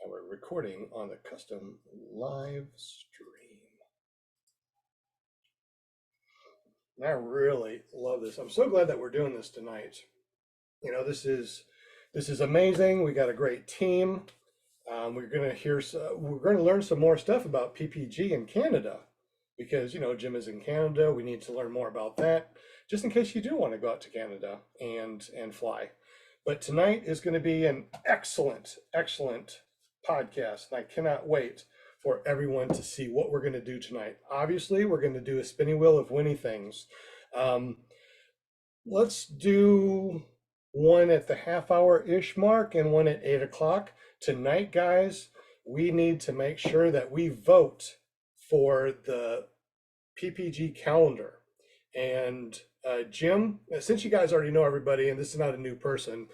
And we're recording on the custom live stream. And I really love this. I'm so glad that we're doing this tonight. You know, this is amazing. We got a great team. We're going to learn some more stuff about PPG in Canada because, you know, Jim is in Canada. We need to learn more about that just in case you do want to go out to Canada and fly. But tonight is going to be an excellent podcast, and I cannot wait for everyone to see what we're going to do tonight. Obviously, we're going to do a spinning wheel of winning things. Let's do one at the half-hour-ish mark and one at 8 o'clock. Tonight, guys, we need to make sure that we vote for the PPG calendar. And Jim, since you guys already know everybody, and this is not a new person,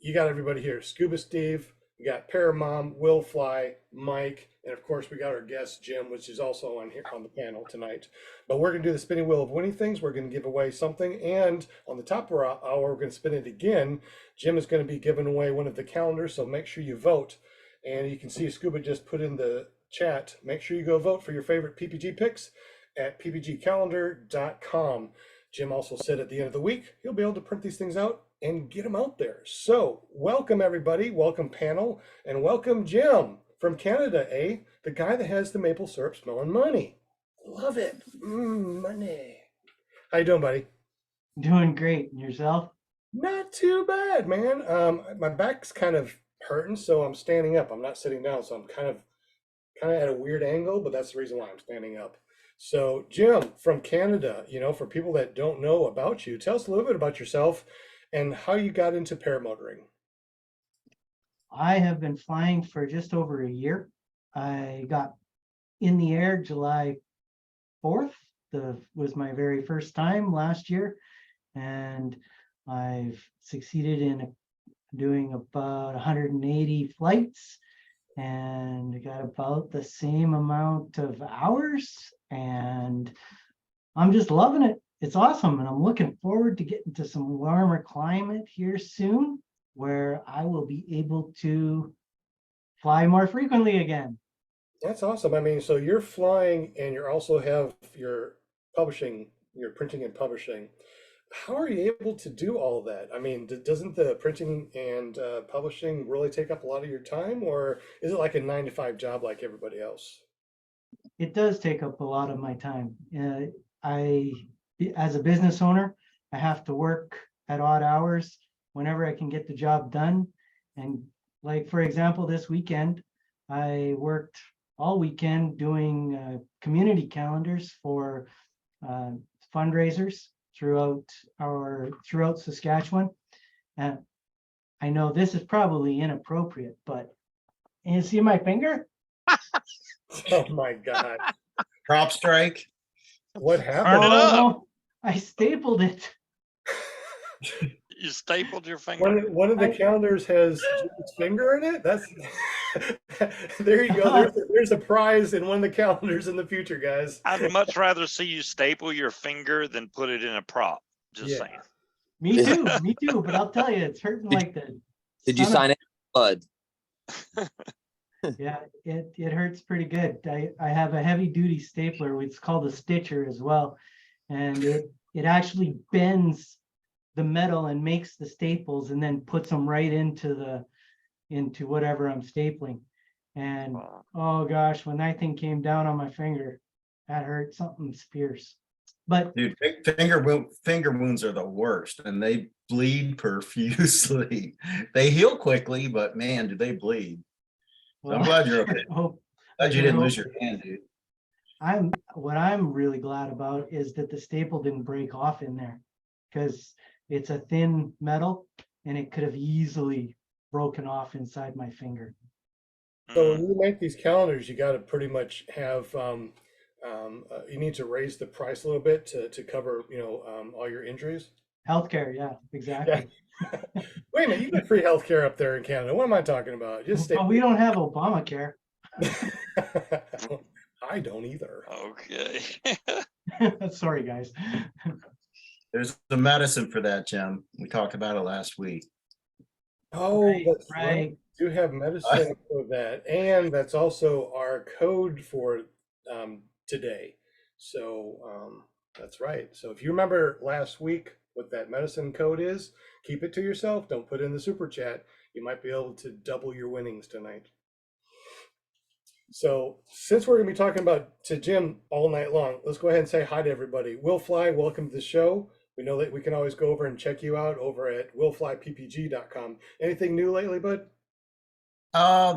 you got everybody here. Scuba Steve, we got Paramom, Will Fly, Mike, and of course we got our guest Jim, which is also on here on the panel tonight. But we're gonna do the spinning wheel of winning things. We're gonna give away something, and on the top of our hour, we're gonna spin it again. Jim is gonna be giving away one of the calendars, so make sure you vote. And you can see Scuba just put in the chat. Make sure you go vote for your favorite PPG picks at ppgcalendar.com. Jim also said at the end of the week, he'll be able to print these things out and get them out there. So welcome everybody, welcome panel, and welcome Jim from Canada, the guy that has the maple syrup smelling money. Love it, money. How you doing, buddy? Doing great. And yourself? Not too bad, man. My back's kind of hurting, so I'm standing up. I'm not sitting down, so I'm kind of at a weird angle, but that's the reason why I'm standing up. So Jim from Canada, you know, for people that don't know about you, tell us a little bit about yourself and how you got into paramotoring. I have been flying for just over a year. I got in the air July 4th. Was my very first time last year. And I've succeeded in doing about 180 flights and got about the same amount of hours. And I'm just loving it. It's awesome. And I'm looking forward to getting to some warmer climate here soon, where I will be able to fly more frequently again. That's awesome. I mean, so you're flying and you also have your publishing, your printing and publishing. How are you able to do all of that? I mean, doesn't the printing and publishing really take up a lot of your time, or is it like a 9-to-5 job like everybody else? It does take up a lot of my time. As a business owner, I have to work at odd hours whenever I can get the job done. And like, for example, this weekend, I worked all weekend doing community calendars for fundraisers throughout Saskatchewan. And I know this is probably inappropriate, but you see my finger? Oh my God. Prop strike. What happened? Turn it up. No, I stapled it. You stapled your finger. One of the calendars has Jim's finger in it. That's there you go. There's a prize in one of the calendars in the future, guys. I'd much rather see you staple your finger than put it in a prop. Just saying. Me too. But I'll tell you, it's hurting like the. Did you sign it blood? Yeah, it hurts pretty good. I have a heavy duty stapler. It's called a stitcher as well, and it actually bends the metal and makes the staples and then puts them right into whatever I'm stapling. And oh gosh, when that thing came down on my finger, that hurt. Something fierce. But dude, finger wounds are the worst, and they bleed profusely. They heal quickly, but man, do they bleed. So I'm glad you're okay. Glad you didn't lose your hand, dude. What I'm really glad about is that the staple didn't break off in there, because it's a thin metal and it could have easily broken off inside my finger. So when you make these calendars, you got to pretty much have you need to raise the price a little bit to cover, you know, all your injuries. Healthcare, yeah, exactly. Yeah. Wait a minute, you get free healthcare up there in Canada. What am I talking about? Just stay. Well, we don't have Obamacare. I don't either. Okay. Sorry, guys. There's the medicine for that, Jim. We talked about it last week. Oh, right, that's right. do have medicine for that, and that's also our code for today. So that's right. So if you remember last week what that medicine code is, keep it to yourself. Don't put it in the super chat. You might be able to double your winnings tonight. So since we're going to be talking about to Jim all night long, let's go ahead and say hi to everybody. Will Fly, welcome to the show. We know that we can always go over and check you out over at willflyppg.com. Anything new lately, bud?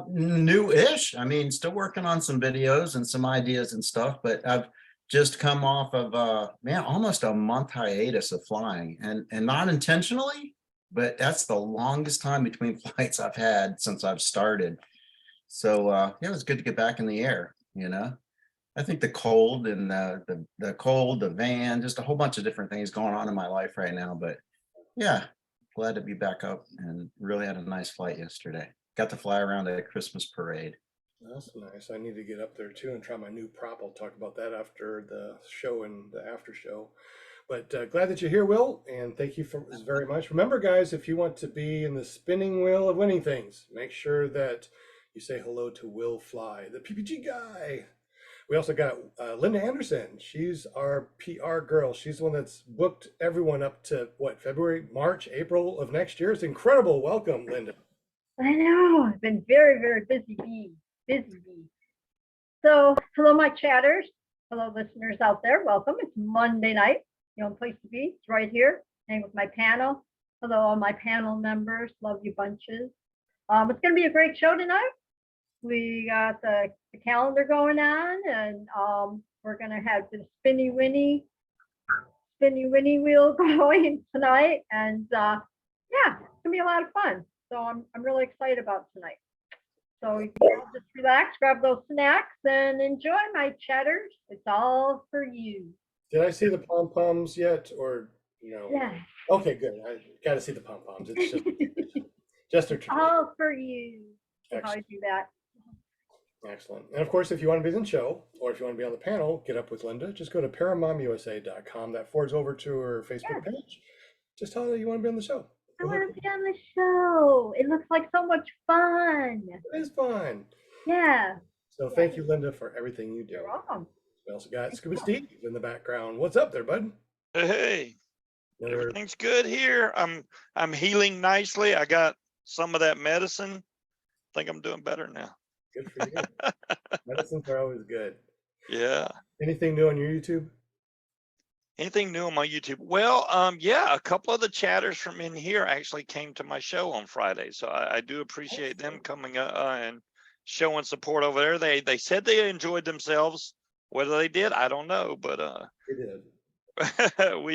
New-ish. I mean, still working on some videos and some ideas and stuff, but I've just come off of man, almost a month hiatus of flying, and not intentionally, but that's the longest time between flights I've had since I've started. So yeah, it was good to get back in the air, you know. I think the cold and the cold, the van, just a whole bunch of different things going on in my life right now. But yeah, glad to be back up and really had a nice flight yesterday. Got to fly around at a Christmas parade. That's nice. I need to get up there too and try my new prop. I'll talk about that after the show and the after show. But glad that you're here, Will, and thank you for very much. Remember, guys, if you want to be in the spinning wheel of winning things, make sure that you say hello to Will Fly, the PPG guy. We also got Linda Anderson. She's our PR girl. She's the one that's booked everyone up to what, February, March, April of next year. It's incredible. Welcome, Linda. I know. I've been very, very busy bee. Busy bee. So, hello, my chatters. Hello, listeners out there. Welcome. It's Monday night. The only place to be. It's right here. Hang with my panel. Hello, all my panel members. Love you bunches. It's going to be a great show tonight. We got the calendar going on, and we're going to have the spinny winny wheel going tonight. And yeah, it's going to be a lot of fun. So I'm really excited about tonight. So you can all just relax, grab those snacks, and enjoy, my chatters. It's all for you. Did I see the pom poms yet, or no? Yeah. Okay, good. I got to see the pom poms. It's just a tradition. All for you. How I Excellent. do that. Excellent. And of course, if you want to be in the show, or if you want to be on the panel, get up with Linda. Just go to paramomusa.com. That forwards over to her Facebook page. Just tell her that you want to be on the show. I want to be on the show. It looks like so much fun. It is fun. Yeah. So thank you, Linda, for everything you do. You're welcome. We also got Scuba Steve in the background. What's up there, bud? Hey, Another, everything's good here. I'm healing nicely. I got some of that medicine. Think I'm doing better now. good for you. Medicines are always good. Yeah. Anything new on your YouTube? Anything new on my YouTube? Well, yeah, a couple of the chatters from in here actually came to my show on Friday, so I do appreciate them coming and showing support over there. They said they enjoyed themselves. Whether they did, I don't know, but We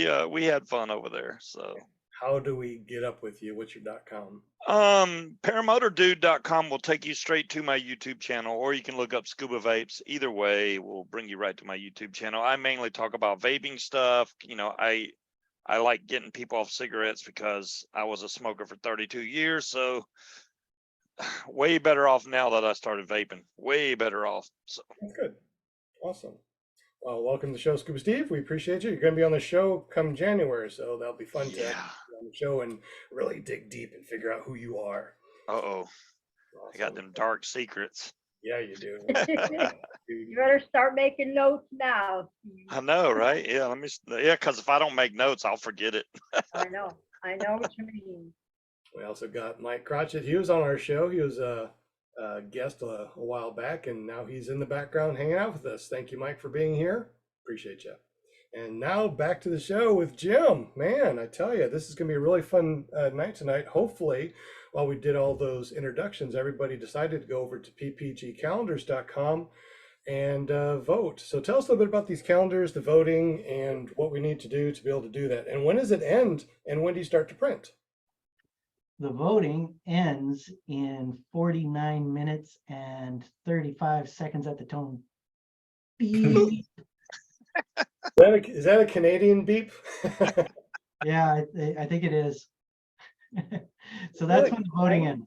did. we had fun over there. So How do we get up with you? What's your .com? paramotordude.com will take you straight to my YouTube channel, or you can look up Scuba Vapes. Either way will bring you right to my YouTube channel. I mainly talk about vaping stuff. You know, I like getting people off cigarettes because I was a smoker for 32 years. So way better off now that I started vaping. Way better off. So That's good. Awesome. Well, welcome to the show, Scuba Steve. We appreciate you. You're going to be on the show come January, so that'll be fun to yeah. be on the show and really dig deep and figure out who you are. Uh-oh. I got Awesome. them dark secrets. Yeah, you do. You better start making notes now. I know, right? Yeah, because if I don't make notes, I'll forget it. I know what you mean. We also got Mike Crotchet. He was on our show. He was a guest a while back, and now he's in the background hanging out with us. Thank you, Mike, for being here. Appreciate you. And now back to the show with Jim. Man, I tell you, this is going to be a really fun night tonight. Hopefully, while we did all those introductions, everybody decided to go over to ppgcalendars.com and vote. So tell us a little bit about these calendars, the voting, and what we need to do to be able to do that. And when does it end, and when do you start to print? The voting ends in 49 minutes and 35 seconds at the tone. Beep. Is that a Canadian beep? Yeah, I think it is. So that's when the voting ends.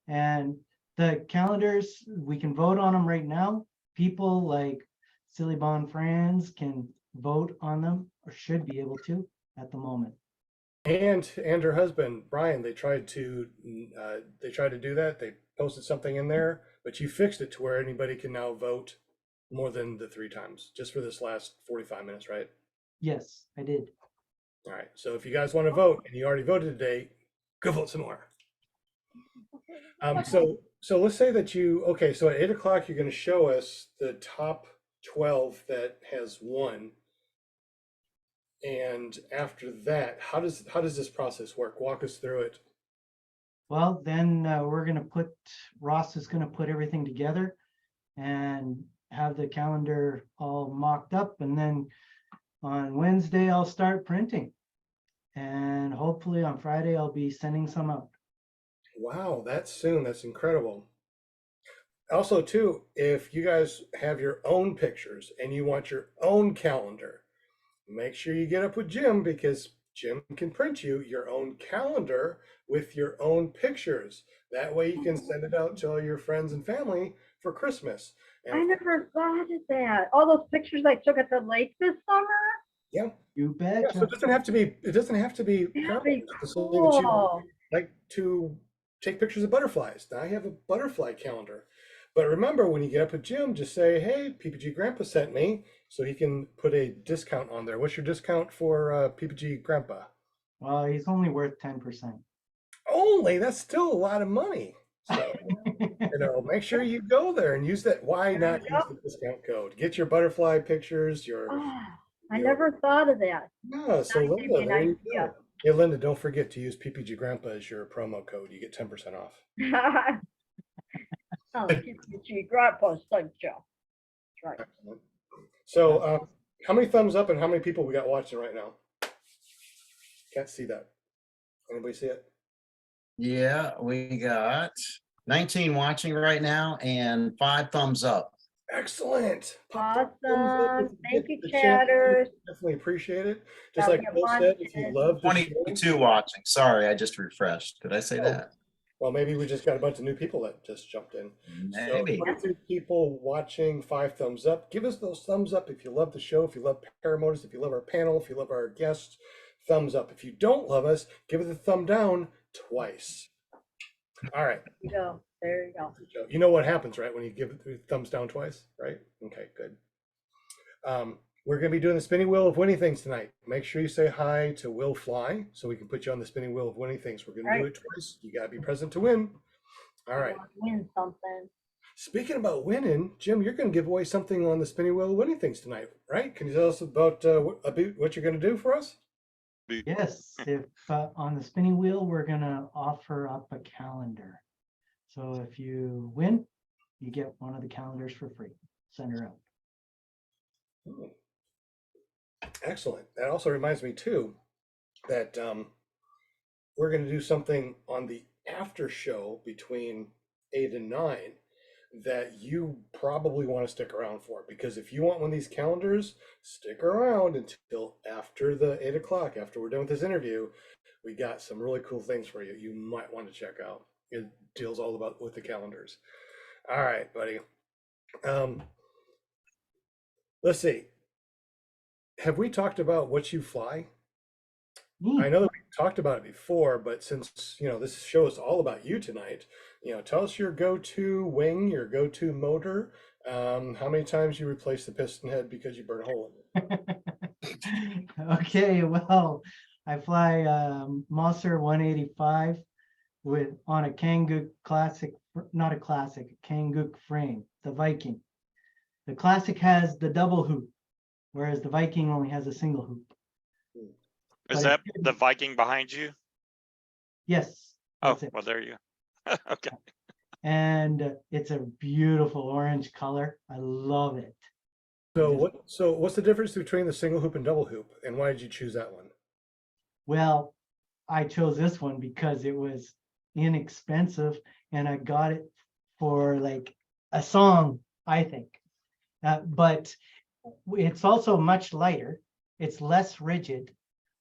And the calendars, we can vote on them right now. People like Silly Bon Franz can vote on them, or should be able to at the moment. and her husband Brian, they tried to do that. They posted something in there, but you fixed it to where anybody can now vote more than the 3 times just for this last 45 minutes, right? Yes, I did. All right. So if you guys want to vote and you already voted today, go vote some more. So let's say that okay, so at 8 o'clock, you're going to show us the top 12 that has won. And after that, how does this process work? Walk us through it. Well, then Ross is gonna put everything together and have the calendar all mocked up, and then on Wednesday, I'll start printing. And hopefully on Friday, I'll be sending some out. Wow, that's soon. That's incredible. Also, too, if you guys have your own pictures and you want your own calendar, make sure you get up with Jim, because Jim can print you your own calendar with your own pictures. That way you can send it out to all your friends and family for Christmas. I never thought of that. All those pictures I took at the lake this summer. Yeah. You bet. Yeah, so it doesn't have to be That'd be Paramount. Just say that you cool. like to take pictures of butterflies. Now I have a butterfly calendar. But remember, when you get up with Jim, just say, hey, PPG Grandpa sent me, so he can put a discount on there. What's your discount for PPG Grandpa? Well, he's only worth 10%. Only? That's still a lot of money. So, make sure you go there and use that. Why not use the discount code? Get your butterfly pictures, I never thought of that. Yeah, so That gave me Linda, an there you idea. go. Hey, Linda, don't forget to use PPG Grandpa as your promo code. You get 10% off. Oh, PPG Grandpa's son, Joe. That's right. Excellent. So, how many thumbs up and how many people we got watching right now? Can't see that. Anybody see it? Yeah, we got 19 watching right now and 5 thumbs up. Excellent. Pop that thumbs up if Awesome. Thank you, get the chance. chatters. Definitely appreciate it. Just That'll like be Bill said, if you wanted. love the show, 22 watching. Sorry, I just refreshed. Did I say Oh. that? well, maybe we just got a bunch of new people that just jumped in. Maybe. So 22 people watching, 5 thumbs up. Give us those thumbs up if you love the show, if you love Paramotors, if you love our panel, if you love our guests. Thumbs up. If you don't love us, give it a thumb down twice. All right. There you go. There you go. You know what happens, right? When you give it thumbs down twice, right? Okay, good. We're going to be doing the spinning wheel of winning things tonight. Make sure you say hi to Will Fly so we can put you on the spinning wheel of winning things. We're going to do it twice. You got to be present to win. All right. Win something. Speaking about winning, Jim, you're going to give away something on the spinning wheel of winning things tonight, right? Can you tell us about what you're going to do for us? Yes, if on the spinning wheel, we're gonna offer up a calendar. So if you win, you get one of the calendars for free. Send her out. Oh. Excellent. That also reminds me too that we're going to do something on the after show between 8 and 9 that you probably want to stick around for, because if you want one of these calendars, stick around until after the 8 o'clock, after we're done with this interview. We got some really cool things for you. You might want to check out. It deals all about with the calendars. All right, buddy. Let's see. Have we talked about what you fly? I know that we talked about it before, but since this show is all about you tonight, tell us your go-to wing, your go-to motor, how many times you replace the piston head because you burn a hole in it. Okay, well, I fly Mosser 185 on a Kanguk classic, not a classic, a Kanguk frame, the Viking. The classic has the double hoop, whereas the Viking only has a single hoop. Is that the Viking behind you? Yes. Oh, well, there you go. Okay. And it's a beautiful orange color. I love it. So what's the difference between the single hoop and double hoop, and why did you choose that one? Well, I chose this one because it was inexpensive and I got it for like a song, I think. But it's also much lighter. It's less rigid,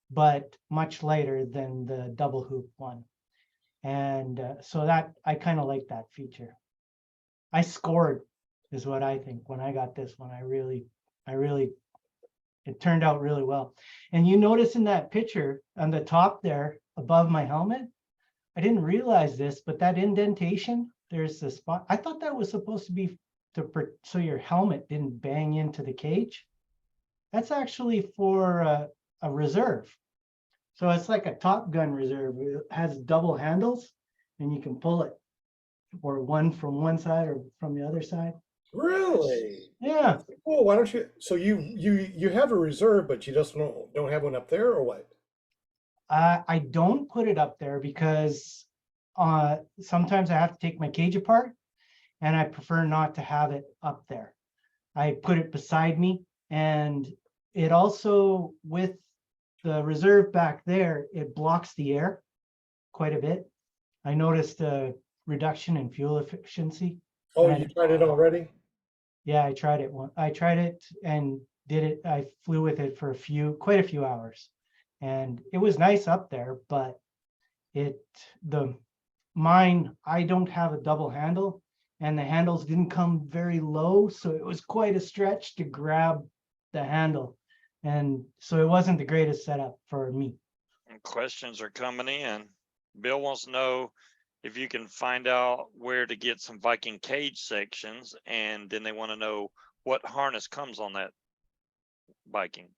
but much lighter than the double hoop one. And so that I kind of like that feature. I scored is what I think when I got this one. I really it turned out really well. And you notice in that picture on the top there above my helmet, I didn't realize this, but that indentation, there's the spot. I thought that was supposed to be so your helmet didn't bang into the cage. That's actually for a reserve. So it's like a Top Gun reserve. It has double handles and you can pull it, or one from one side or from the other side. Really? Yeah. Well, why don't you? So you have a reserve, but you just don't have one up there, or what? I don't put it up there because sometimes I have to take my cage apart and I prefer not to have it up there. I put it beside me, and it also, with the reserve back there, it blocks the air quite a bit. I noticed a reduction in fuel efficiency. Oh, And you tried it already? yeah, I tried it I tried it and did it. I flew with it for quite a few hours, and it was nice up there, but mine, I don't have a double handle, and the handles didn't come very low, so it was quite a stretch to grab the handle. And so it wasn't the greatest setup for me. And questions are coming in. Bill wants to know if you can find out where to get some Viking cage sections, and then they want to know what harness comes on that Viking.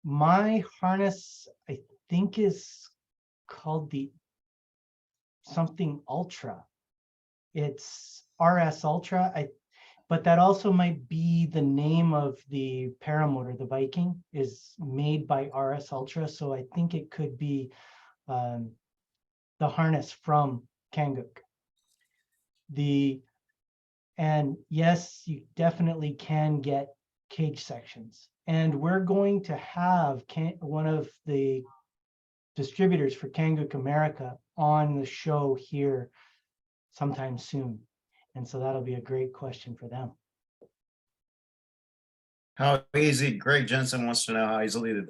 My harness, I think, is called the something Ultra. It's RS Ultra. But that also might be the name of the Paramotor. The Viking is made by RS Ultra, so I think it could be the harness from Kanguk. And yes, you definitely can get cage sections. And we're going to have one of the distributors for Kanguk America on the show here sometime soon. And so that'll be a great question for them. How easy, Greg Jensen wants to know how easily,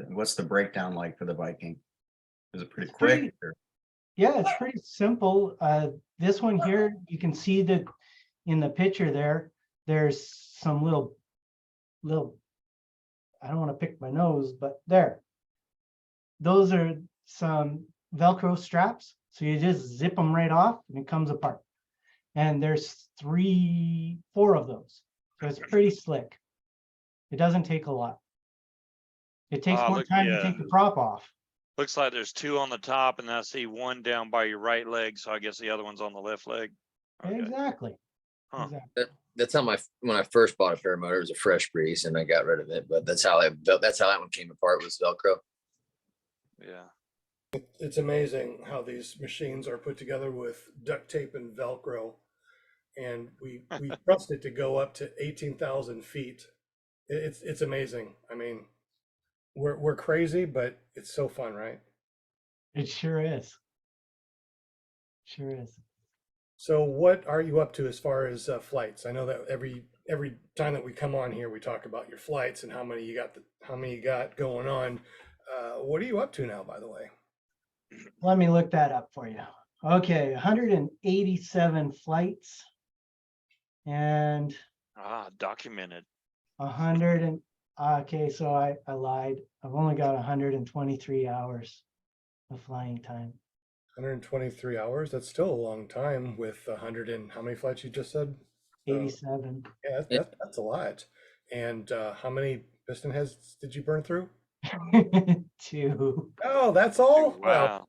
what's the breakdown like for the Viking? Is it pretty quick? Yeah, it's pretty simple. This one here, you can see that in the picture there's some little, I don't want to pick my nose, but there. Those are some Velcro straps. So you just zip them right off and it comes apart. And there's 4 of those. So it's pretty slick. It doesn't take a lot. It takes more time to take the prop off. Looks like there's 2 on the top, and I see 1 down by your right leg. So I guess the other one's on the left leg. Okay. Exactly. Huh. Exactly. That's how when I first bought a Paramotor, it was a fresh breeze and I got rid of it. But that's how that one came apart, was Velcro. Yeah. It's amazing how these machines are put together with duct tape and Velcro, and we trust it to go up to 18,000 feet. It's amazing. I mean, we're crazy, but it's so fun, right? It sure is. Sure is. So what are you up to as far as flights? I know that every time that we come on here, we talk about your flights and how many you got going on. What are you up to now, by the way? Let me look that up for you. Okay, 187 flights and Documented. 100 and okay, so I lied. I've only got 123 hours of flying time. 123 hours. That's still a long time with 100 and how many flights you just said? 87. Yeah, that's a lot. And how many piston heads did you burn through? 2. Oh, that's all? Wow.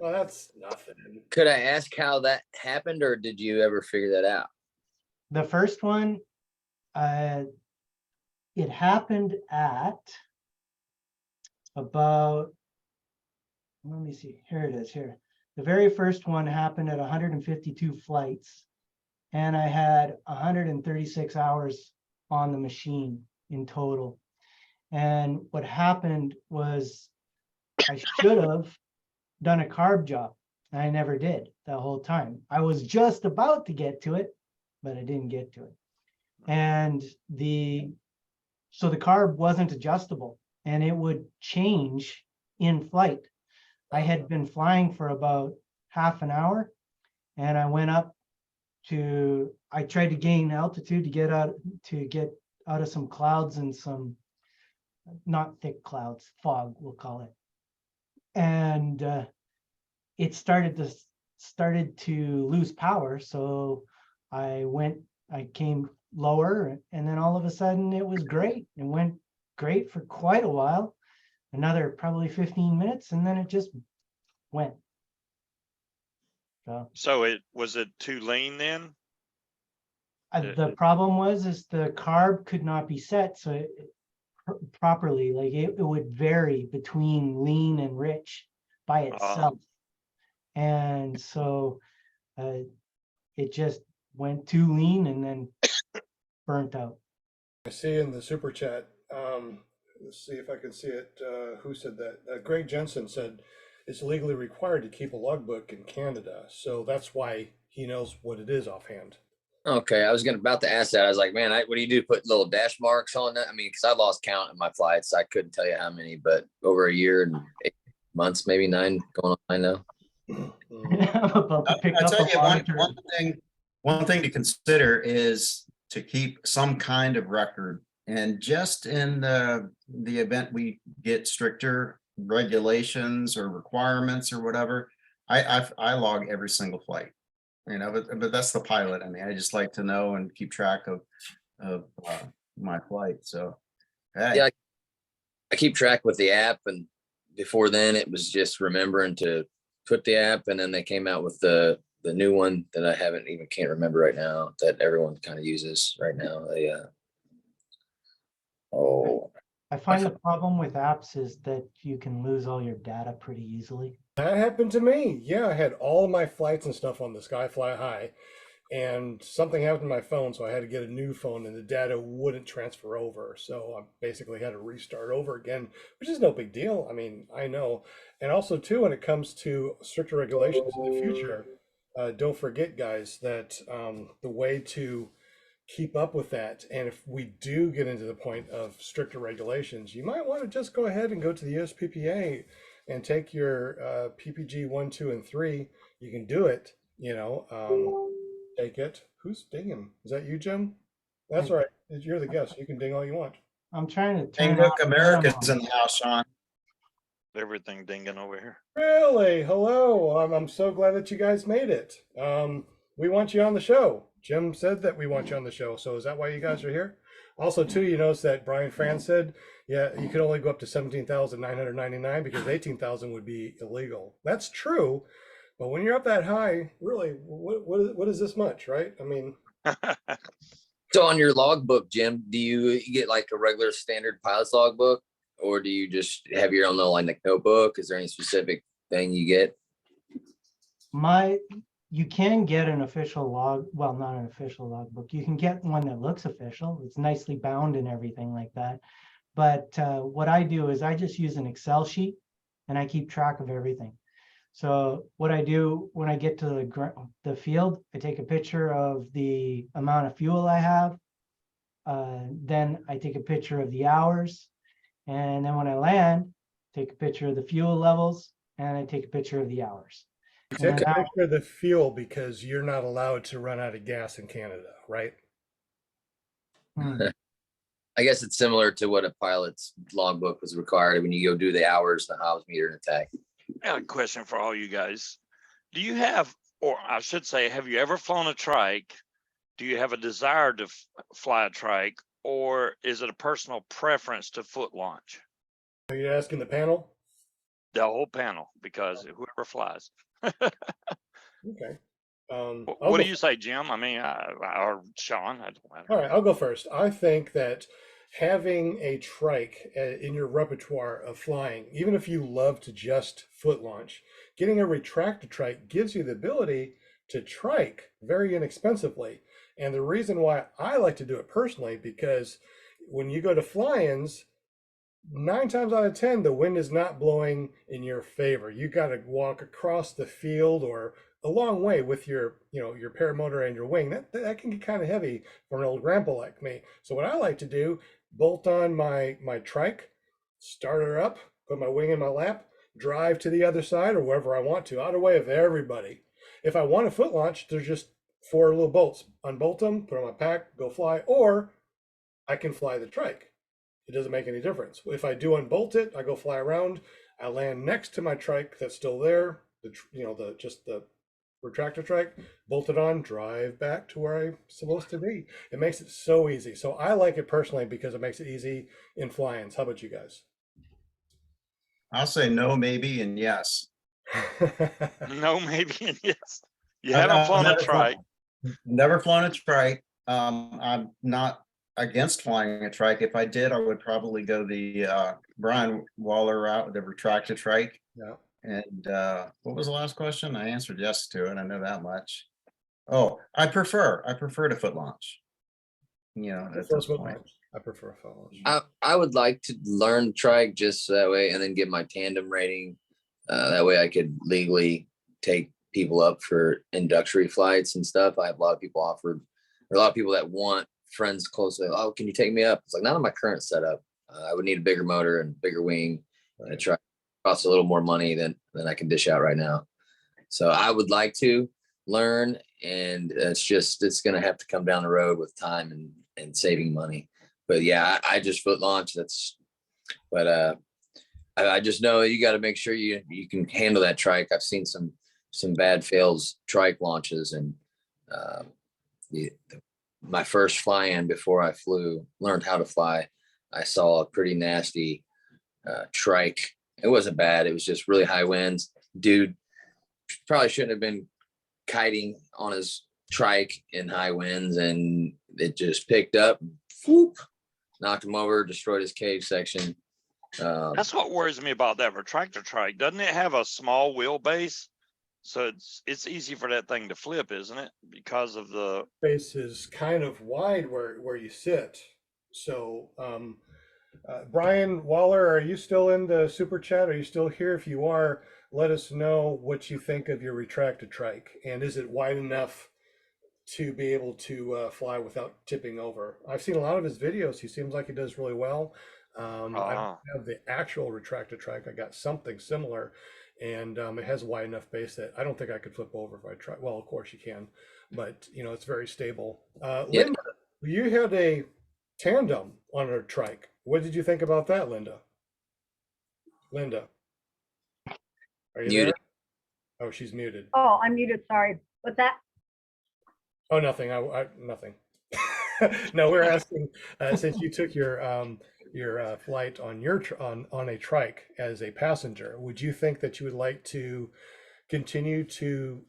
Well, that's nothing. Could I ask how that happened, or did you ever figure that out? The first one, it happened at about, let me see, here it is here. The very first one happened at 152 flights, and I had 136 hours on the machine in total. And what happened was I should have done a carb job. I never did the whole time. I was just about to get to it, but I didn't get to it. And so the carb wasn't adjustable, and it would change in flight. I had been flying for about half an hour, and I went up I tried to gain altitude to get out of some clouds and some not thick clouds, fog, we'll call it. And it started to lose power. So I came lower, and then all of a sudden it was great. It went great for quite a while, another probably 15 minutes, and then it just went. So was it too lean then? The problem is the carb could not be set so properly. Like it would vary between lean and rich by itself. And so it just went too lean and then burnt out. I see in the super chat, let's see if I can see it. Who said that? Greg Jensen said it's legally required to keep a logbook in Canada. So that's why he knows what it is offhand. Okay, I was about to ask that. I was like, man, what do you do? Put little dash marks on that? I mean, because I lost count in my flights. I couldn't tell you how many, but over a year and 8 months, maybe 9, going on 9 now. I tell you, one thing to consider is to keep some kind of record. And just in the event we get stricter regulations or requirements or whatever, I log every single flight. You know, but that's the pilot. I mean, I just like to know and keep track of my flight. So yeah, I keep track with the app, and before then it was just remembering to put the app, and then they came out with the new one that I can't remember right now, that everyone kind of uses right now. I find the problem with apps is that you can lose all your data pretty easily. That happened to me. Yeah, I had all of my flights and stuff on the Skyfly High, and something happened to my phone, so I had to get a new phone, and the data wouldn't transfer over. So I basically had to restart over again, which is no big deal. I mean, I know. And also, too, when it comes to stricter regulations in the future, don't forget, guys, that the way to keep up with that, and if we do get into the point of stricter regulations, you might want to just go ahead and go to the USPPA and take your PPG 1, 2, and 3. You can do it, take it. Who's dinging? Is that you, Jim? That's right. You're the guest. You can ding all you want. I'm trying to turn off America's in the house, Sean. Everything dinging over here. Really? Hello. I'm so glad that you guys made it. We want you on the show. Jim said that we want you on the show. So is that why you guys are here? Also, too, you notice that Brian Franz said, yeah, you could only go up to 17,999 because 18,000 would be illegal. That's true. But when you're up that high, really, what is this much, right? I mean. So on your logbook, Jim, do you get like a regular standard pilot's logbook, or do you just have your own little like notebook? Is there any specific thing you get? You can get an official well, not an official logbook. You can get one that looks official. It's nicely bound and everything like that. But what I do is I just use an Excel sheet and I keep track of everything. So what I do when I get to the field, I take a picture of the amount of fuel I have. Then I take a picture of the hours. And then when I land, take a picture of the fuel levels, and I take a picture of the hours. Take a picture of the fuel because you're not allowed to run out of gas in Canada, right? I guess it's similar to what a pilot's logbook was required when you go do the hours, the hours meter and attack. I got a question for all you guys. Do you have, or I should say, have you ever flown a trike? Do you have a desire to fly a trike, or is it a personal preference to foot launch? Are you asking the panel? The whole panel, because whoever flies. Okay. What do you say, Jim? I mean, or Sean? I don't matter. All right, I'll go first. I think that having a trike in your repertoire of flying, even if you love to just foot launch, getting a retractor trike gives you the ability to trike very inexpensively. And the reason why I like to do it personally, because when you go to fly-ins, 9 times out of 10, the wind is not blowing in your favor. You got to walk across the field or a long way with your paramotor and your wing. That can get kind of heavy for an old grandpa like me. So what I like to do, bolt on my trike, start her up, put my wing in my lap, drive to the other side or wherever I want to, out of the way of everybody. If I want a foot launch, there's just 4 little bolts. Unbolt them, put on my pack, go fly, or I can fly the trike. It doesn't make any difference. If I do unbolt it, I go fly around, I land next to my trike that's still there, just the retractor trike, bolt it on, drive back to where I'm supposed to be. It makes it so easy. So I like it personally because it makes it easy in fly-ins. How about you guys? I'll say no, maybe, and yes. No, maybe, and yes. You I've haven't flown a never trike. Never flown a trike. I'm not against flying a trike. If I did, I would probably go the Brian Waller route with the retracted trike. Yeah. And what was the last question? I answered yes to it. I know that much. Oh, I prefer to foot launch. You know, at this point. I prefer a foot launch. I would like to learn trike just so that way, and then get my tandem rating. That way I could legally take people up for inductory flights and stuff. I have a lot of people offered, or a lot of people that want friends close. Oh, can you take me up? It's like, not on my current setup. I would need a bigger motor and bigger wing. And a trike costs a little more money than I can dish out right now. So I would like to learn, and it's going to have to come down the road with time and saving money. But yeah, I just foot launch. I just know you got to make sure you can handle that trike. I've seen some bad fails trike launches, and my first fly-in before I learned how to fly, I saw a pretty nasty trike. It wasn't bad. It was just really high winds. Dude probably shouldn't have been kiting on his trike in high winds, and it just picked up, whoop, knocked him over, destroyed his cave section. That's what worries me about that retractor trike. Doesn't it have a small wheelbase? So it's easy for that thing to flip, isn't it? Because of the base is kind of wide where you sit. So Brian Waller, are you still in the super chat? Are you still here? If you are, let us know what you think of your retracted trike, and is it wide enough to be able to fly without tipping over? I've seen a lot of his videos. He seems like he does really well. I don't have the actual retracted trike. I got something similar, and it has a wide enough base that I don't think I could flip over if I try. Well, of course you can, but it's very stable. Yeah. Linda, you had a tandem on a trike. What did you think about that, Linda? Linda, are you Muted. there? Oh, she's muted. Oh, I'm muted, sorry. What's that? Oh, nothing. Nothing. No, we're asking since you took your flight on on a trike as a passenger, would you think that you would like to continue to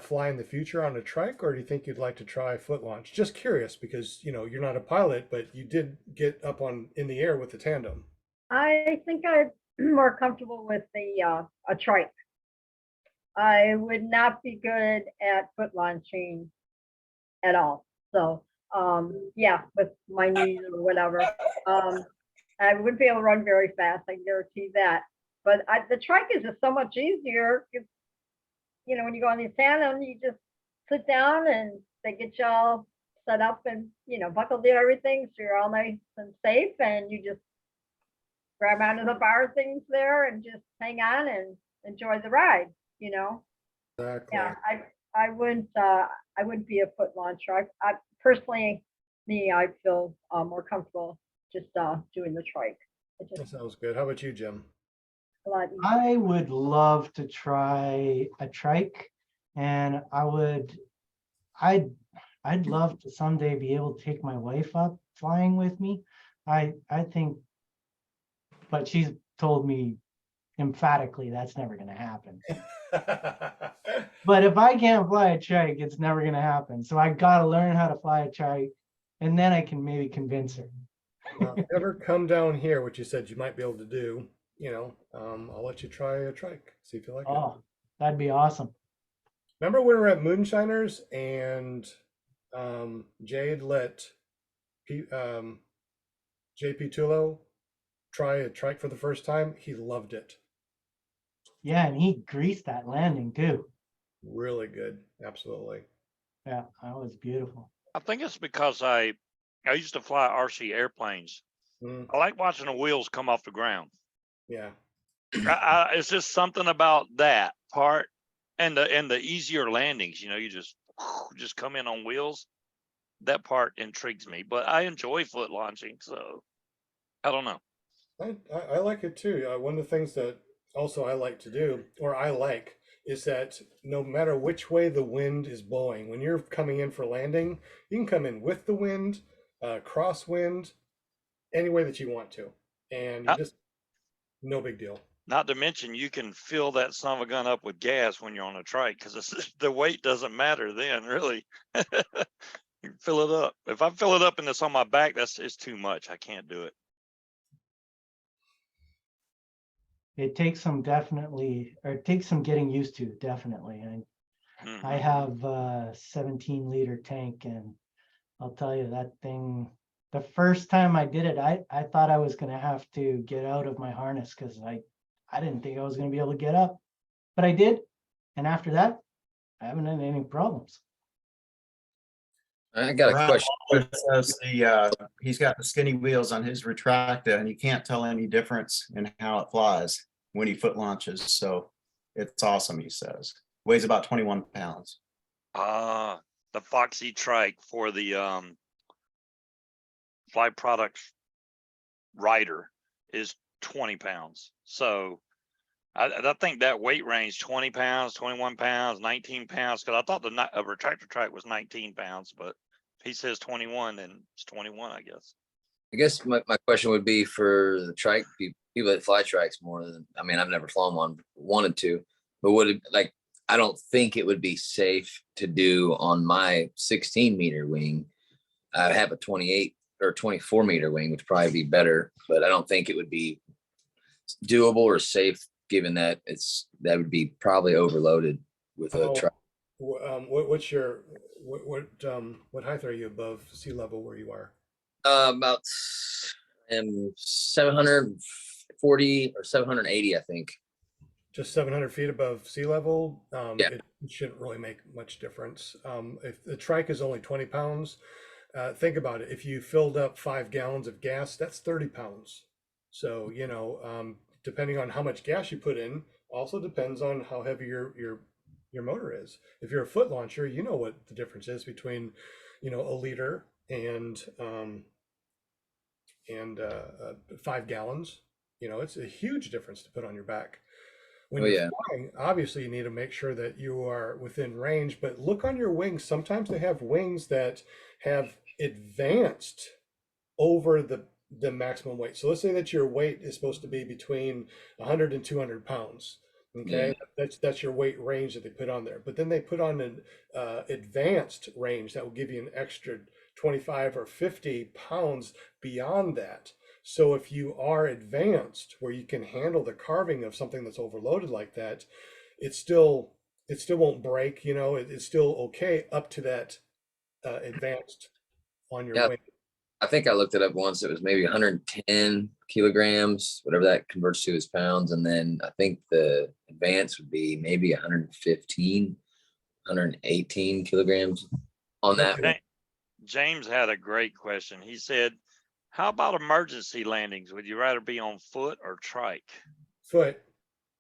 fly in the future on a trike, or do you think you'd like to try foot launch? Just curious, because you're not a pilot, but you did get up in the air with the tandem. I think I'm more comfortable with a trike. I would not be good at foot launching at all. So yeah, with my knees or whatever, I wouldn't be able to run very fast. I can guarantee that. But the trike is just so much easier. When you go on the tandem, you just sit down and they get you all set up and buckled in everything, so you're all nice and safe, and you just grab onto the bar things there and just hang on and enjoy the ride. Exactly. Yeah, I wouldn't be a foot launcher. I personally, I feel more comfortable just doing the trike. That sounds good. How about you, Jim? A lot easier. I would love to try a trike, and I'd love to someday be able to take my wife up flying with me. I think, but she's told me emphatically that's never going to happen. But if I can't fly a trike, it's never going to happen. So I got to learn how to fly a trike, and then I can maybe convince her. Well, ever come down here, which you said you might be able to do, I'll let you try a trike, see if you like it. Oh, that'd be awesome. Remember when we were at Moonshiners and Jade let JP Tulo try a trike for the first time? He loved it. Yeah, and he greased that landing too. Really good. Absolutely. Yeah, that was beautiful. I think it's because I used to fly RC airplanes. Mm, I like watching the wheels come off the ground. yeah. It's just something about that part and the easier landings. You just come in on wheels. that part intrigues me, but I enjoy foot launching, so I don't know. I like it too. One of the things that also I like to do, or I like, is that no matter which way the wind is blowing, when you're coming in for landing, you can come in with the wind, crosswind, any way that you want to, and you Not, just no big deal. not to mention you can fill that son of a gun up with gas when you're on a trike because the weight doesn't matter then, really. You can fill it up. If I fill it up and it's on my back, it's too much. I can't do it. It takes some it takes some getting used to, definitely. And I Mhm. have a 17-liter tank, and I'll tell you that thing, the first time I did it, I thought I was gonna have to get out of my harness because I didn't think I was gonna be able to get up, but I did. And after that, I haven't had any problems. I got a Ron question. says he's got the skinny wheels on his retractor and you can't tell any difference in how it flies when he foot launches. So it's awesome, he says. Weighs about 21 pounds. The Foxy trike for the Fly Products rider is 20 pounds. So I think that weight range 20 pounds, 21 pounds, 19 pounds, because I thought the retractor trike was 19 pounds, but if he says 21, then it's 21, I guess. I guess my question would be for the trike people that fly trikes more than, I mean, I've never flown one, wanted to, but would it, like, I don't think it would be safe to do on my 16-meter wing. I have a 28 or 24-meter wing, which would probably be better, but I don't think it would be doable or safe given that that would be probably overloaded with a Oh, truck. what's your what height are you above sea level where you are? About 740 or 780, I think. Just 700 feet above sea level. Yeah. It shouldn't really make much difference. If the trike is only 20 pounds, think about it. If you filled up 5 gallons of gas, that's 30 pounds. So, depending on how much gas you put in, also depends on how heavy your motor is. If you're a foot launcher, you know what the difference is between, a liter and 5 gallons. It's a huge difference to put on your back. When Oh you're yeah. flying, obviously you need to make sure that you are within range, but look on your wings. Sometimes they have wings that have advanced over the maximum weight. So let's say that your weight is supposed to be between 100 and 200 pounds. Okay, that's your weight range that they put on there. But then they put on an advanced range that will give you an extra 25 or 50 pounds beyond that. So if you are advanced, where you can handle the carving of something that's overloaded like that, it still won't break. It's still okay up to that advanced on your Yeah. wing. I think I looked it up once. It was maybe 110 kilograms, whatever that converts to as pounds. And then I think the advance would be maybe 115, 118 kilograms on that. Okay. James had a great question. He said, how about emergency landings? Would you rather be on foot or trike? Foot.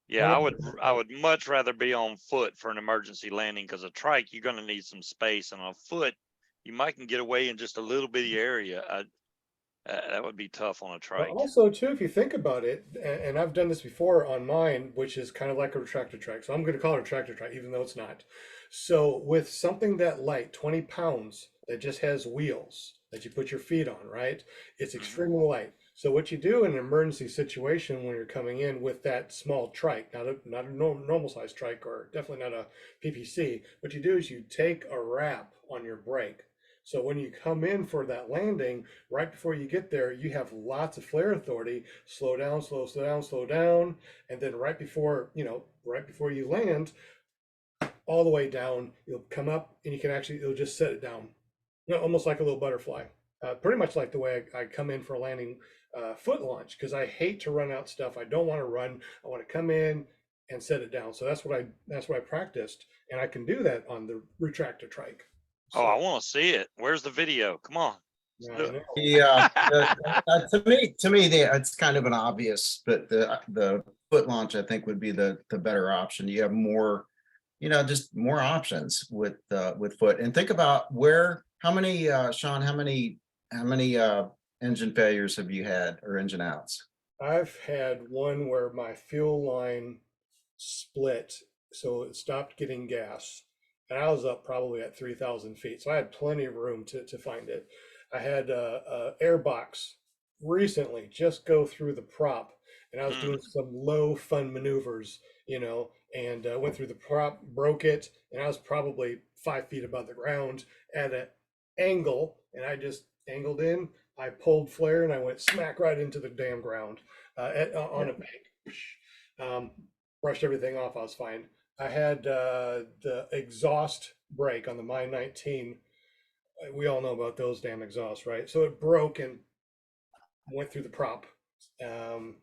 Yeah, I would much rather be on foot for an emergency landing, because a trike, you're going to need some space, and on a foot, you might can get away in just a little bitty area. That would be tough on a trike. Also, too, if you think about it, and I've done this before on mine, which is kind of like a retractor trike. So I'm going to call it a tractor trike, even though it's not. So with something that light, 20 pounds, that just has wheels that you put your feet on, right? It's extremely light. So what you do in an emergency situation when you're coming in with that small trike, not a normal size trike, or definitely not a PPC, what you do is you take a wrap on your brake. So when you come in for that landing, right before you get there, you have lots of flare authority. Slow down, slow down, slow down, and then right before you land, all the way down, you'll come up and you'll just set it down, almost like a little butterfly. Pretty much like the way I come in for a landing foot launch, because I hate to run out stuff. I don't want to run. I want to come in and set it down. So that's what I practiced, and I can do that on the retractor trike. Oh, I want to see it. Where's the video? Come on. Yeah, to me, it's kind of an obvious, but the foot launch I think would be the better option. You have more, just more options with foot. And think about Sean, how many engine failures have you had, or engine outs? I've had one where my fuel line split, so it stopped getting gas. And I was up probably at 3,000 feet, so I had plenty of room to find it. I had a air box recently just go through the prop, and I was doing some low fun maneuvers, and went through the prop, broke it, and I was probably 5 feet above the ground at an angle, and I just angled in. I pulled flare and I went smack right into the damn ground on a bank. Brushed everything off. I was fine. I had the exhaust brake on the Mine 19. We all know about those damn exhausts, right? So it broke and went through the prop. Had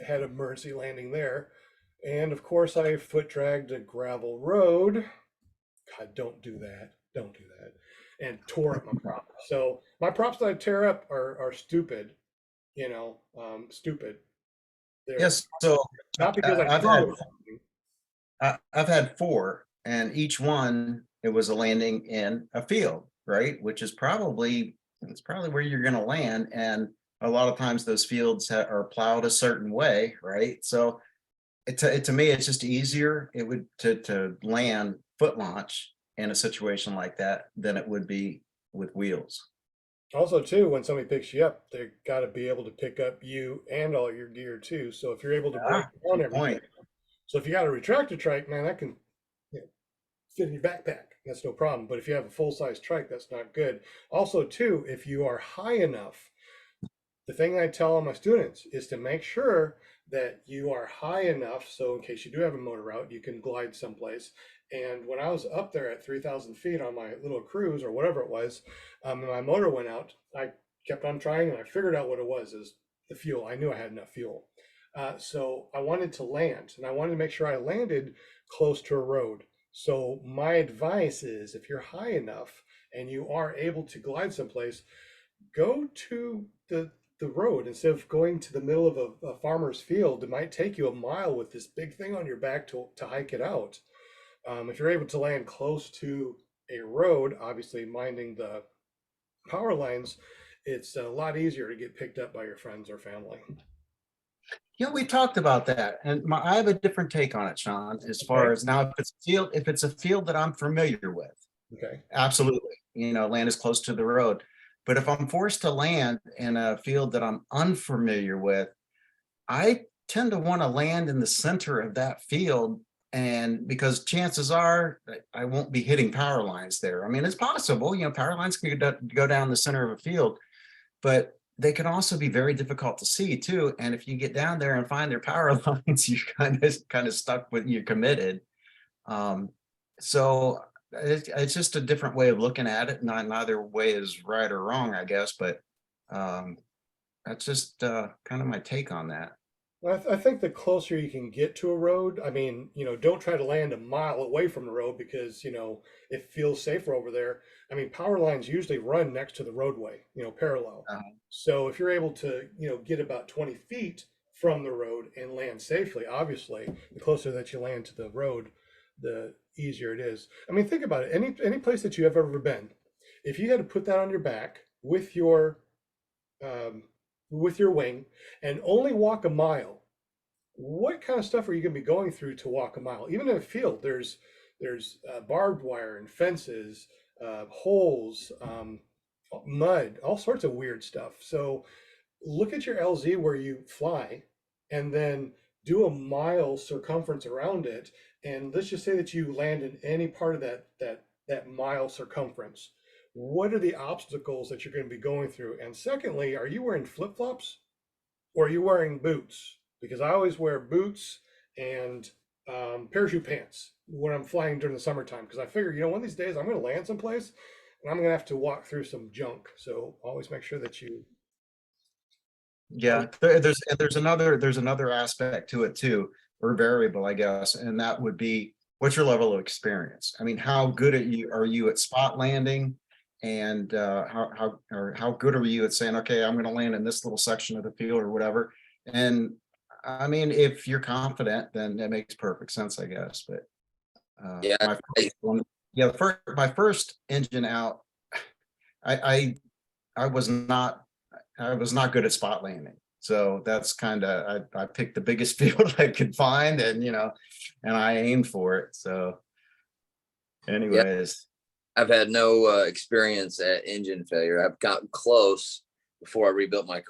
an emergency landing there. And of course, I foot dragged a gravel road. God, don't do that. Don't do that. And tore up my prop. So my props that I tear up are stupid, stupid. They're Yes, so not because I I've broke something. I've had 4, and each one it was a landing in a field, right? Which is probably where you're going to land, and a lot of times those fields are plowed a certain way, right? So to me, it's just easier. It would to land foot launch in a situation like that than it would be with wheels. Also, too, when somebody picks you up, they got to be able to pick up you and all your gear too. So if you're able to break down good everything, point. so if you got a retractor trike, man, that can fit in your backpack. That's no problem. But if you have a full size trike, that's not good. Also, too, if you are high enough, the thing I tell all my students is to make sure that you are high enough so in case you do have a motor out, you can glide someplace. And when I was up there at 3,000 feet on my little cruise or whatever it was, and my motor went out, I kept on trying and I figured out what it was is the fuel. I knew I had enough fuel. So I wanted to land and I wanted to make sure I landed close to a road. So my advice is if you're high enough and you are able to glide someplace, go to the road instead of going to the middle of a farmer's field. It might take you a mile with this big thing on your back to hike it out. If you're able to land close to a road, obviously minding the power lines, it's a lot easier to get picked up by your friends or family. Yeah, we talked about that, and I have a different take on it, Sean. As far as now, if it's a field that I'm familiar with, Okay. absolutely, land as close to the road. But if I'm forced to land in a field that I'm unfamiliar with, I tend to want to land in the center of that field, and because chances are I won't be hitting power lines there. I mean, it's possible, power lines can go down the center of a field, but they can also be very difficult to see too. And if you get down there and find their power lines, you're kind of stuck with, you're committed. So it's just a different way of looking at it. Neither way is right or wrong, I guess, but that's just kind of my take on that. Well, I think the closer you can get to a road, I mean, don't try to land a mile away from the road because, it feels safer over there. I mean, power lines usually run next to the roadway, parallel. So if you're able to, get about 20 feet from the road and land safely, obviously, the closer that you land to the road, the easier it is. I mean, think about it. Any place that you have ever been, if you had to put that on your back with your wing and only walk a mile, what kind of stuff are you going to be going through to walk a mile? Even in a field, there's barbed wire and fences, holes, mud, all sorts of weird stuff. So look at your LZ where you fly and then do a mile circumference around it. And let's just say that you land in any part of that mile circumference. What are the obstacles that you're going to be going through? And secondly, are you wearing flip-flops or are you wearing boots? Because I always wear boots and parachute pants when I'm flying during the summertime. Because I figure, one of these days I'm going to land someplace and I'm going to have to walk through some junk. So always make sure that you. Yeah, there's another aspect to it too, or variable, I guess, and that would be what's your level of experience? I mean, how good are you at spot landing? And how good are you at saying, okay, I'm going to land in this little section of the field or whatever? And I mean, if you're confident, then that makes perfect sense, I guess. But Yeah, Yeah, my first engine out, I was not good at spot landing. So that's kind of, I picked the biggest field I could find and, and I aimed for it. So anyways, I've had no experience at engine failure. I've gotten close before I rebuilt my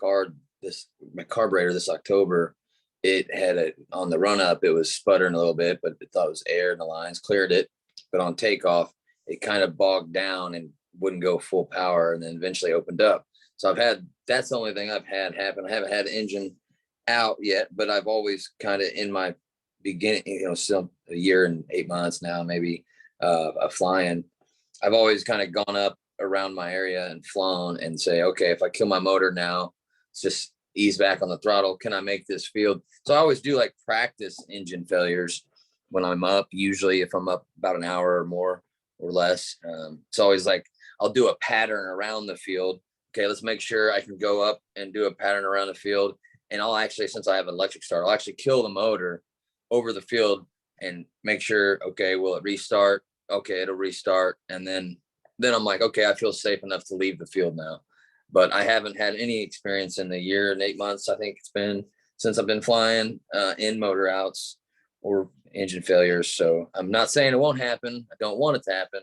carburetor this October. It had on the run up, it was sputtering a little bit, but it thought it was air in the lines, cleared it. But on takeoff, it kind of bogged down and wouldn't go full power, and then eventually opened up. So that's the only thing I've had happen. I haven't had an engine out yet, but I've always kind of in my beginning, still a year and 8 months now, maybe flying. I've always kind of gone up around my area and flown and say, okay, if I kill my motor now, it's just ease back on the throttle. Can I make this field? So I always do like practice engine failures when I'm up, usually if I'm up about an hour or more or less. It's always like, I'll do a pattern around the field. Okay, let's make sure I can go up and do a pattern around the field. And I'll actually, since I have an electric start, I'll actually kill the motor over the field and make sure, okay, will it restart? Okay, it'll restart. And then I'm like, okay, I feel safe enough to leave the field now. But I haven't had any experience in the year and 8 months. I think it's been since I've been flying in motor outs or engine failures. So I'm not saying it won't happen. I don't want it to happen.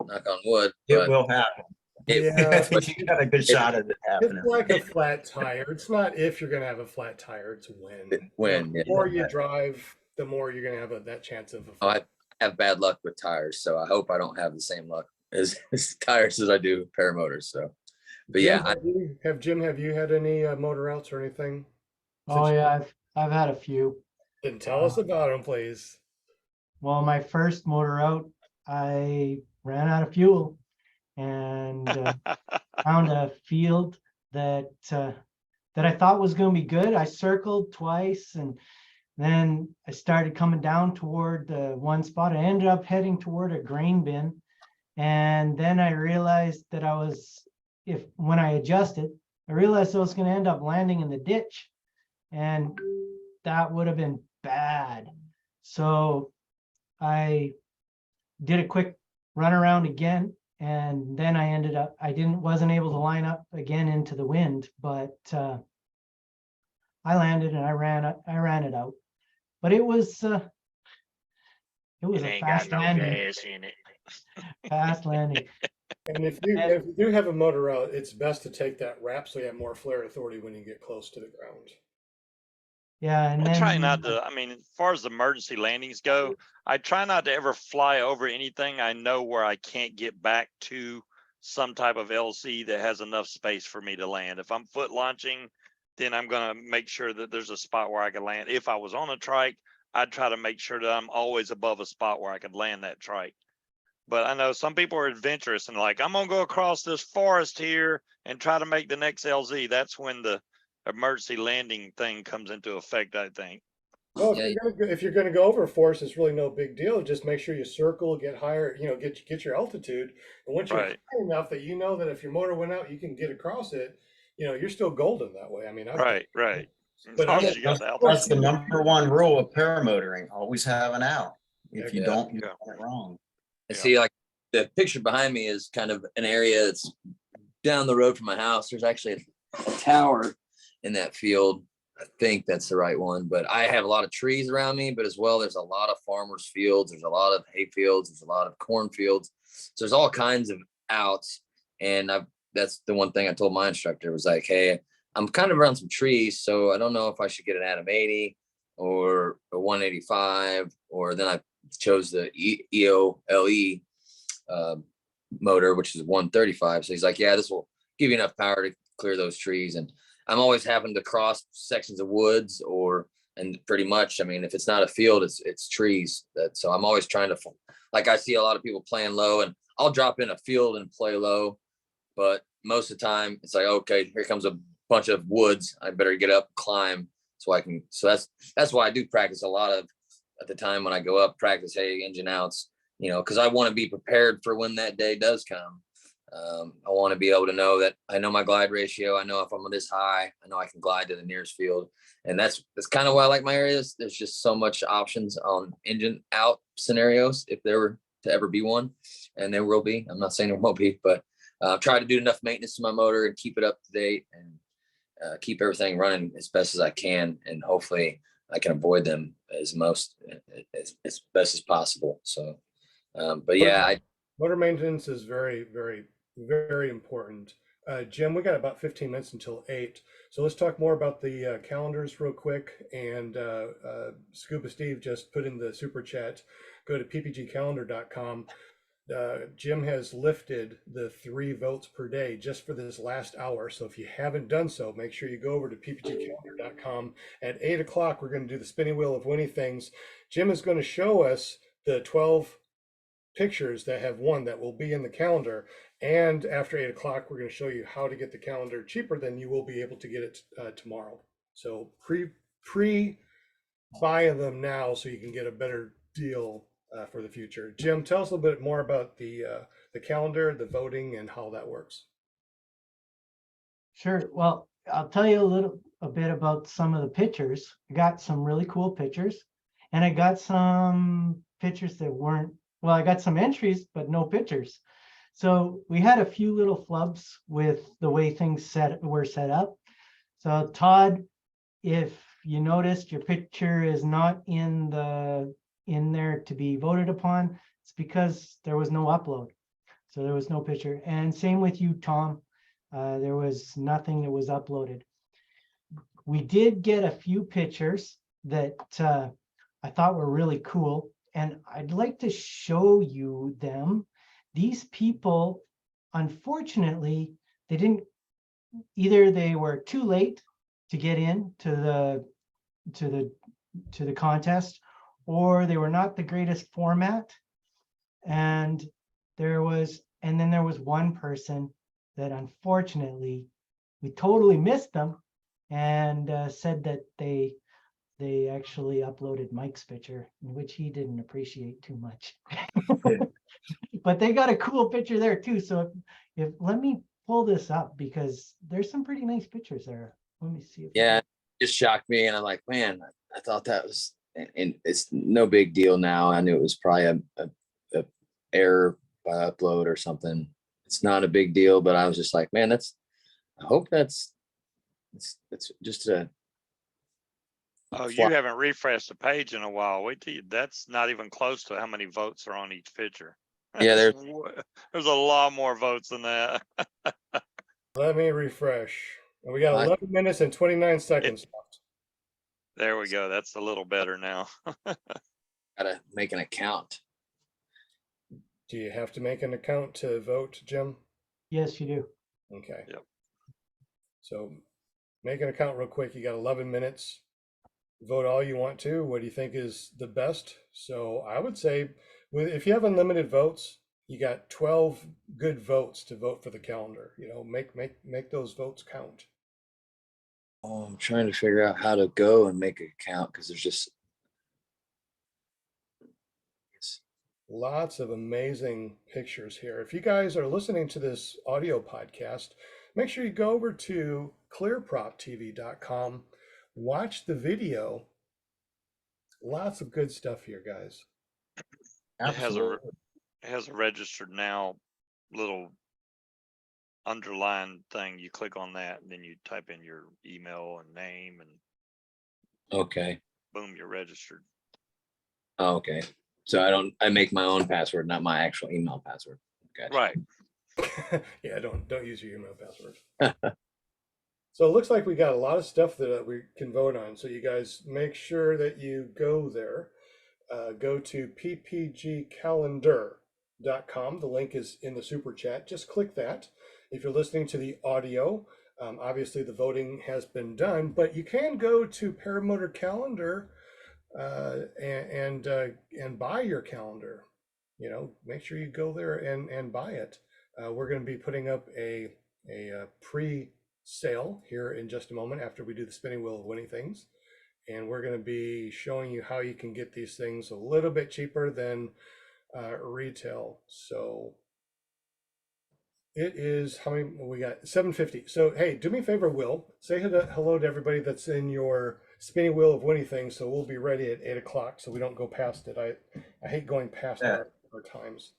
Knock on wood. it will happen. I think you got a good shot at it happening. It's like a flat tire. It's not if you're going to have a flat tire, it's when. When, The more you drive, the more you're going to have that chance of a flat. I have bad luck with tires, so I hope I don't have the same luck as tires as I do paramotors. So, but yeah, Jim, have you had any motor outs or anything? Oh yeah, I've had a few. Then tell us about them, please. Well, my first motor out, I ran out of fuel and found a field that I thought was going to be good. I circled twice, and then I started coming down toward the one spot. I ended up heading toward a grain bin, and then I realized that when I adjusted, I realized I was going to end up landing in the ditch, and that would have been bad. So I did a quick run around again, and then I wasn't able to line up again into the wind, but I landed and I ran it out. But it was a fast landing. Fast landing. And if you do have a motor out, it's best to take that wrap so you have more flare authority when you get close to the ground. Yeah, and I then try not to, I mean, as far as emergency landings go, I try not to ever fly over anything I know where I can't get back to some type of LC that has enough space for me to land. If I'm foot launching, then I'm going to make sure that there's a spot where I can land. If I was on a trike, I'd try to make sure that I'm always above a spot where I could land that trike. But I know some people are adventurous and like, I'm going to go across this forest here and try to make the next LZ. That's when the emergency landing thing comes into effect, I think. Well, if you're going to go over a forest, it's really no big deal. Just make sure you circle, get higher, get your altitude. And once you're high enough that you know that if your motor went out, you can get across it, you're still golden that way. I mean, right. But that's the number one rule of paramotoring. Always have an out. If you don't, you're doing it wrong. And see, like the picture behind me is kind of an area that's down the road from my house. There's actually a tower in that field. I think that's the right one, but I have a lot of trees around me, but as well, there's a lot of farmers fields. There's a lot of hay fields. There's a lot of corn fields. So there's all kinds of outs. And that's the one thing I told my instructor was like, hey, I'm kind of around some trees. So I don't know if I should get an Adam 80 or a 185, or then I chose the EOLE motor, which is 135. So he's like, yeah, this will give you enough power to clear those trees. And I'm always having to cross sections of woods and pretty much, I mean, if it's not a field, it's trees. So I'm always trying to, like, I see a lot of people playing low, and I'll drop in a field and play low, but most of the time it's like, okay, here comes a bunch of woods. I better get up, climb so that's why I do practice a lot of at the time when I go up, practice, hey, engine outs, because I want to be prepared for when that day does come. I want to be able to know that I know my glide ratio. I know if I'm this high, I know I can glide to the nearest field. And that's kind of why I like my areas. There's just so much options on engine out scenarios. If there were to ever be one, and there will be. I'm not saying there won't be, but try to do enough maintenance to my motor and keep it up to date and keep everything running as best as I can, and hopefully I can avoid them as best as possible. So, but yeah, motor maintenance is very, very, very important. Jim, we got about 15 minutes until 8. So let's talk more about the calendars real quick. And Scuba Steve just put in the super chat. Go to ppgcalendar.com. Jim has lifted the 3 votes per day just for this last hour. So if you haven't done so, make sure you go over to ppgcalendar.com. At 8 o'clock, we're going to do the spinning wheel of winning things. Jim is going to show us the 12 pictures that have won that will be in the calendar. And after 8 o'clock, we're going to show you how to get the calendar cheaper than you will be able to get it tomorrow. So pre-buy them now so you can get a better deal for the future. Jim, tell us a little bit more about the calendar, the voting, and how that works. Sure. Well, I'll tell you a bit about some of the pictures. I got some really cool pictures, and I got some pictures that weren't, well, I got some entries, but no pictures. So we had a few little flubs with the way things were set up. So Todd, if you noticed your picture is not in there to be voted upon, it's because there was no upload. So there was no picture. And same with you, Tom. There was nothing that was uploaded. We did get a few pictures that I thought were really cool, and I'd like to show you them. These people, unfortunately, they didn't, either they were too late to get in to the contest, or they were not the greatest format. And then there was one person that unfortunately we totally missed them, and said that they actually uploaded Mike's picture, which he didn't appreciate too much. But they got a cool picture there too. So if let me pull this up, because there's some pretty nice pictures there. Let me see. Yeah, it just shocked me, and I'm like, man, I thought that was, and it's no big deal now. I knew it was probably a error by upload or something. It's not a big deal, but I was just like, man, I hope it's just a. Oh, you haven't refreshed the page in a while. Wait till that's not even close to how many votes are on each picture. Yeah, there's a lot more votes than that. Let me refresh. We got 11 minutes and 29 seconds left. There we go. That's a little better now. Gotta make an account. Do you have to make an account to vote, Jim? Yes, you do. Okay. Yep. So make an account real quick. You got 11 minutes. Vote all you want to. What do you think is the best? So I would say, if you have unlimited votes, you got 12 good votes to vote for the calendar. You know, make those votes count. Oh, I'm trying to figure out how to go and make an account, because there's just lots of amazing pictures here. If you guys are listening to this audio podcast, make sure you go over to ClearPropTV.com, watch the video. Lots of good stuff here, guys. It has a registered now little underline thing. You click on that, and then you type in your email and name, and okay. boom, you're registered. Oh, okay. So I make my own password, not my actual email password. Gotcha. Right. Yeah, don't use your email password. So it looks like we got a lot of stuff that we can vote on. So you guys make sure that you go there. Go to ppgcalendar.com. The link is in the super chat. Just click that. If you're listening to the audio, obviously the voting has been done, but you can go to Paramotor Calendar and buy your calendar. You know, make sure you go there and buy it. We're going to be putting up a pre-sale here in just a moment after we do the spinning wheel of winning things. And we're going to be showing you how you can get these things a little bit cheaper than retail. So it is, how many we got? 750. So hey, do me a favor, Will. Say hello to everybody that's in your spinning wheel of winning things. So we'll be ready at 8 o'clock, so we don't go past it. I hate going past our our times.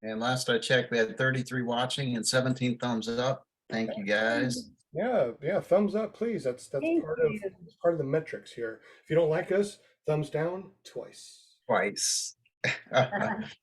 And last I checked, we had 33 watching and 17 thumbs up. Thank you guys. Yeah, thumbs up, please. That's Thank part you. of the metrics here. If you don't like us, thumbs down twice. Twice.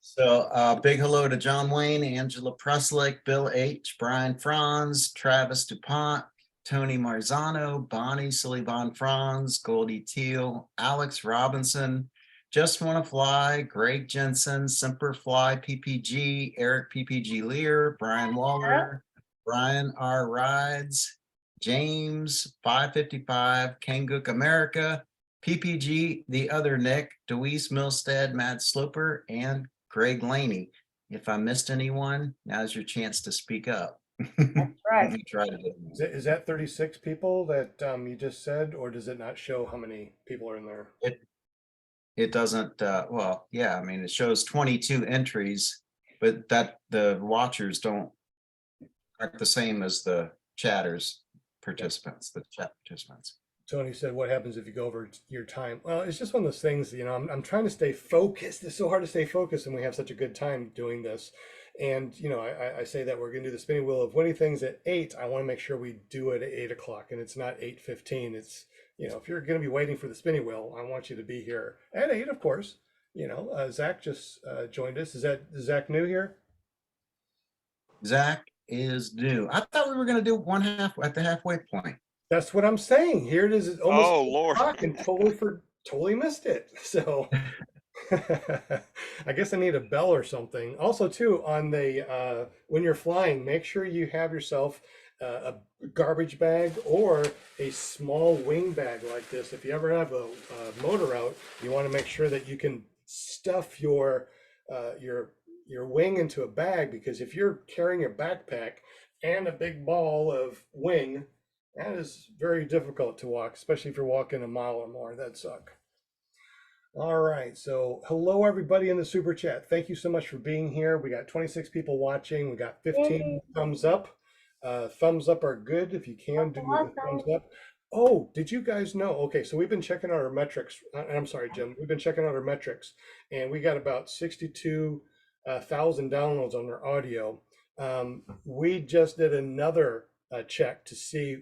So big hello to John Wayne, Angela Pruslick, Bill H, Brian Franz, Travis DuPont, Tony Marzano, Bonnie Sullivan Franz, Goldie Teal, Alex Robinson, Just Wanna Fly, Greg Jensen, Semper Fly PPG, Eric PPG Lear, Brian Waller, Brian R. Rides, James 555, Kangook America, PPG, the other Nick, Deweese Milstead, Matt Sloper, and Greg Laney. If I missed anyone, now's your chance to speak up. That's right. You try to do it. Is that 36 people that you just said, or does it not show how many people are in there? It doesn't, well, yeah, I mean, it shows 22 entries, but that the watchers aren't the same as the chatters participants, the chat participants. Tony said, what happens if you go over your time? Well, it's just one of those things, I'm trying to stay focused. It's so hard to stay focused and we have such a good time doing this. And, I say that we're going to do the spinning wheel of winning things at 8. I want to make sure we do it at 8 o'clock and it's not 8:15. It's, if you're going to be waiting for the spinning wheel, I want you to be here at 8, of course. Zach just joined us. Is Zach new here? Zach is new. I thought we were going to do one half at the halfway point. That's what I'm saying. Here it is. It's almost Oh, Lord. and totally missed it. So I guess I need a bell or something. Also, too, on the when you're flying, make sure you have yourself a garbage bag or a small wing bag like this. If you ever have a motor out, you want to make sure that you can stuff your wing into a bag, because if you're carrying a backpack and a big ball of wing, that is very difficult to walk, especially if you're walking a mile or more. That'd suck. All right. So hello, everybody in the super chat. Thank you so much for being here. We got 26 people watching. We got 15 thumbs up. Thumbs up are good. If you can do the thumbs up. Oh, did you guys know? Okay, so we've been checking out our metrics. I'm sorry, Jim. We've been checking out our metrics, and we got about 62,000 downloads on our audio. We just did another check to see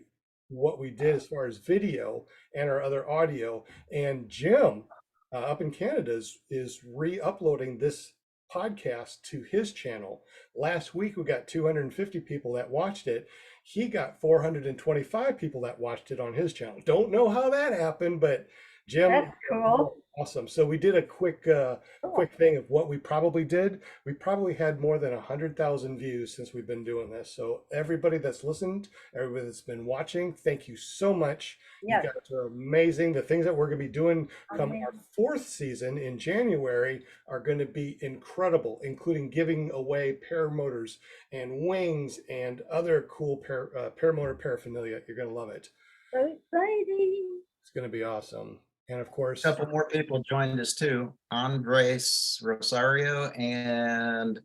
what we did as far as video and our other audio. And Jim up in Canada is re-uploading this podcast to his channel. Last week we got 250 people that watched it. He got 425 people that watched it on his channel. Don't know how that happened, but Jim, That's cool. Awesome. So we did a quick thing of what we probably did. We probably had more than 100,000 views since we've been doing this. So everybody that's listened, everybody that's been watching, thank you so much. Yes. You guys are amazing. The things that we're going to be doing come our 4th season in January are going to be incredible, including giving away paramotors and wings and other cool paramotor paraphernalia. You're going to love it. So exciting. It's going to be awesome. And of course, A couple more people joined us too. Andres Rosario and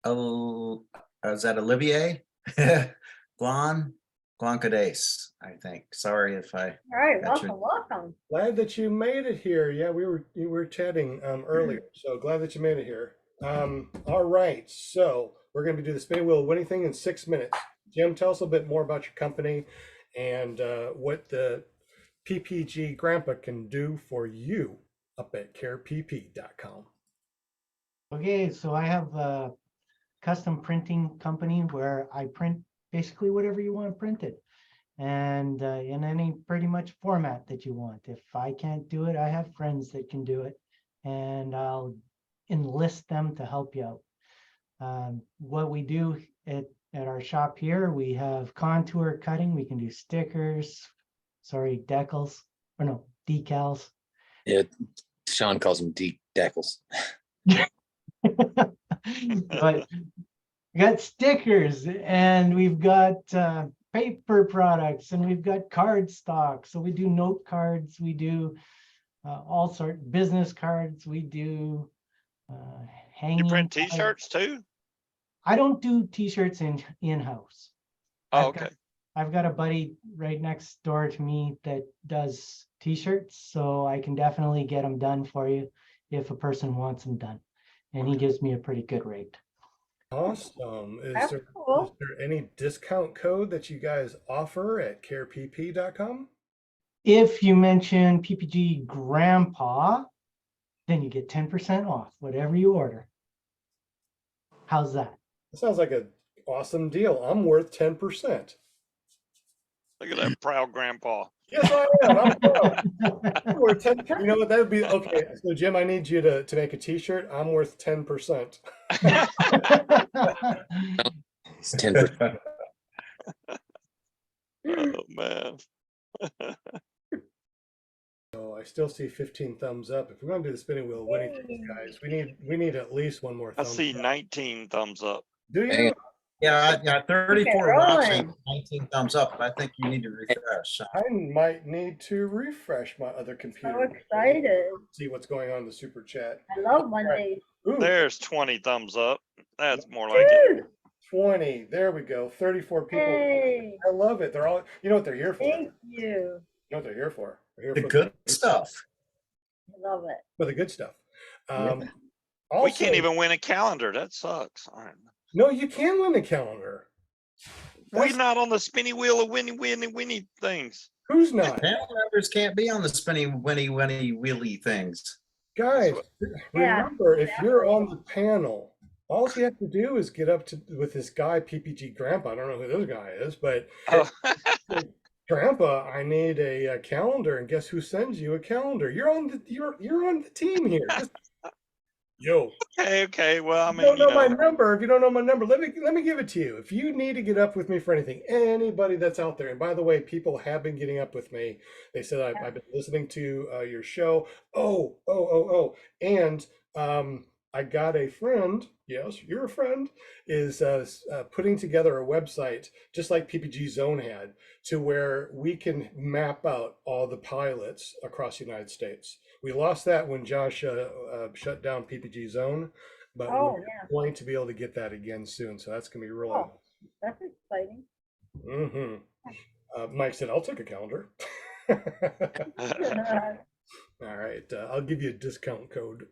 is that Olivier? Blancades, I think. Sorry if I. All right, That should- welcome. glad that you made it here. Yeah, we were chatting earlier, so glad that you made it here. All right, so we're going to do the spinning wheel winning thing in 6 minutes. Jim, tell us a bit more about your company and what the PPG Grandpa can do for you up at carepp.com. Okay, so I have a custom printing company where I print basically whatever you want printed, and in any pretty much format that you want. If I can't do it, I have friends that can do it, and I'll enlist them to help you out. What we do at our shop here, we have contour cutting. We can do stickers, decals, or no, decals. Yeah, Sean calls them decals. But we got stickers, and we've got paper products, and we've got card stock. So we do note cards, we do all sorts business cards, we do hanging. You print t-shirts too? I don't do t-shirts in-house. Oh, okay. I've got a buddy right next door to me that does t-shirts, so I can definitely get them done for you if a person wants them done. and he gives me a pretty good rate. Awesome. That's Is cool. there any discount code that you guys offer at carepp.com? If you mention PPG Grandpa, then you get 10% off whatever you order. How's that? That sounds like an awesome deal. I'm worth 10%. Look at that proud grandpa. Yes, I am. I'm proud. I'm worth 10. You know what? That would be okay. So, Jim, I need you to make a T-shirt. I'm worth 10%. It's 10%. Oh man. So I still see 15 thumbs up. If we're going to do the spinning wheel winning things, guys, we need at least one more I thumbs see up. 19 thumbs up. Do Dang you? it. Yeah, 34 rolling. watching, 19 thumbs up. I think you need to refresh. I might need to refresh my other computer. So excited. See what's going on in the super chat. I love Mondays. Ooh, There's 20 thumbs up. That's more like it. Dude, 20. There we go. 34 people. hey, I love it. They're all, you know what they're here for. thank you. You know what they're here for. They're here The for good stuff. I love it. for the good stuff. We Also, can't even win a calendar. That sucks. All right. No, you can win a calendar. We're That's- not on the spinny wheel of winny things. Who's not? Panel members can't be on the spinny, winny, wheelie things. Guys, Yeah, remember, if you're on the panel, all you have to do is get up to with this guy, PPG Grandpa. I don't know who this guy is, but Oh. Grandpa, I need a calendar, and guess who sends you a calendar? You're on the team here. Yo, Okay. Well, I if mean, you don't know my know, number. If you don't know my number, let me give it to you. If you need to get up with me for anything, anybody that's out there, and by the way, people have been getting up with me. They said I've been listening to your show. And I got a friend. Yes, you're a friend. Is putting together a website just like PPG Zone had, to where we can map out all the pilots across the United States. We lost that when Josh shut down PPG Zone, but Oh, we're yeah. going to be able to get that again soon. So that's going to be really. Oh. That's exciting. Mike said, "I'll take a calendar." All right, I'll give you a discount code.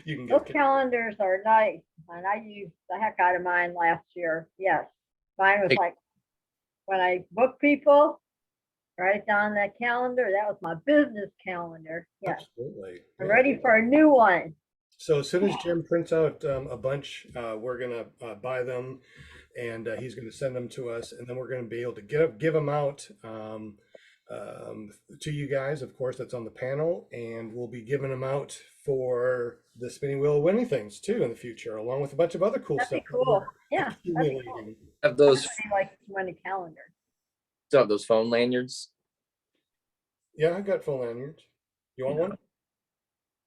You can Those get. calendars are nice, and I used the heck out of mine last year. Yes, mine was Hey. like, when I book people, write down that calendar. That was my business calendar. Yes, Absolutely. I'm Yeah. ready for a new one. So as soon as Jim prints out a bunch, we're gonna buy them, and he's gonna send them to us, and then we're gonna be able to give them out to you guys. Of course, that's on the panel, and we'll be giving them out for the spinning wheel winning things too in the future, along with a bunch of other cool That'd be stuff. cool. Yeah, that'd be cool. Accumulating. Have those, Everybody likes to win a calendar. still have those phone lanyards? Yeah, I got phone lanyards. You want one?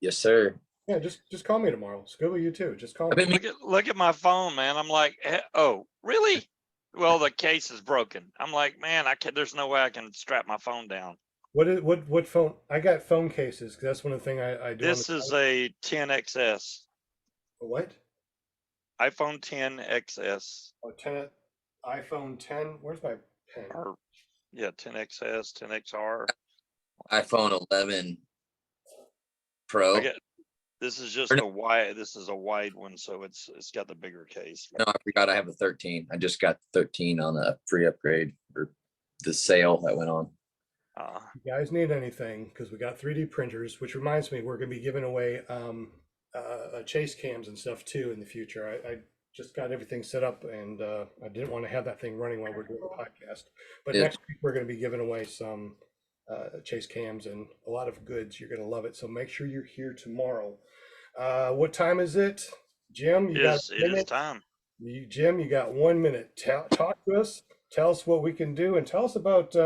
Yes, sir. Yeah, just call me tomorrow. Scuba, you too. Just call I've me. been look at my phone, man. I'm like, oh, really? Well, the case is broken. I'm like, man, there's no way I can strap my phone down. What phone? I got phone cases because that's one of the things I do. This is a 10XS, what? iPhone 10XS, Oh, 10, iPhone 10. Where's my pen? or yeah, 10XS, 10XR. iPhone 11 Pro. I get, this is just a wide. This is a wide one, so it's got the bigger case. No, I forgot I have a 13. I just got 13 on a free upgrade or the sale that went on. You guys need anything, because we got 3D printers, which reminds me, we're going to be giving away chase cams and stuff too in the future. I just got everything set up, and I didn't want to have that thing running while we're doing the podcast. But Yeah. next week we're going to be giving away some chase cams and a lot of goods. You're going to love it. So make sure you're here tomorrow. What time is it, Jim? You got a It is minute? time. Jim, you got 1 minute. Talk to us. Tell us what we can do, and tell us about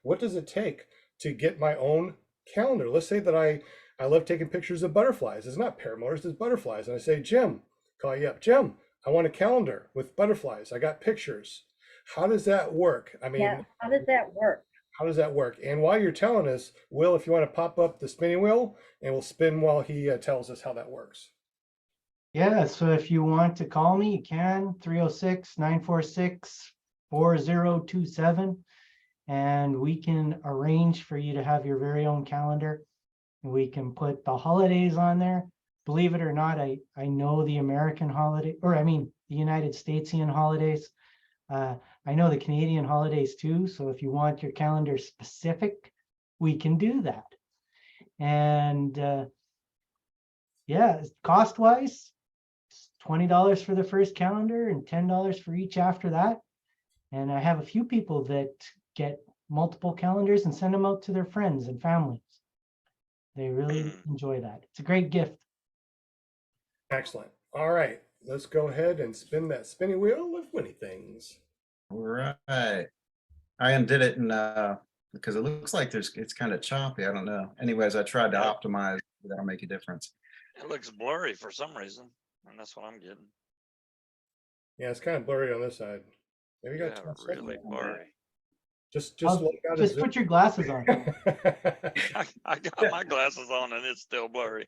what does it take to get my own calendar. Let's say that I love taking pictures of butterflies. It's not paramotors, it's butterflies. And I say, Jim, call you up. Jim, I want a calendar with butterflies. I got pictures. How does that work? I mean, Yeah, how does that work? how does that work? And while you're telling us, Will, if you want to pop up the spinning wheel, and we'll spin while he tells us how that works. Yeah, so if you want to call me, you can, 306-946-4027. And we can arrange for you to have your very own calendar. We can put the holidays on there, believe it or not, I know the American holiday, or I mean, the United Statesian holidays. I know the Canadian holidays too. So if you want your calendar specific, we can do that. And yeah, cost wise, it's $20 for the first calendar and $10 for each after that. And I have a few people that get multiple calendars and send them out to their friends and families. They really enjoy that. It's a great gift. Excellent. All right, let's go ahead and spin that spinny wheel of winning things. All right. I undid it and because it looks like it's kind of choppy. I don't know. Anyways, I tried to optimize. That'll make a difference. It looks blurry for some reason, and that's what I'm getting. Yeah, it's kind of blurry on this side. Maybe you got Yeah, 10 seconds really on that. blurry. Just I'll- look out Just put your glasses on. I got my glasses on and it's still blurry.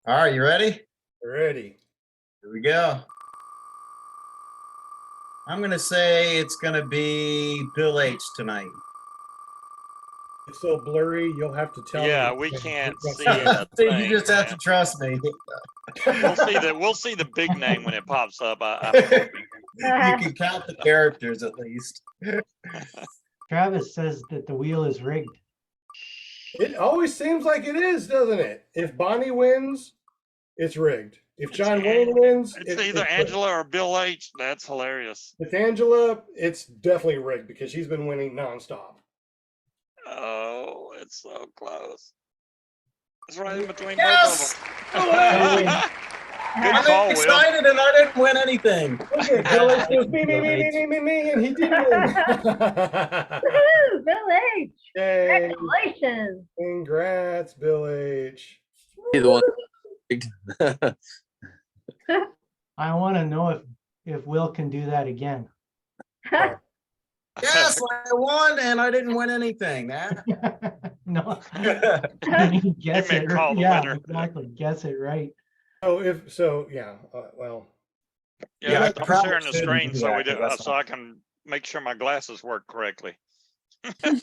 All right, you ready? Ready. Here we go. I'm gonna say it's gonna be Bill H tonight. It's so blurry, you'll have to tell me. Yeah, we can't see Yeah. a See, thing, you just have to man. trust me. We'll see the big name when it pops up. I'm hoping. You can count the characters at least. Travis says that the wheel is rigged. It always seems like it is, doesn't it? If Bonnie wins, it's rigged. If John Wayne wins, It's either Angela or Bill H. That's hilarious. If Angela, it's definitely rigged because she's been winning nonstop. Oh, it's so close. It's right in between Yes! both of them. Good I'm call, Will. excited and I didn't win anything. Okay, Bill H goes me, and he did win. Woohoo, Bill H. Yay. Congratulations. Congrats, Bill H. Be the one. I want to know if Will can do that again. Yes, I won and I didn't win anything. No, Huh? guess may it. call the Yeah, winner. exactly. Guess it right. Yeah, well, Yeah, I I'm probably sharing the shouldn't screen do so that, we do, 'cause that's so I can make sure my glasses work correctly. I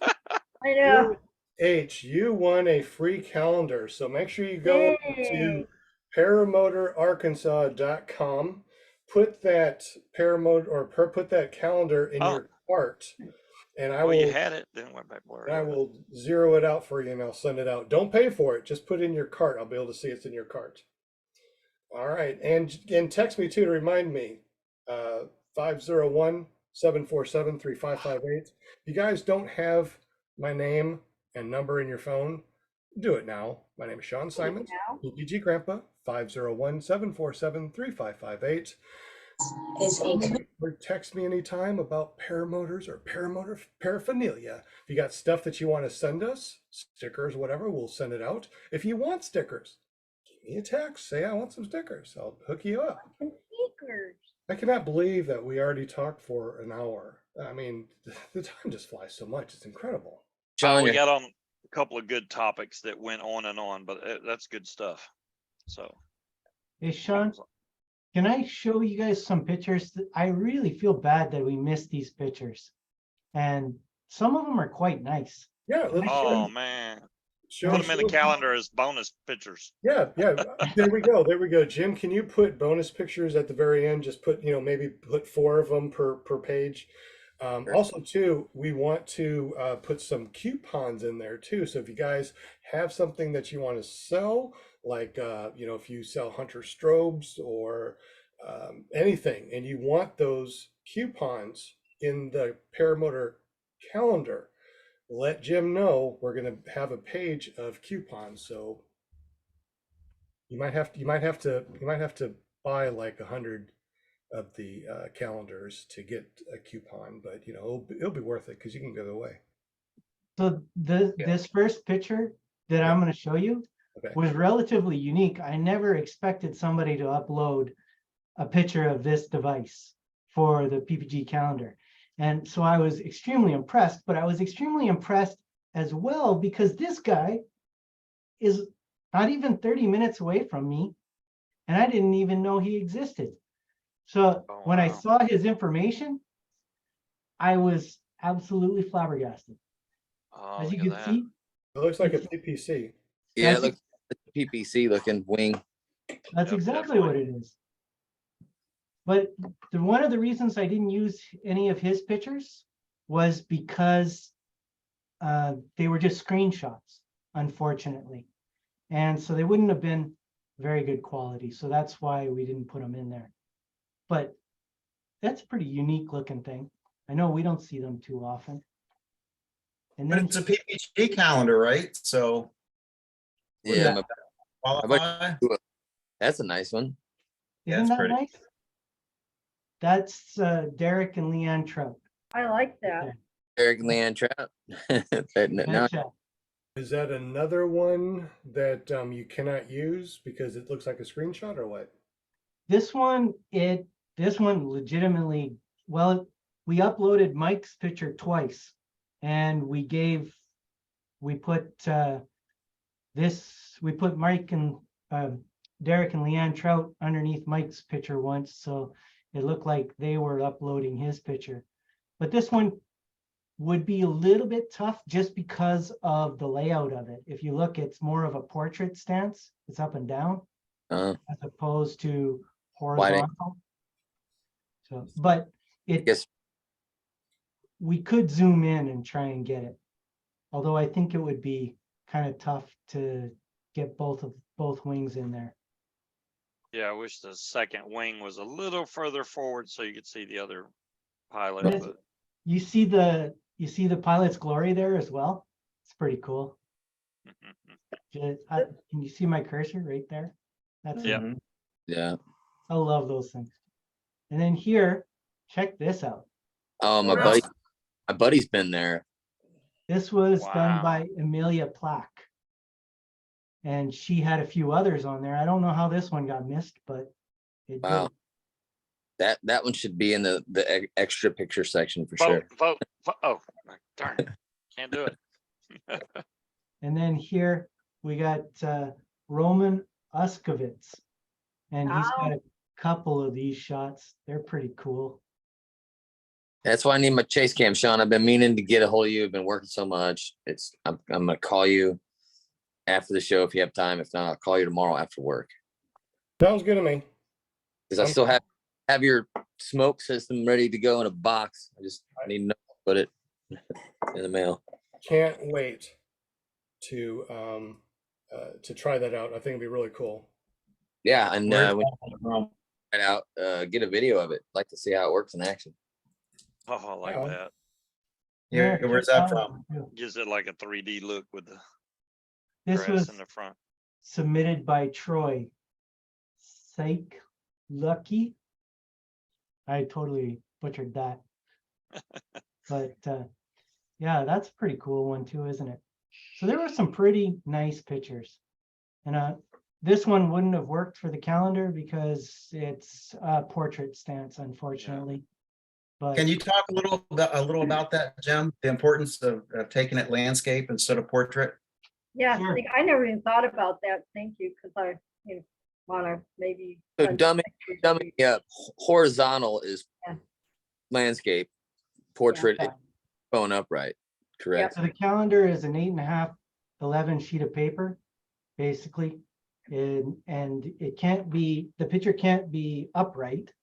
know. H, you won a free calendar. So make sure you go to Yay. paramotorarkansas.com, put that put that calendar in Oh. your cart, and I Oh, you will had it, then went back blurry. I will zero it out for you and I'll send it out. Don't pay for it. Just put it in your cart. I'll be able to see it's in your cart. All right. And text me too to remind me. 501-747-3558. If you guys don't have my name and number in your phone, do it now. My name is Sean Simons, PPG Grandpa, 501-747-3558. Or text me anytime about paramotors or paramotor paraphernalia. If you got stuff that you want to send us, stickers, whatever, we'll send it out. If you want stickers, give me a text. Say I want some stickers. I'll hook you up. Speakers. I cannot believe that we already talked for an hour. I mean, the time just flies so much. It's incredible. Sean, We you're- got on a couple of good topics that went on and on, but that's good stuff. So, Hey, Sean, can I show you guys some pictures? I really feel bad that we missed these pictures. And some of them are quite nice. Yeah. oh man, show, put them in the calendar as bonus pictures. Yeah. There we go. There we go. Jim, can you put bonus pictures at the very end? Just put, maybe put 4 of them per page. Also, too, we want to put some coupons in there too. So if you guys have something that you want to sell, like if you sell Hunter strobes or anything, and you want those coupons in the Paramotor calendar, let Jim know. We're going to have a page of coupons. So you might have to buy like 100 of the calendars to get a coupon, but it'll be worth it because you can give it away. So this first picture that I'm going to show you was relatively unique. I never expected somebody to upload a picture of this device for the PPG calendar. And so I was extremely impressed, but I was extremely impressed as well because this guy is not even 30 minutes away from me, and I didn't even know he existed. So when I saw his information, I was absolutely flabbergasted. Oh, As you look at can that. see, It looks like a PPC. yeah, As look, PPC looking wing. That's Yep, exactly what definitely. it is. But one of the reasons I didn't use any of his pictures was because they were just screenshots, unfortunately. And so they wouldn't have been very good quality. So that's why we didn't put them in there. But that's a pretty unique looking thing. I know we don't see them too often. And But then it's a PPG calendar, right? So. Yeah, Yeah. Qualify? that's a nice one. Yeah, isn't it's that pretty. nice? That's Derek and Leanne Trout. I like that. Eric and Leanne Trout. No, Betcha. Is that another one that you cannot use because it looks like a screenshot or what? This one legitimately, well, we uploaded Mike's picture twice, and we put Mike and Derek and Leanne Trout underneath Mike's picture once, so it looked like they were uploading his picture. But this one would be a little bit tough just because of the layout of it. If you look, it's more of a portrait stance. It's up and down uh, as opposed to Wide angle. horizontal. So, but I guess we could zoom in and try and get it. Although I think it would be kind of tough to get both wings in there. Yeah, I wish the second wing was a little further forward so you could see the other pilot. But But you see the pilot's glory there as well. It's pretty cool. Can you see my cursor right there? That's Yep. it. yeah. I love those things. And then here, check this out. Oh, my buddy's been there. This was done Wow. by Amelia Plack. And she had a few others on there. I don't know how this one got missed, but it Wow. did. That one should be in the extra picture section for vote, sure. vote. Oh, darn. Can't do it. And then here we got Roman Uskovitz. And he's got a couple of these shots. They're pretty cool. That's why I need my chase cam, Sean. I've been meaning to get a hold of you. I've been working so much. I'm gonna call you after the show if you have time. If not, I'll call you tomorrow after work. Sounds good to me. Because I still have your smoke system ready to go in a box. I just need to know how to put it in the mail. Can't wait to try that out. I think it'd be really cool. Yeah, and Where's when that from? you out, get a video of it. I'd like to see how it works in action. Oh, I like Yeah. that. Yeah, where's that check from? one too. Gives it like a 3D look with the This grass was in the front. submitted by Troy Sake Lucky. I totally butchered that. But yeah, that's a pretty cool one too, isn't it? So there were some pretty nice pictures. And this one wouldn't have worked for the calendar because it's a portrait stance, unfortunately. But Can you talk a little about that, Jim? The importance of taking it landscape instead of portrait? Yeah, Sure. I never even thought about that. Thank you, because I want to maybe. So send dummy pictures. horizontal is Yeah. landscape, portrait Yeah. is phone upright, correct? so the calendar is an 8.5, 11 sheet of paper, basically. And it can't be, the picture can't be upright.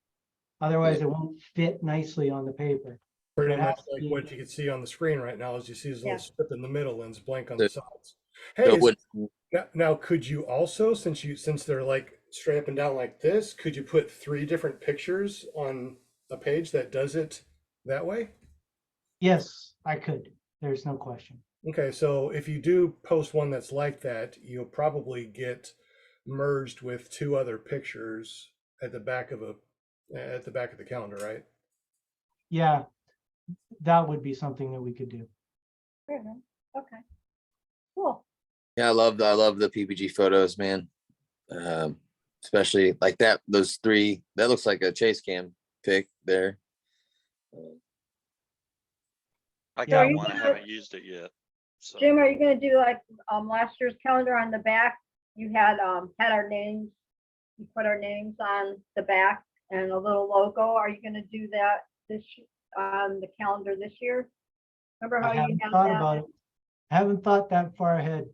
Otherwise it won't fit nicely on the paper. Pretty It much has to like be- what you can see on the screen right now is you see this Yeah. little strip in the middle and it's blank on So- the sides. So Hey, it wouldn't, now could you also, since they're like straight up and down like this, could you put 3 different pictures on a page that does it that way? Yes, I could. There's no question. Okay, so if you do post one that's like that, you'll probably get merged with 2 other pictures at the back of the calendar, right? Yeah, that would be something that we could do. Fair enough. Okay. Cool. yeah, I love the PPG photos, man. Especially like that, those 3, that looks like a chase cam pic there. I Yeah, got you one. I gonna- haven't used it yet. So Jim, are you going to do like last year's calendar on the back? You had our names. You put our names on the back and a little logo. Are you going to do that on the calendar this year? Remember I how you haven't had thought that? about it. I haven't thought that far ahead.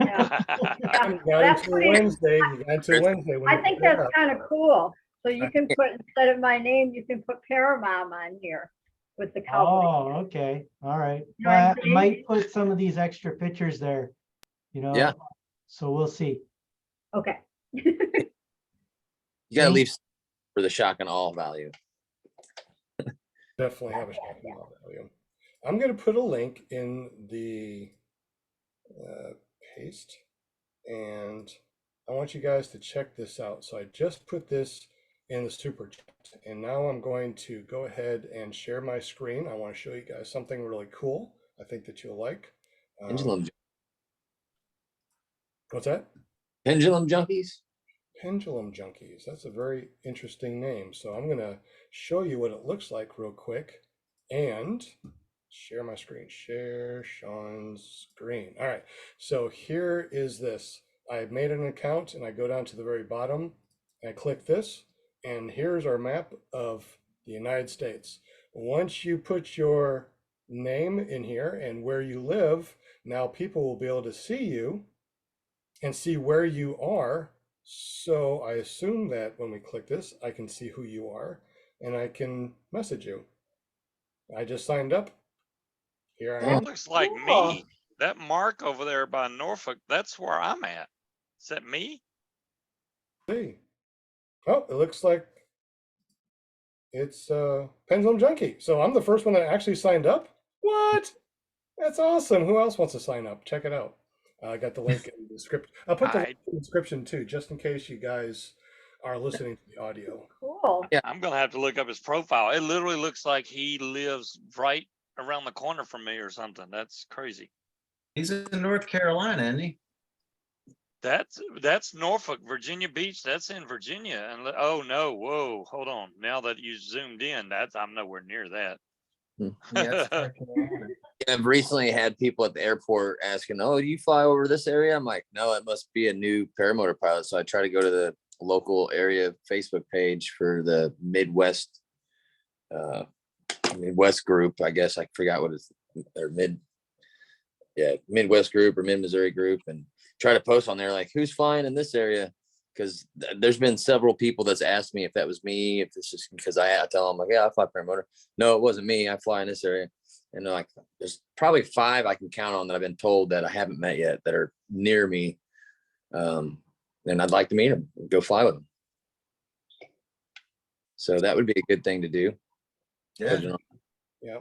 Yeah. I Yeah. You got That's until pretty, Wednesday. You got until Wednesday. when I you think put it that's up. kind of cool. So you can put, instead of my name, you can put Paramount on here with the cowboy. Oh, okay, all right. You know what I'm Well, I saying? might put some of these extra pictures there, you know? Yeah. So we'll see. Okay. You gotta Thank- leave for the shock and awe value. Definitely have a shocking value. I'm going to put a link in the paste, and I want you guys to check this out. So I just put this in the super chat, and now I'm going to go ahead and share my screen. I want to show you guys something really cool. I think that you'll like. Pendulum, What's that? pendulum junkies. Pendulum Junkies. That's a very interesting name. So I'm going to show you what it looks like real quick and share my screen. Share Sean's screen. All right. So here is this. I've made an account and I go down to the very bottom and I click this. And here's our map of the United States. Once you put your name in here and where you live, now people will be able to see you and see where you are. So I assume that when we click this, I can see who you are and I can message you. I just signed up. Here I That am. looks like Cool. me. That mark over there by Norfolk, that's where I'm at. Is that me? See. Oh, it looks like it's Pendulum Junkie. So I'm the first one that actually signed up. What? That's awesome. Who else wants to sign up? Check it out. I got the link in the description. I'll put the link in the description too, just in case you guys are listening to the audio. Cool. I'm gonna have to look up his profile. It literally looks like he lives right around the corner from me or something. That's crazy. He's in North Carolina, isn't he? That's Norfolk, Virginia Beach. That's in Virginia. And oh no, whoa, hold on. Now that you zoomed in, I'm nowhere near that. Yeah, it's North Carolina. I've recently had people at the airport asking, "Oh, do you fly over this area?" I'm like, "No, it must be a new paramotor pilot." So I try to go to the local area Facebook page for the Midwest group. I guess I forgot what it's or Midwest group or Mid Missouri group, and try to post on there like who's flying in this area, because there's been several people that's asked me if that was me, if this is because I tell them like, yeah, I fly paramotor. No, it wasn't me. I fly in this area. And they're like, there's probably 5 I can count on that I've been told that I haven't met yet that are near me. And I'd like to meet them, go fly with them. So that would be a good thing to do. Yeah. Yeah.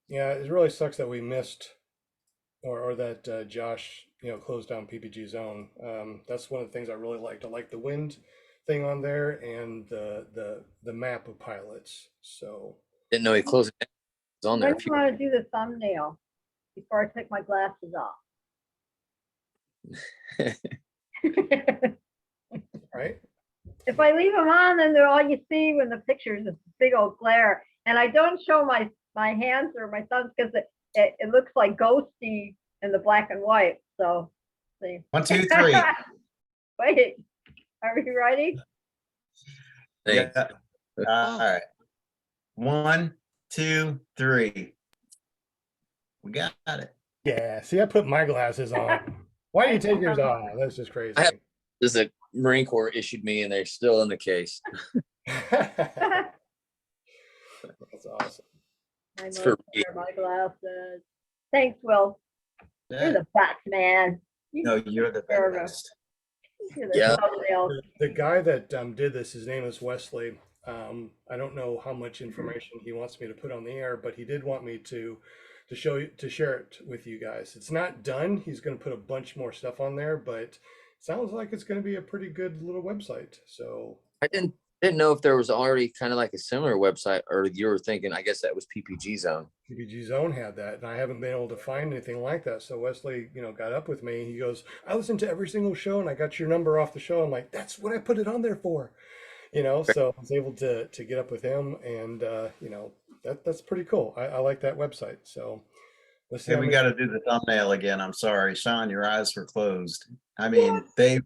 Yeah, it really sucks that we missed or that Josh, closed down PPG Zone. That's one of the things I really liked. I like the wind thing on there and the map of pilots. So Didn't know he closed it down. It's on there. When do you want to do the thumbnail before I take my glasses off? right. If I leave them on, then they're all you see when the pictures is big old glare. And I don't show my hands or my thumbs because it looks like ghosty in the black and white. So see. 1, 2, 3. Wait, are we ready? Thanks. Yeah. All right. 1, 2, 3. We got it. Yeah. See, I put my glasses on. Why do you take yours off? That's just crazy. I have- This is a Marine Corps issued me, and they're still in the case. That's awesome. I must for me. wear my glasses. Thanks, Will. You're Yeah. the best, man. No, you're the You're best. You're the Yeah. thumbnail. The guy that did this, his name is Wesley. I don't know how much information he wants me to put on the air, but he did want me to share it with you guys. It's not done. He's going to put a bunch more stuff on there, but it sounds like it's going to be a pretty good little website. So I didn't know if there was already kind of like a similar website, or you were thinking, I guess that was PPG Zone. PPG Zone had that, and I haven't been able to find anything like that. So Wesley, got up with me. He goes, "I listened to every single show, and I got your number off the show." I'm like, "That's what I put it on there for," So I was able to get up with him, and that's pretty cool. I like that website. So let's see. Hey, how we many- got to do the thumbnail again. I'm sorry, Sean, your eyes were closed. I mean, they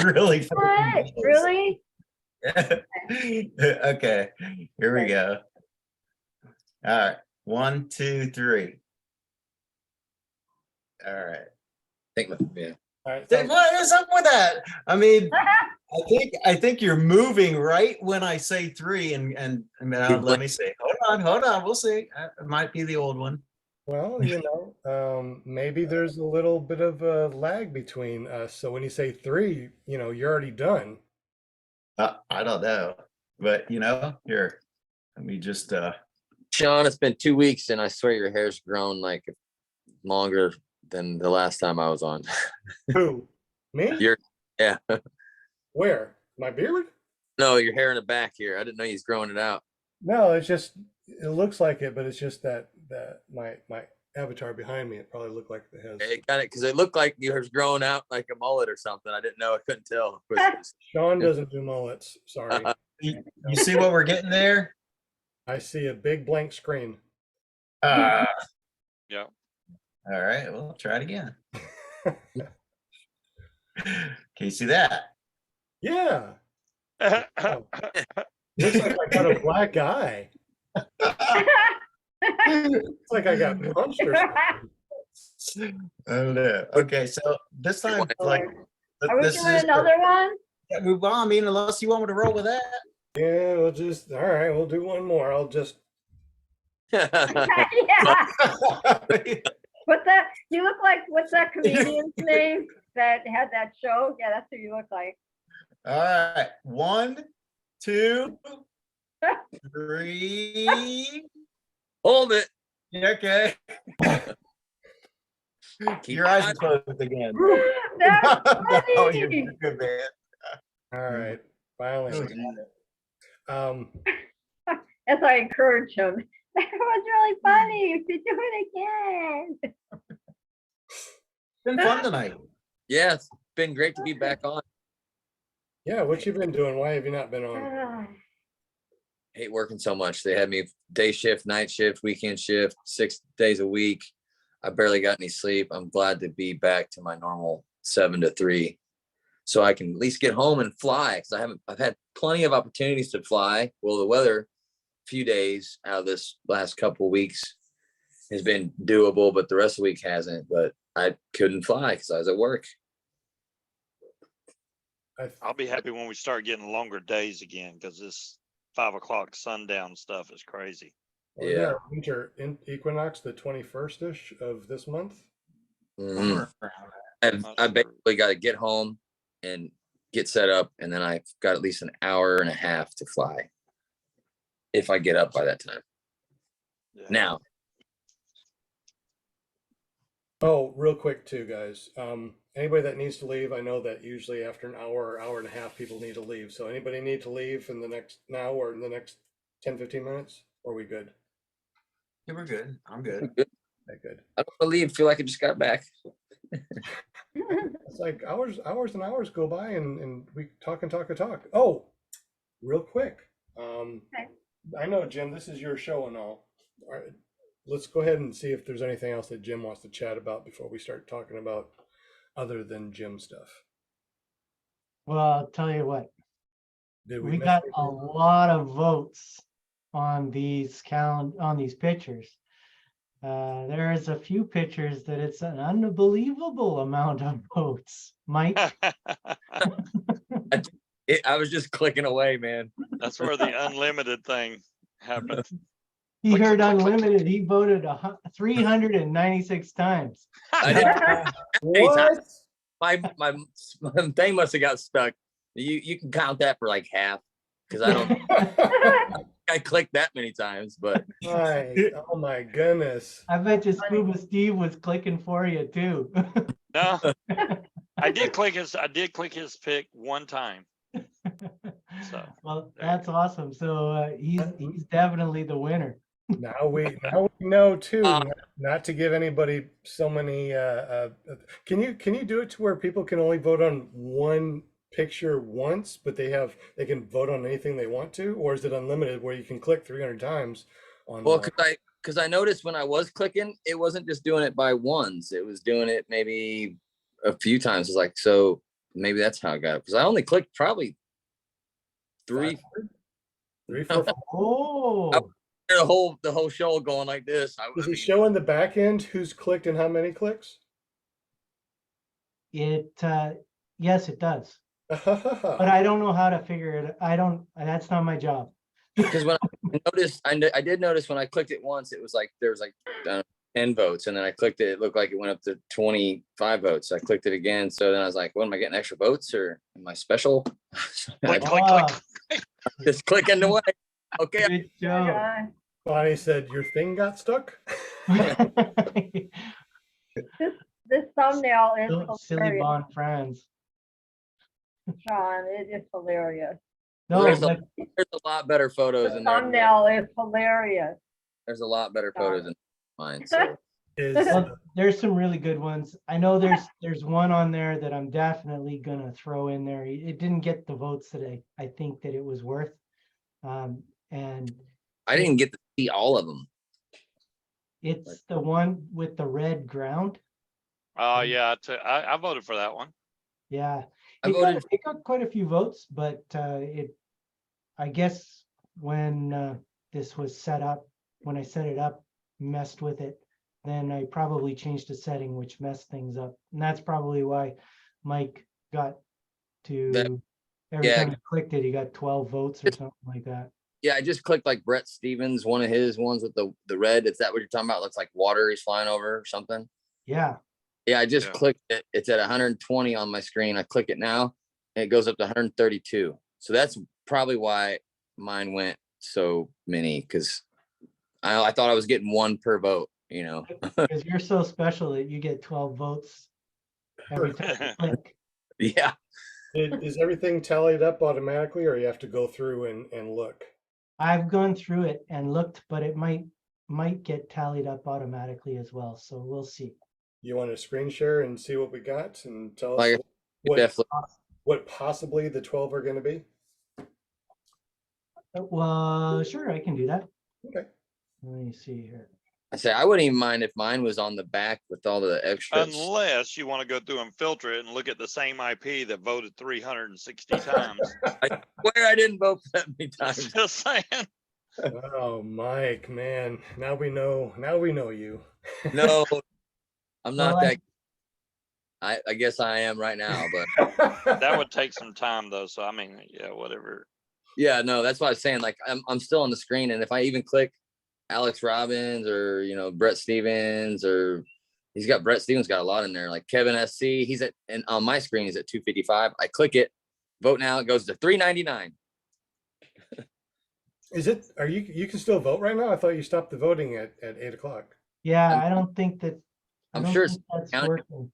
really. What? Really? Okay, here we go. All right, 1, 2, 3. All right. I think, yeah. All right. What is up with that? I mean, I think you're moving right when I say 3 and let me see. Hold on. We'll see. It might be the old one. Well, maybe there's a little bit of a lag between us. So when you say 3, you're already done. I don't know, but here, let me just. Sean, it's been 2 weeks and I swear your hair's grown like longer than the last time I was on. Who? Me? Yeah. Where? My beard? No, your hair in the back here. I didn't know he's growing it out. No, it looks like it, but it's just that my avatar behind me, it probably looked like it has. It got it because it looked like you was growing out like a mullet or something. I didn't know. I couldn't tell. Sean doesn't do mullets. Sorry. You see what we're getting there? I see a big blank screen. Yeah. All right. Well, try it again. Can you see that? Yeah. Oh. Looks like I got a black eye. It's like I got punched or something. Oh no. Okay, so this time, like, Are we doing another one? Yeah, move on. I mean, unless you want me to roll with that. Yeah, all right, we'll do one more. I'll just. Yeah. You look like, what's that comedian's name that had that show? Yeah, that's who you look like. All right. 1, 2, 3. Hold it. Okay. Your eyes are closed again. That's Oh, funny. you're good, man. All right, finally. As I encourage him, that was really funny. You should do it again. It's been fun tonight. Yeah, it's been great to be back on. Yeah, what you been doing? Why have you not been on? I hate working so much. They had me day shift, night shift, weekend shift, 6 days a week. I barely got any sleep. I'm glad to be back to my normal 7 to 3, so I can at least get home and fly. Because I've had plenty of opportunities to fly. Well, the weather, few days out of this last couple of weeks has been doable, but the rest of the week hasn't. But I couldn't fly because I was at work. I'll be happy when we start getting longer days again, because this 5 o'clock sundown stuff is crazy. Well, Yeah. Winter equinox, the 21st-ish of this month. Mhm. I basically got to get home and get set up, and then I've got at least an hour and a half to fly if I get up by that time. Yeah. Now, Oh, real quick too, guys. Anybody that needs to leave, I know that usually after an hour or hour and a half, people need to leave. So anybody need to leave in the next now or in the next 10, 15 minutes? Or are we good? Yeah, we're good. I'm good. Okay, good. I don't believe, feel like I just got back. It's like hours and hours go by and we talk and talk and talk. Oh, real quick. I know, Jim, this is your show and all. All right, let's go ahead and see if there's anything else that Jim wants to chat about before we start talking about other than Jim stuff. Well, I'll tell you what, Did we miss got a anything? lot of votes on these pictures. There's a few pictures that it's an unbelievable amount of votes. Mike, I was just clicking away, man. That's where the unlimited thing happened. he Click, heard click, click, click, unlimited. He voted 396 times. I didn't. What? My thing must have got stuck. You can count that for like half, because I don't. I clicked that many times, but Oh my goodness. I bet you Scuba Steve was clicking for you too. No, I did click his pick one time. So Well, there you that's awesome. So he's definitely the winner. Now we know too, not to give anybody so many can you do it to where people can only vote on one picture once, but they can vote on anything they want to, or is it unlimited where you can click 300 times on well, because I noticed when I was clicking, it wasn't just doing it by ones. It was doing it maybe a few times. It's like, so maybe that's how I got it. Because I only clicked probably 3. 3, 4, 5. Oh, The whole show going like this. Does it show in the back end who's clicked and how many clicks? Yes, it does. But Well, I don't know how to figure it. That's not my job. Because when I noticed, I did notice when I clicked it once, it was like, there was like 10 votes. And then I clicked it, it looked like it went up to 25 votes. I clicked it again. So then I was like, what, am I getting extra votes or am I special? I Click, click, Ah, click. just clicking away. Okay. Good job. Yeah, Bonnie said your thing got stuck. this thumbnail is Silly hilarious, Bon Franz. Sean. It is hilarious. No, There's but a lot better photos The in there. thumbnail is hilarious. There's a lot better photos in mine. So Is well, there's some really good ones. I know there's one on there that I'm definitely gonna throw in there. It didn't get the votes that I think that it was worth. And I didn't get to see all of them. it's the one with the red ground. Oh, yeah, I voted for that one. Yeah, I it voted. got quite a few votes, but I guess when this was set up, when I set it up, messed with it, then I probably changed a setting which messed things up. And that's probably why Mike got to, every yeah. time he clicked it, he got 12 votes or something like that. Yeah, I just clicked like Brett Stevens, one of his ones with the red. Is that what you're talking about? Looks like water he's flying over or something. Yeah. Yeah, I just Yeah. clicked it. It's at 120 on my screen. I click it now and it goes up to 132. So that's probably why mine went so many, because I thought I was getting one per vote, you know. Because you're so special that you get 12 votes every time you click. Yeah. is everything tallied up automatically, or you have to go through and look? I've gone through it and looked, but it might get tallied up automatically as well. So we'll see. You want to screen share and see what we got and tell us Like what definitely. what possibly the 12 are going to be? Well, sure, I can do that. Okay. Let me see here. I say I wouldn't even mind if mine was on the back with all the extras. Unless you want to go through and filter it and look at the same IP that voted 360 times. Where I didn't vote for that many times. Just saying. Oh, Mike, man. Now we know you. No, I'm not Well, that. I guess I am right now, but That would take some time though. So I mean, yeah, whatever. yeah, no, that's what I was saying. Like I'm still on the screen, and if I even click Alex Robbins or Brett Stevens, or Brett Stevens got a lot in there. Like Kevin SC, he's at, and on my screen he's at 255. I click it, vote now, it goes to 399. Is it? Are you can still vote right now? I thought you stopped the voting at 8 o'clock. yeah, I don't think that. I I'm don't sure think that's counting. working.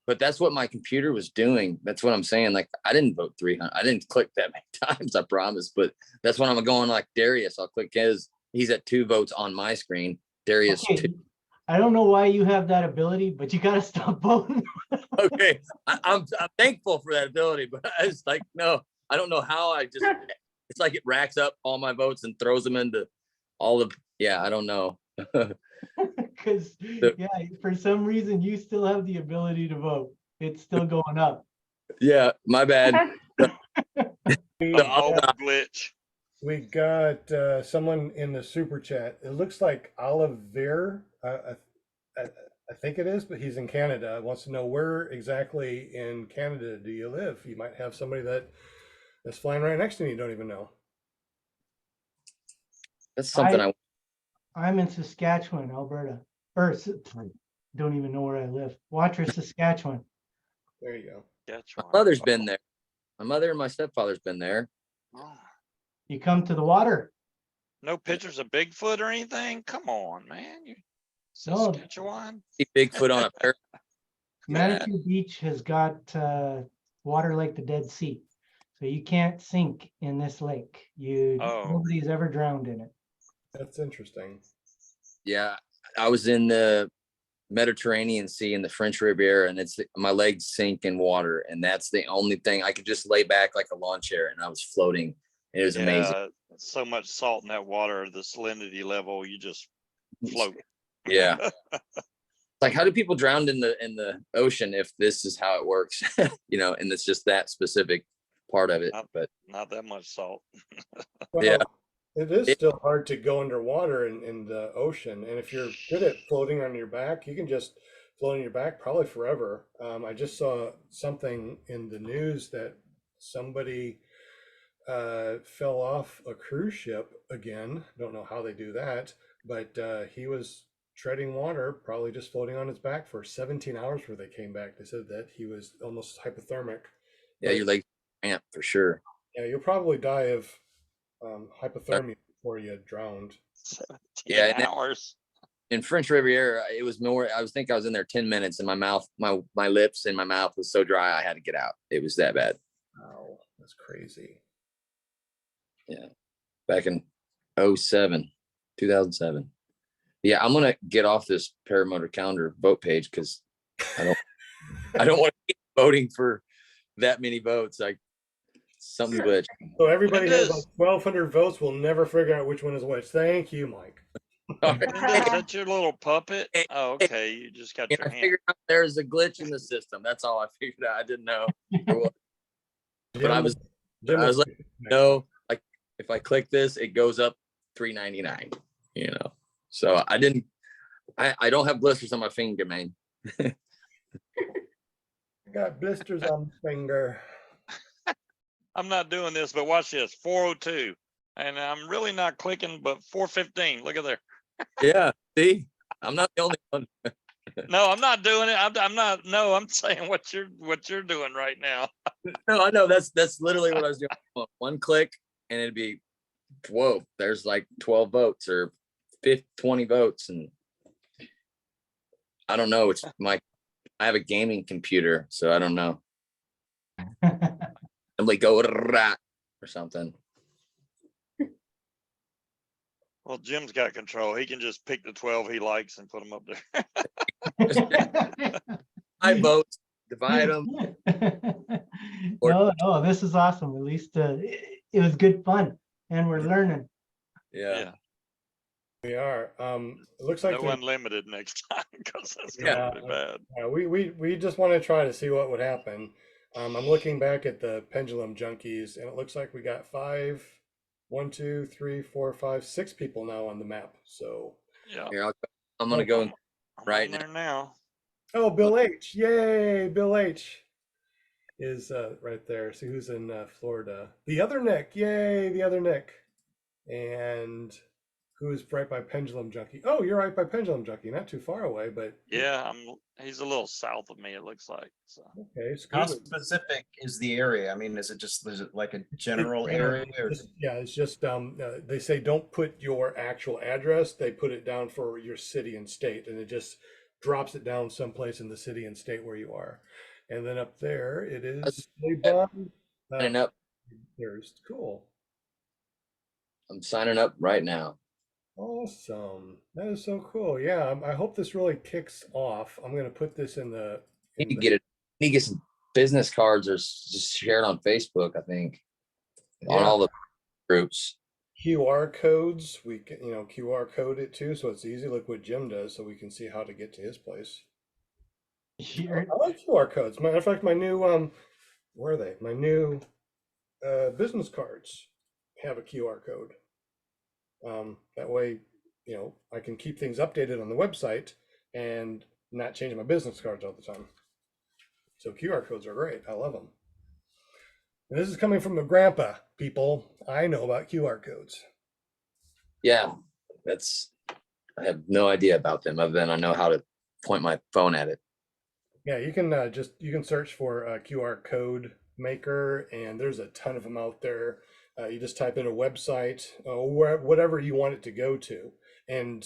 But that's what my computer was doing. That's what I'm saying. Like I didn't vote 300. I didn't click that many times, I promise. But that's when I'm going like Darius. I'll click his. He's at 2 votes on my screen. Darius Okay, 2. I don't know why you have that ability, but you gotta stop voting. Okay, I'm thankful for that ability, but I was like, no, I don't know how. It's like it racks up all my votes and throws them into all of. Yeah, I don't know. Because yeah, for some reason you still have the ability to vote. It's still going up. Yeah, my bad. Old glitch. We got someone in the super chat. It looks like Oliver. I think it is, but he's in Canada. Wants to know where exactly in Canada do you live? You might have somebody that's flying right next to you. You don't even know. That's something I'm in Saskatchewan, Alberta. Don't even know where I live. Watrous, Saskatchewan. There you go. That's my right. mother's been there. My mother and my stepfather's been there. Oh, You come to the water. no pictures of Bigfoot or anything? Come on, man. You No. Saskatchewan? See Bigfoot on a pair. Manitou Beach has got water like the Dead Sea. So you can't sink in this lake. Nobody's ever drowned in it. That's interesting. Yeah, I was in the Mediterranean Sea in the French Riviera, and my legs sink in water, and that's the only thing. I could just lay back like a lawn chair, and I was floating. It was amazing. So much salt in that water, the salinity level, you just float. Yeah. Like, how do people drown in the ocean if this is how it works? And it's just that specific part of it. But not that much salt. Well, yeah, it is still hard to go underwater in the ocean, and if you're good at floating on your back, you can just floating your back probably forever. I just saw something in the news that somebody fell off a cruise ship again. Don't know how they do that, but he was treading water, probably just floating on his back for 17 hours before they came back. They said that he was almost hypothermic. Yeah, your legs cramp for sure. Yeah, you'll probably die of hypothermia before you drowned. 17 Yeah, and then hours. in French Riviera, it was more. I was in there 10 minutes, and my mouth, my lips and my mouth was so dry I had to get out. It was that bad. Wow, that's crazy. Yeah, back in 2007. Yeah, I'm gonna get off this Paramotor calendar vote page because I don't want to keep voting for that many votes. Like something glitch. So everybody When has does- like 1,200 votes. We'll never figure out which one is which. Thank you, Mike. Linda, is that your little puppet? Oh, okay. You just got And your I hand. figured out there's a glitch in the system. That's all I figured out. I didn't know. But I was like, no, like if I click this, it goes up $3.99, you know. So I don't have blisters on my finger, man. I got blisters on my finger. I'm not doing this, but watch this. 402. And I'm really not clicking, but 415. Look at there. Yeah, see, I'm not the only one. No, I'm not doing it. I'm not. No, I'm saying what you're doing right now. No, I know that's literally what I was doing. One click and it'd be, whoa, there's like 12 votes or 20 votes. And I don't know. I have a gaming computer, so I don't know. I'm like go or something. Well, Jim's got control. He can just pick the 12 he likes and put them up there. I vote, divide them. No, this is awesome. At least it was good fun and we're learning. Yeah. We are. It looks like No unlimited next time because that's Yeah. going to be bad. we just want to try to see what would happen. I'm looking back at the pendulum junkies, and it looks like we got 6 people now on the map. So, Yeah. Here, I'm gonna go. I'm right on there now. oh, Bill H, yay! Bill H is right there. See who's in Florida? The other Nick, yay! The other Nick, and who's right by Pendulum Junkie? Oh, you're right by Pendulum Junkie, not too far away, but Yeah, he's a little south of me, it looks like. So okay. How Scuba. specific is the area? I mean, is it like a general area? Or Yeah, it's just they say don't put your actual address. They put it down for your city and state, and it just drops it down someplace in the city and state where you are. And then up there, it is Lebanon. Signing up. There's cool. I'm signing up right now. Awesome. That is so cool. Yeah, I hope this really kicks off. I'm going to put this in the. Need to get it. Need to get some business cards or just share it on Facebook. I think on all the groups. QR codes. We can, QR code it too, so it's easy. Look what Jim does, so we can see how to get to his place. Sure. I like QR codes. Matter of fact, my new where are they? My new business cards have a QR code. That way, I can keep things updated on the website and not change my business cards all the time. So QR codes are great. I love them. And this is coming from a grandpa, people. I know about QR codes. Yeah, I have no idea about them other than I know how to point my phone at it. Yeah, you can you can search for a QR code maker, and there's a ton of them out there. You just type in a website or whatever you want it to go to, and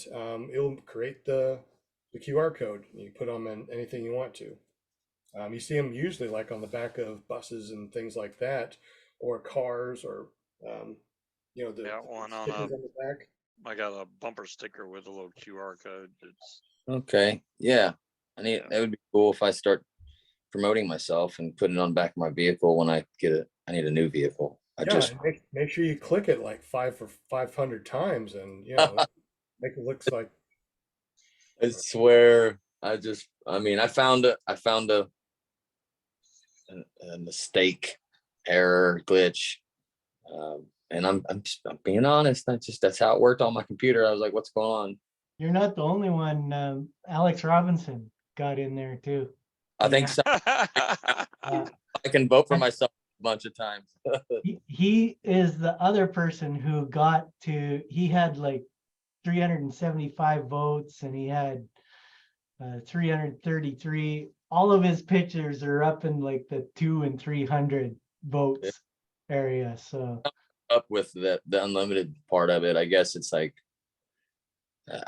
it'll create the QR code. You put them in anything you want to. You see them usually like on the back of buses and things like that, or cars, or the got one on stickers a, on the back. I got a bumper sticker with a little QR code. It's Okay. Yeah. That would be cool if I start promoting myself and putting it on the back of my vehicle when I need a new vehicle. Make sure you click it like 500 times, and make it look like. I swear, I found a mistake, error, glitch, and I'm being honest. That's how it worked on my computer. I was like, "What's going on?" You're not the only one. Alex Robinson got in there too. I think Yeah. so. Uh, I can vote for myself a bunch of times. he is the other person who got to, he had like 375 votes and he had 333. All of his pictures are up in like the 200 and 300 votes area. So Up with the unlimited part of it. I guess it's like,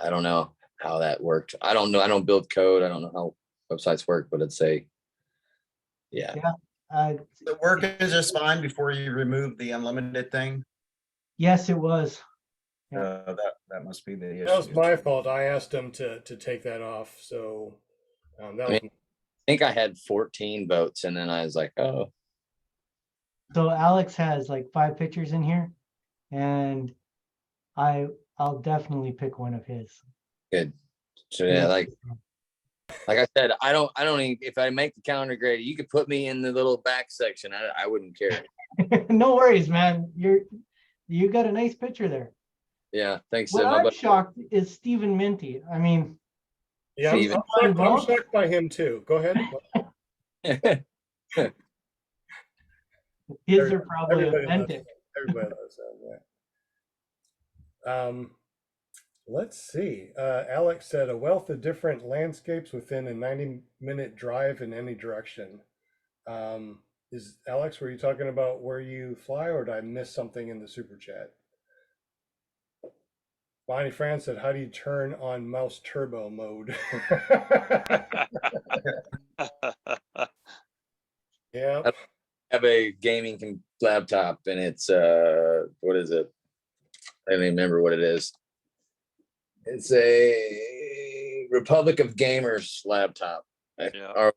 I don't know how that worked. I don't know. I don't build code. I don't know how websites work, but it's yeah. uh, The work is just fine before you remove the unlimited thing. yes, it was. Yeah. That must be the That was issue. my fault. I asked him to take that off. So that I was mean, I think I had 14 votes and then I was like, oh, So Alex has like 5 pictures in here, and I'll definitely pick one of his. good. So yeah, like I said, I don't even, if I make the calendar great, you could put me in the little back section. I wouldn't care. No worries, man. You got a nice picture there. Yeah. Thanks. What How I'm about shocked is Stephen Minty. I mean, yeah. Steven. I'm shocked by him too. Go ahead. his are probably Everybody loves authentic. him. Everybody loves him. Yeah. Let's see. Alex said a wealth of different landscapes within a 90-minute drive in any direction. Is Alex, were you talking about where you fly, or did I miss something in the super chat? Bonnie Fran said, how do you turn on mouse turbo mode? Yeah. I have a gaming laptop and it's what is it? I don't even remember what it is. It's a Republic of Gamers laptop. Yeah. ROG.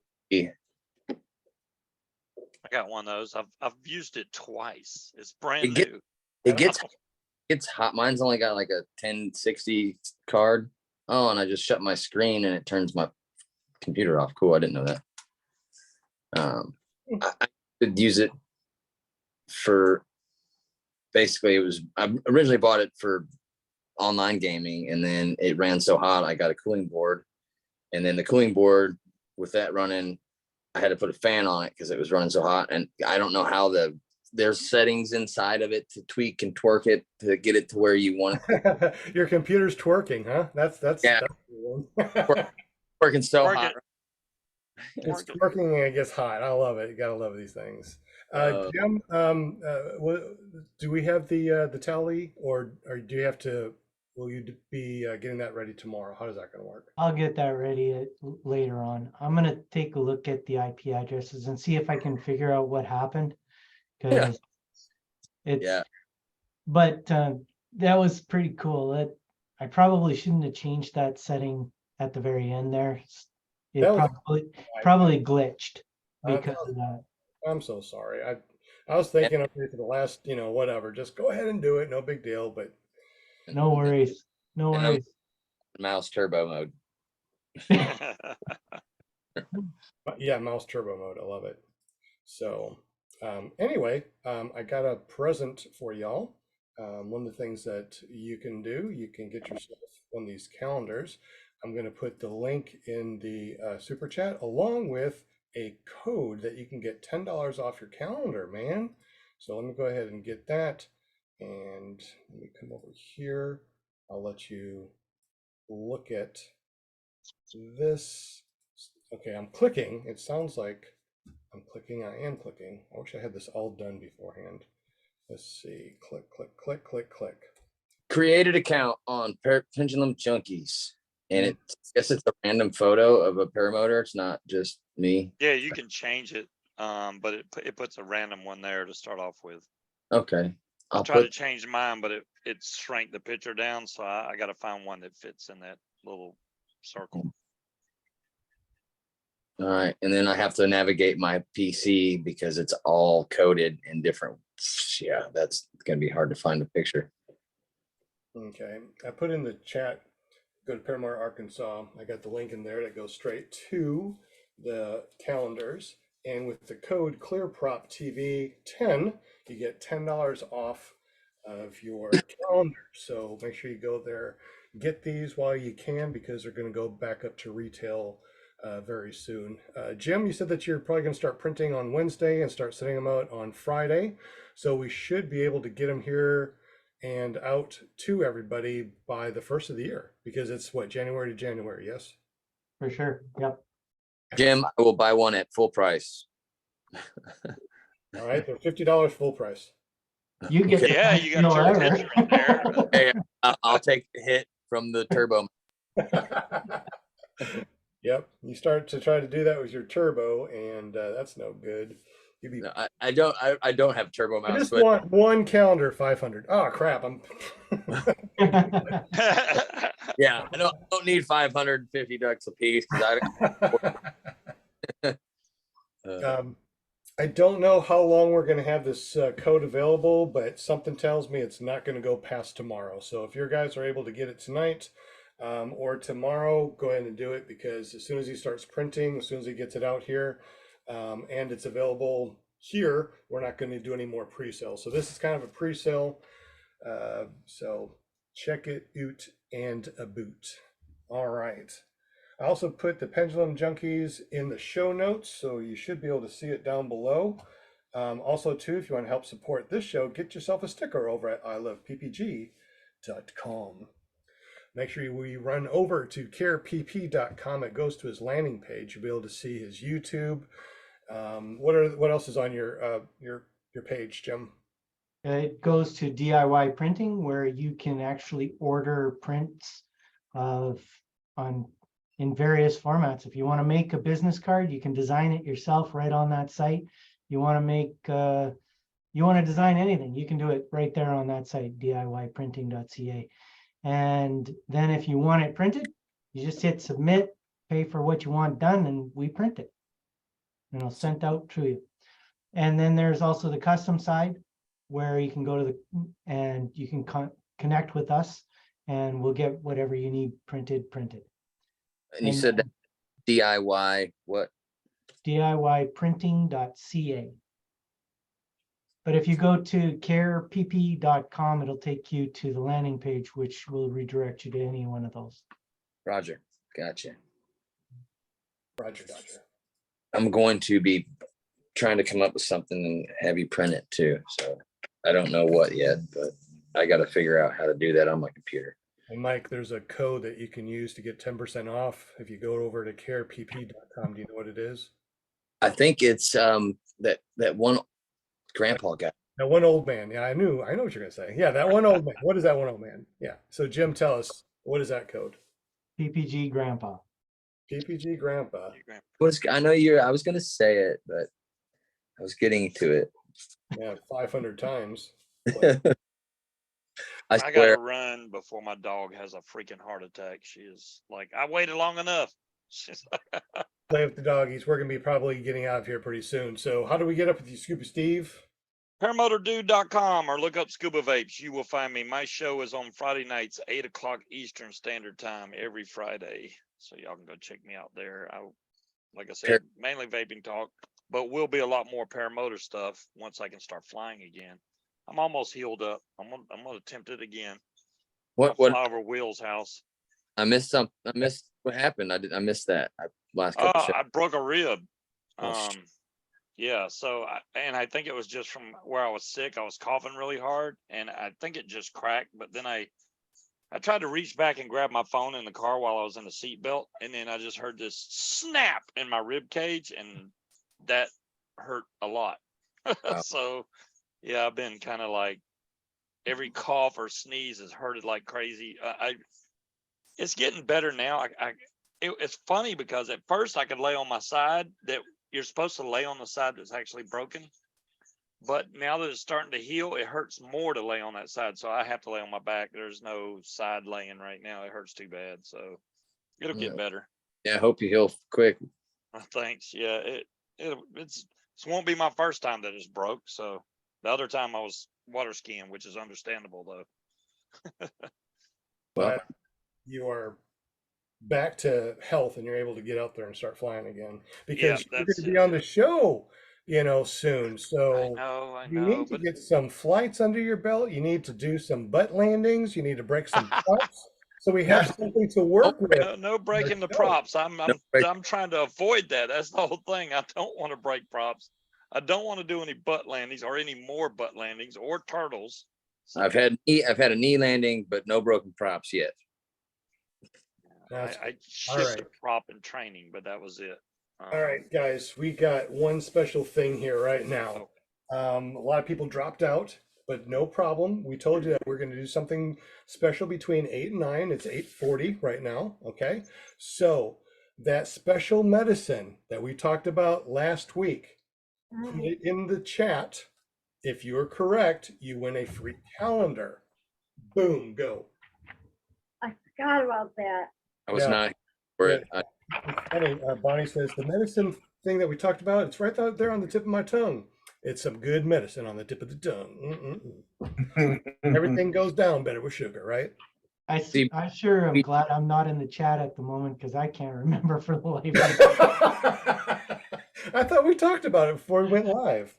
I got one of those. I've used it twice. It's brand It new. gets hot. Mine's only got like a 1060 card. Oh, and I just shut my screen and it turns my computer off. Cool. I didn't know that. I could use it for basically I originally bought it for online gaming, and then it ran so hot I got a cooling board, and then the cooling board with that running, I had to put a fan on it because it was running so hot, and I don't know how there's settings inside of it to tweak and twerk it to get it to where you want it. Your computer's twerking, huh? That's Yeah. that's the one. Working so Twerk hot. it. It's twerking and it gets hot. I love it. You gotta love these things. Jim, do we have the tally, or do you have to? Will you be getting that ready tomorrow? How is that going to work? I'll get that ready later on. I'm gonna take a look at the IP addresses and see if I can figure out what happened, because it's. Yeah. But that was pretty cool. I probably shouldn't have changed that setting at the very end there. It That was probably glitched Uh, because of that. I'm so sorry. I was thinking, okay, for the last, whatever, just go ahead and do it. No big deal. But No worries. No And I'm- worries. Mouse turbo mode. yeah, mouse turbo mode. I love it. So anyway, I got a present for y'all. One of the things that you can do, you can get yourself one of these calendars. I'm going to put the link in the super chat along with a code that you can get $10 off your calendar, man. So let me go ahead and get that. And let me come over here. I'll let you look at this. Okay, I'm clicking. It sounds like I'm clicking. I am clicking. I wish I had this all done beforehand. Let's see. Click, click, click, click, click. Created account on Pendulum Junkies, and I guess it's a random photo of a paramotor. It's not just me. Yeah, you can change it, but it puts a random one there to start off with. Okay. I tried to change mine, but it shrank the picture down, so I got to find one that fits in that little circle. All right, and then I have to navigate my PC because it's all coded in different. Yeah, that's gonna be hard to find a picture. Okay, I put in the chat. Go to Paramotor, Arkansas. I got the link in there that goes straight to the calendars. And with the code ClearPropTV 10, you get $10 off of your calendar. So make sure you go there, get these while you can, because they're going to go back up to retail very soon. Jim, you said that you're probably going to start printing on Wednesday and start sending them out on Friday. So we should be able to get them here and out to everybody by the first of the year, because it's what, January to January, yes? For sure. Yep. Jim, I will buy one at full price. All right, they're $50 full price. You get the Yeah, best you got deal your ever. picture in there. Hey, I'll take the hit from the turbo. Yep, you start to try to do that with your turbo, and that's no good. You'd be. No, I don't have turbo I mounts, just but want one calendar 500. Oh crap! I'm. yeah, I don't need 550 ducks a piece because I don't know how long we're going to have this code available, but something tells me it's not going to go past tomorrow. So if your guys are able to get it tonight or tomorrow, go ahead and do it, because as soon as he starts printing, as soon as he gets it out here and it's available here, we're not going to do any more pre-sale. So this is kind of a pre-sale. So check it out and a boot. All right. I also put the Pendulum Junkies in the show notes, so you should be able to see it down below. Also, too, if you want to help support this show, get yourself a sticker over at iloveppg.com. Make sure you run over to carepp.com. It goes to his landing page. You'll be able to see his YouTube. What else is on your page, Jim? It goes to DIY printing, where you can actually order prints in various formats. If you want to make a business card, you can design it yourself right on that site. You want to design anything, you can do it right there on that site, DIYprinting.ca. And then if you want it printed, you just hit submit, pay for what you want done, and we print it. And it'll sent out to you. And then there's also the custom side, where you can go to and you can connect with us, and we'll get whatever you need printed. and you said that DIY what? DIYprinting.ca. But if you go to carepp.com, it'll take you to the landing page, which will redirect you to any one of those. Roger, gotcha. Roger. I'm going to be trying to come up with something and have you print it too. So I don't know what yet, but I got to figure out how to do that on my computer. And Mike, there's a code that you can use to get 10% off if you go over to carepp.com. Do you know what it is? I think it's that one grandpa guy. That one old man. Yeah, I know what you're gonna say. Yeah, that one old man. What is that one old man? Yeah. So Jim, tell us, what is that code? PPG Grandpa. PPG Grandpa. I was gonna say it, but I was getting to it. Yeah, 500 times. I gotta swear. run before my dog has a freaking heart attack. She is like, I waited long enough. She's like, Play with the doggies. We're gonna be probably getting out of here pretty soon. So how do we get up with you, Scuba Steve? ParamotorDude.com, or look up Scuba Vapes. You will find me. My show is on Friday nights, 8 o'clock Eastern Standard Time every Friday. So y'all can go check me out there. Like I said, mainly vaping talk, but will be a lot more paramotor stuff once I can start flying again. I'm almost healed up. I'm gonna attempt it again. What? Fly over Will's house. I missed something. I missed what happened. I missed that last couple shows. I broke a rib. Oh, Yeah. So, I think it was just from where I was sick. I was coughing really hard, and I think it just cracked. But then I tried to reach back and grab my phone in the car while I was in the seatbelt, and then I just heard this snap in my rib cage, and that hurt a lot. Wow. So, yeah, I've been kind of like every cough or sneeze has hurted like crazy. It's getting better now. It's funny because at first I could lay on my side. That you're supposed to lay on the side that's actually broken, but now that it's starting to heal, it hurts more to lay on that side. So I have to lay on my back. There's no side laying right now. It hurts too bad. So it'll get better. Yeah, I hope you heal quick. Thanks. Yeah, it won't be my first time that it's broke. So the other time I was water skiing, which is understandable though. But you are back to health and you're able to get out there and start flying again, because you're going to be on the show, soon. So I you know, need to get some flights under your belt. You need to do some butt landings. You need to break some butts. So we have something to work with. No breaking the show. props. No break- I'm trying to avoid that. That's the whole thing. I don't want to break props. I don't want to do any butt landings or any more butt landings or turtles. So I've had a knee landing, but no broken props yet. That's I all shipped right. a prop in training, but that was it. All right, guys, we got one special thing here right now. A lot of people dropped out, but no problem. We told you that we're going to do something special between 8 and 9. It's 8:40 right now. Okay. So that special medicine that we talked about last week, put it in the chat. If you're correct, you win a free calendar. Boom, go. I forgot about that. I was Yeah. not for it. Yeah. It's funny. Bonnie says the medicine thing that we talked about, it's right out there on the tip of my tongue. It's some good medicine on the tip of the tongue. Everything goes down better with sugar, right? I sure am glad I'm not in the chat at the moment because I can't remember for the life of me. I thought we talked about it before we went live.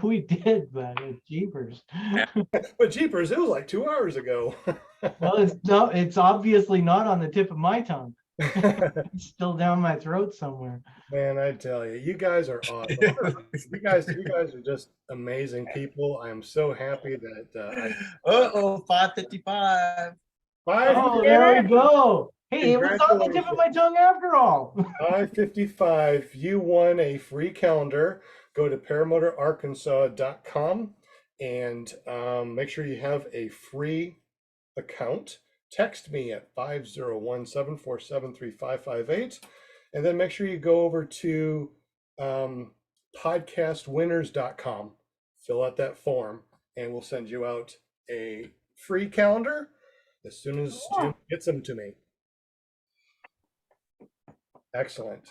We did, but jeepers. But jeepers, it was like 2 hours ago. Well, it's obviously not on the tip of my tongue. It's still down my throat somewhere. Man, I tell you, you guys are awesome. You guys are just amazing people. I am so happy that 5:55. Oh, there we go. Hey, it was on the tip of my tongue after all. 5:55. You won a free calendar. Go to paramotorarkansas.com and make sure you have a free account. Text me at 501-747-3558. And then make sure you go over to podcastwinners.com, fill out that form, and we'll send you out a free calendar as soon as Jim gets them to me. Excellent.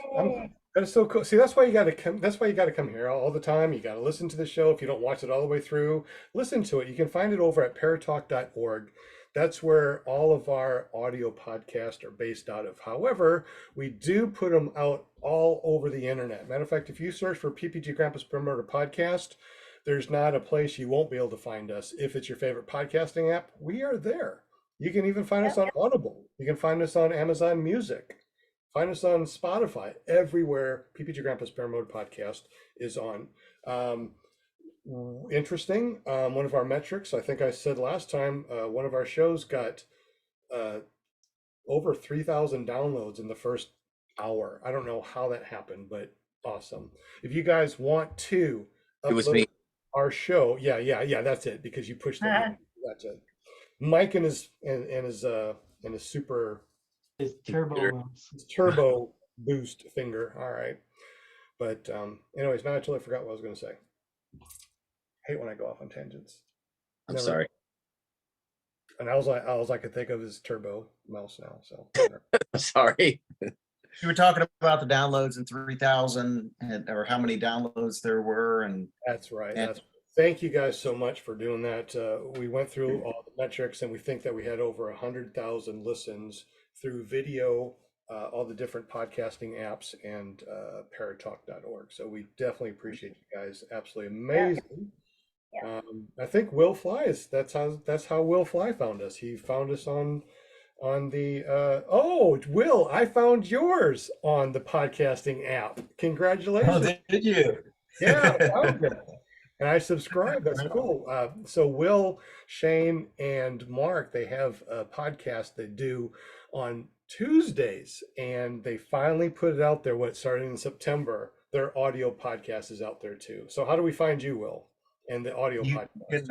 That is so cool. See, that's why you got to come. That's why you got to come here all the time. You got to listen to the show. If you don't watch it all the way through, listen to it. You can find it over at paratalk.org. That's where all of our audio podcasts are based out of. However, we do put them out all over the internet. Matter of fact, if you search for PPG Grandpa's Paramotor Podcast, there's not a place you won't be able to find us. If it's your favorite podcasting app, we are there. You can even find us on Audible. You can find us on Amazon Music. Find us on Spotify. Everywhere PPG Grandpa's Paramotor Podcast is on. Interesting. One of our metrics, I think I said last time, one of our shows got over 3,000 downloads in the first hour. I don't know how that happened, but awesome. If you guys want to It was upload me. our show, yeah, that's it, because you pushed that. That's it. Mike and his super His turbo. turbo boost finger. All right. But anyways, now I totally forgot what I was going to say. I hate when I go off on tangents. I'm sorry. And all I could think of is turbo mouse now. So I'm sorry. You were talking about the downloads and 3,000 or how many downloads there were. And that's right. Thank you guys so much for doing that. We went through all the metrics and we think that we had over 100,000 listens through video, all the different podcasting apps, and paratalk.org. So we definitely appreciate you guys. Absolutely amazing. Yeah. I think Will Fly that's how Will Fly found us. He found us on the Will, I found yours on the podcasting app. Congratulations. oh, did you? Yeah, I found it. And I subscribe. That's cool. So Will, Shane, and Mark, they have a podcast they do on Tuesdays, and they finally put it out there. What starting in September, their audio podcast is out there too. So how do we find you, Will, and the audio podcast?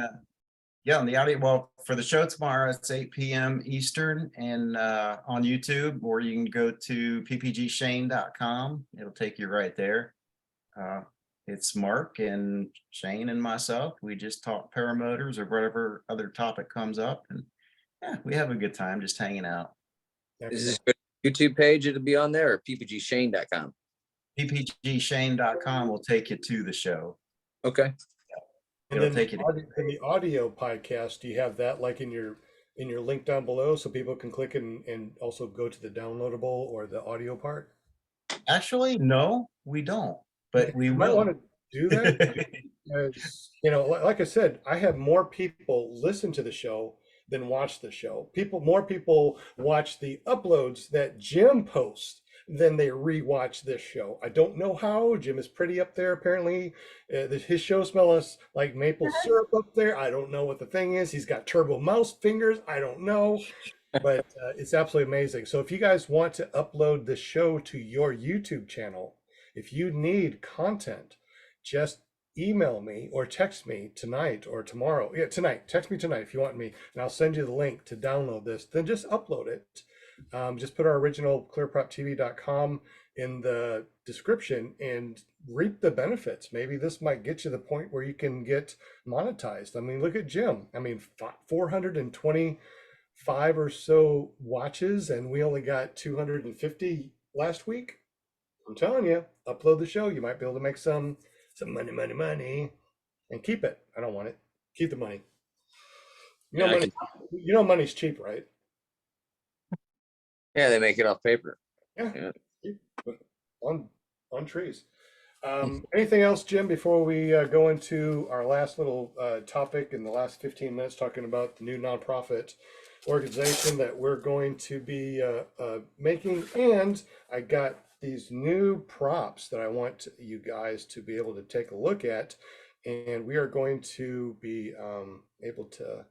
On the audio. Well, for the show tomorrow, it's 8 p.m. Eastern, and on YouTube, or you can go to ppgshane.com. It'll take you right there. It's Mark and Shane and myself. We just talk paramotors or whatever other topic comes up, and yeah, we have a good time just hanging out. Is this a YouTube page? It'll be on there, or ppgshane.com. ppgshane.com will take you to the show. Okay. And then the audio podcast, do you have that like in your link down below so people can click and also go to the downloadable or the audio part? Actually, no, we don't, but we might will. want to do that. Because, like I said, I have more people listen to the show than watch the show. More people watch the uploads that Jim posts than they rewatch this show. I don't know how. Jim is pretty up there apparently. His show smells like maple syrup up there. I don't know what the thing is. He's got turbo mouse fingers. I don't know, but it's absolutely amazing. So if you guys want to upload the show to your YouTube channel, if you need content, just email me or text me tonight or tomorrow. Yeah, tonight. Text me tonight if you want me, and I'll send you the link to download this. Then just upload it. Just put our original ClearPropTV.com in the description and reap the benefits. Maybe this might get you to the point where you can get monetized. I mean, look at Jim. I mean, 425 or so watches, and we only got 250 last week. I'm telling you, upload the show. You might be able to make some money, and keep it. I don't want it. Keep the money. You know, Yeah, money's cheap, right? Yeah, they make it off paper. Yeah. Yeah. On trees. Anything else, Jim, before we go into our last little topic in the last 15 minutes, talking about the new nonprofit organization that we're going to be making? And I got these new props that I want you guys to be able to take a look at, and we are going to be able to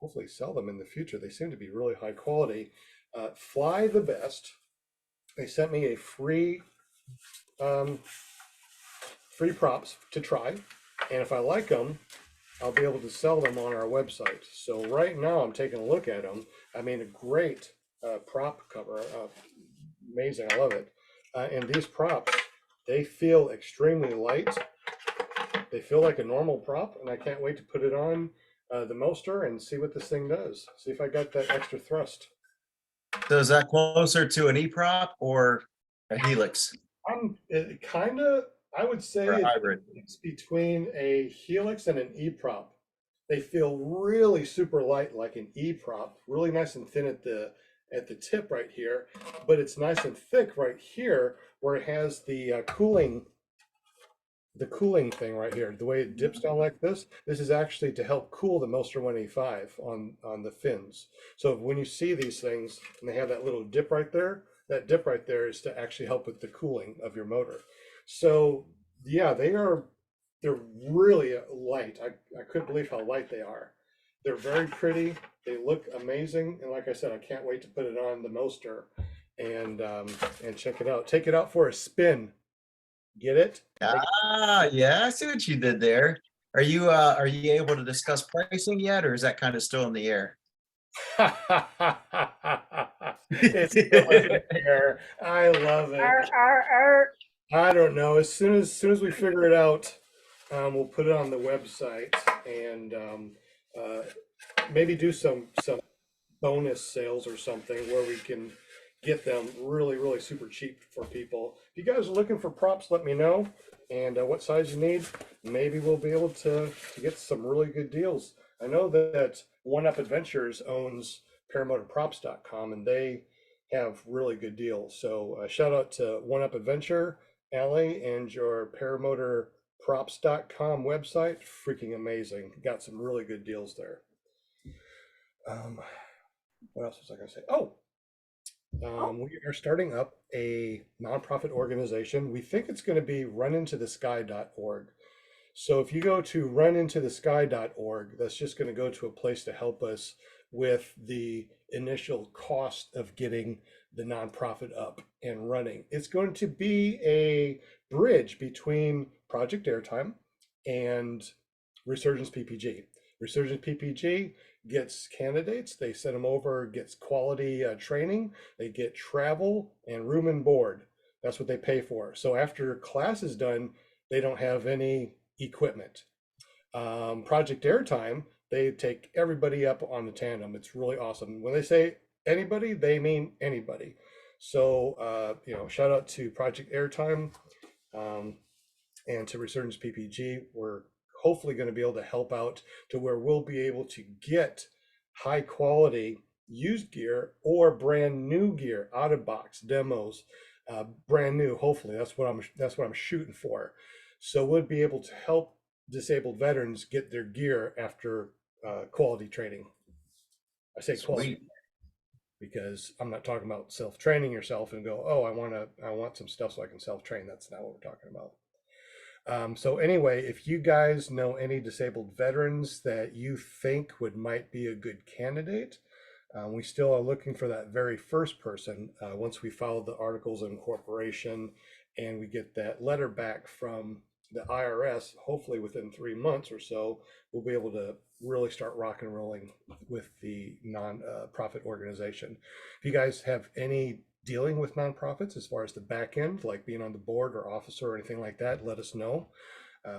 hopefully sell them in the future. They seem to be really high quality. Fly the Best. They sent me a free props to try, and if I like them, I'll be able to sell them on our website. So right now I'm taking a look at them. I mean, a great prop cover, amazing, I love it. And these props, they feel extremely light. They feel like a normal prop, and I can't wait to put it on the Moster and see what this thing does. See if I got that extra thrust. So is that closer to an E-prop or a Helix I'm kind of, I would say or a hybrid? it's between a Helix and an E-prop. They feel really super light like an E-prop, really nice and thin at the tip right here, but it's nice and thick right here where it has the cooling thing right here. The way it dips down like this is actually to help cool the Moster 185 on the fins. So when you see these things and they have that little dip right there, that dip right there is to actually help with the cooling of your motor. So yeah, they're really light. I couldn't believe how light they are. They're very pretty. They look amazing. And like I said, I can't wait to put it on the Moster and check it out. Take it out for a spin. Get it? Ah, yeah, I see what you did there. Are you able to discuss pricing yet, or is that kind of still in the air? It's still in the air. I love it. I don't know. As soon as we figure it out, we'll put it on the website and maybe do some bonus sales or something where we can get them really super cheap for people. If you guys are looking for props, let me know, and what size you need. Maybe we'll be able to get some really good deals. I know that One Up Adventures owns ParamotorProps.com, and they have really good deals. So shout out to One Up Adventure, Allie, and your ParamotorProps.com website. Freaking amazing. Got some really good deals there. What else was I going to say? We are starting up a nonprofit organization. We think it's going to be runintothesky.org. So if you go to runintothesky.org, that's just going to go to a place to help us with the initial cost of getting the nonprofit up and running. It's going to be a bridge between Project Airtime and Resurgence PPG. Resurgence PPG gets candidates, they send them over, gets quality training, they get travel and room and board. That's what they pay for. So after class is done, they don't have any equipment. Project Airtime, they take everybody up on the tandem. It's really awesome. When they say anybody, they mean anybody. So shout out to Project Airtime and to Resurgence PPG. We're hopefully going to be able to help out to where we'll be able to get high quality used gear or brand new gear, out of box demos, brand new. Hopefully that's what I'm shooting for. So we'll be able to help disabled veterans get their gear after quality training. I say quality Sweet. because I'm not talking about self-training yourself and go, oh, I want some stuff so I can self-train. That's not what we're talking about. So anyway, if you guys know any disabled veterans that you think might be a good candidate, we still are looking for that very first person. Once we file the articles of incorporation and we get that letter back from the IRS, hopefully within 3 months or so, we'll be able to really start rock and rolling with the non-profit organization. If you guys have any dealing with nonprofits as far as the back end, like being on the board or officer or anything like that, let us know.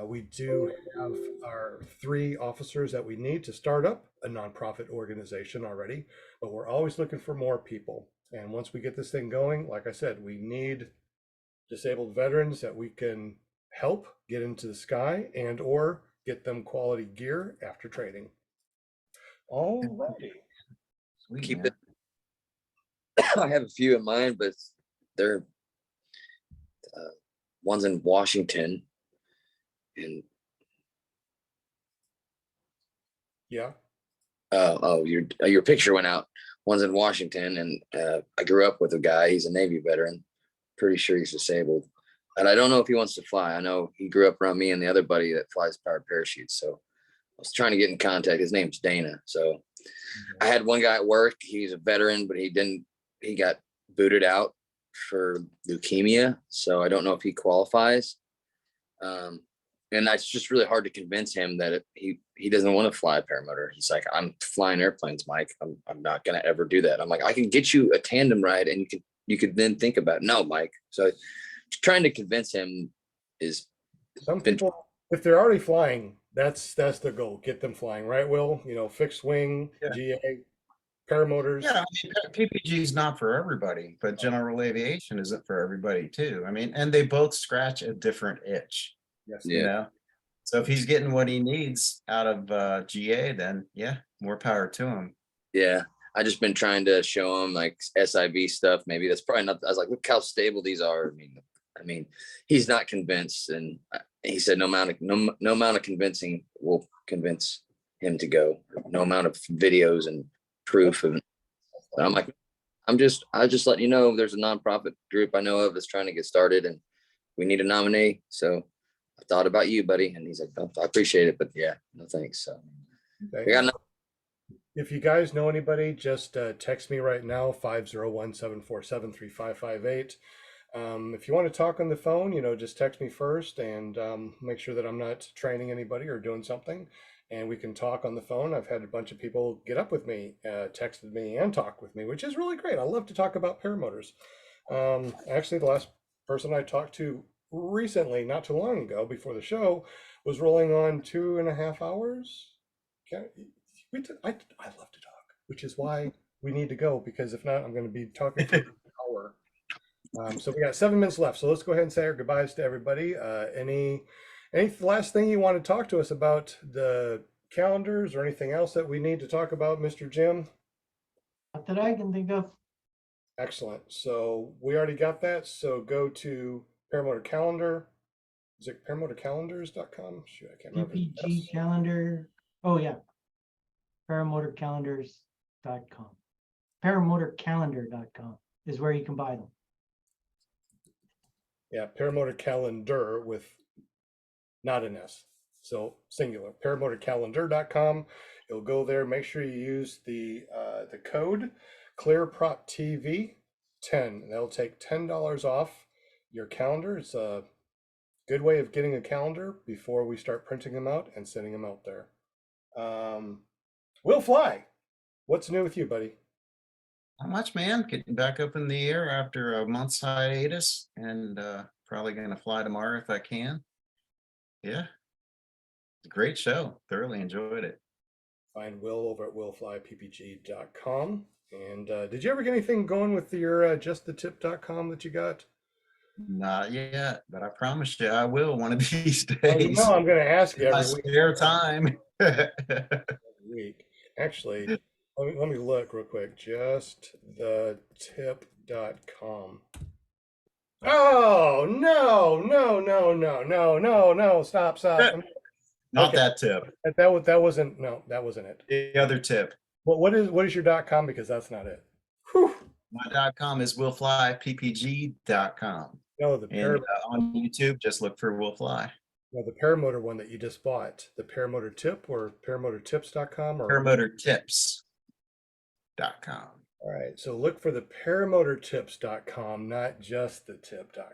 We do have our 3 officers that we need to start up a nonprofit organization already, but we're always looking for more people. And once we get this thing going, like I said, we need disabled veterans that we can help get into the sky and or get them quality gear after training. All righty. Sweet, Keep man. it. I have a few in mind, but they're one's in Washington, and Yeah. your picture went out. One's in Washington, and I grew up with a guy. He's a Navy veteran. Pretty sure he's disabled, and I don't know if he wants to fly. I know he grew up around me and the other buddy that flies powered parachutes. So I was trying to get in contact. His name's Dana. So I had one guy at work. He's a veteran, but he got booted out for leukemia. So I don't know if he qualifies. And that's just really hard to convince him that he doesn't want to fly a paramotor. He's like, I'm flying airplanes, Mike. I'm not going to ever do that. I'm like, I can get you a tandem ride and you could then think about it. No, Mike. So trying to convince him is Some people, if they're already flying, that's the goal. Get them flying, right, Will? Fixed wing, Yeah. GA, paramotors. Yeah, I mean, PPG is not for everybody, but general aviation isn't for everybody too. I mean, and they both scratch a different itch. Yes. You know, so if he's getting what he needs out of GA, then yeah, more power to him. Yeah. I just been trying to show him like SIV stuff. Maybe that's probably not. I was like, look how stable these are. I mean, he's not convinced, and he said no amount of convincing will convince him to go. No amount of videos and proof. And I'm like, I just letting you know there's a nonprofit group I know of that's trying to get started, and we need a nominee. So I thought about you, buddy. And he's like, oh, I appreciate it, but yeah, no thanks. So Okay. we got If you guys know anybody, just text me right now, 501-747-3558. If you want to talk on the phone, just text me first and make sure that I'm not training anybody or doing something. And we can talk on the phone. I've had a bunch of people get up with me, texted me and talk with me, which is really great. I love to talk about paramotors. Actually, the last person I talked to recently, not too long ago, before the show, was rolling on 2.5 hours. I love to talk, which is why we need to go, because if not, I'm going to be talking for an hour. So we got 7 minutes left. So let's go ahead and say our goodbyes to everybody. Any last thing you want to talk to us about the calendars or anything else that we need to talk about, Mr. Jim? Not that I can think of. Excellent. So we already got that. So go to Paramotor Calendar. Is it paramotorcalendars.com? Shoot, I can't remember. PPG Calendar. Oh yeah. Paramotorcalendars.com. Paramotorcalendar.com is where you can buy them. Yeah, Paramotor Calendar with not an S. So singular. Paramotorcalendar.com. You'll go there. Make sure you use the code ClearPropTV 10. That'll take $10 off your calendar. It's a good way of getting a calendar before we start printing them out and sending them out there. We'll fly. What's new with you, buddy? Not much, man. Getting back up in the air after a month's hiatus, and probably going to fly tomorrow if I can. Yeah, it's a great show. Thoroughly enjoyed it. Find Will over at willflyppg.com. And did you ever get anything going with your justthetip.com that you got? Not yet, but I promise you I will one of these Well, days. I'm going to ask you My every week. spare time. Every week. Actually, let me look real quick. Justthetip.com. Oh, no. Stop. Not Okay. that tip. That wasn't it. The other tip. what is your .com? Because that's not it. Whew. My .com is willflyppg.com. No, the And on YouTube, just look for Will Fly. no, the Paramotor one that you just bought, the Paramotor Tip or paramotortips.com or Paramotortips.com. all right. So look for the paramotortips.com, not just the tip.com.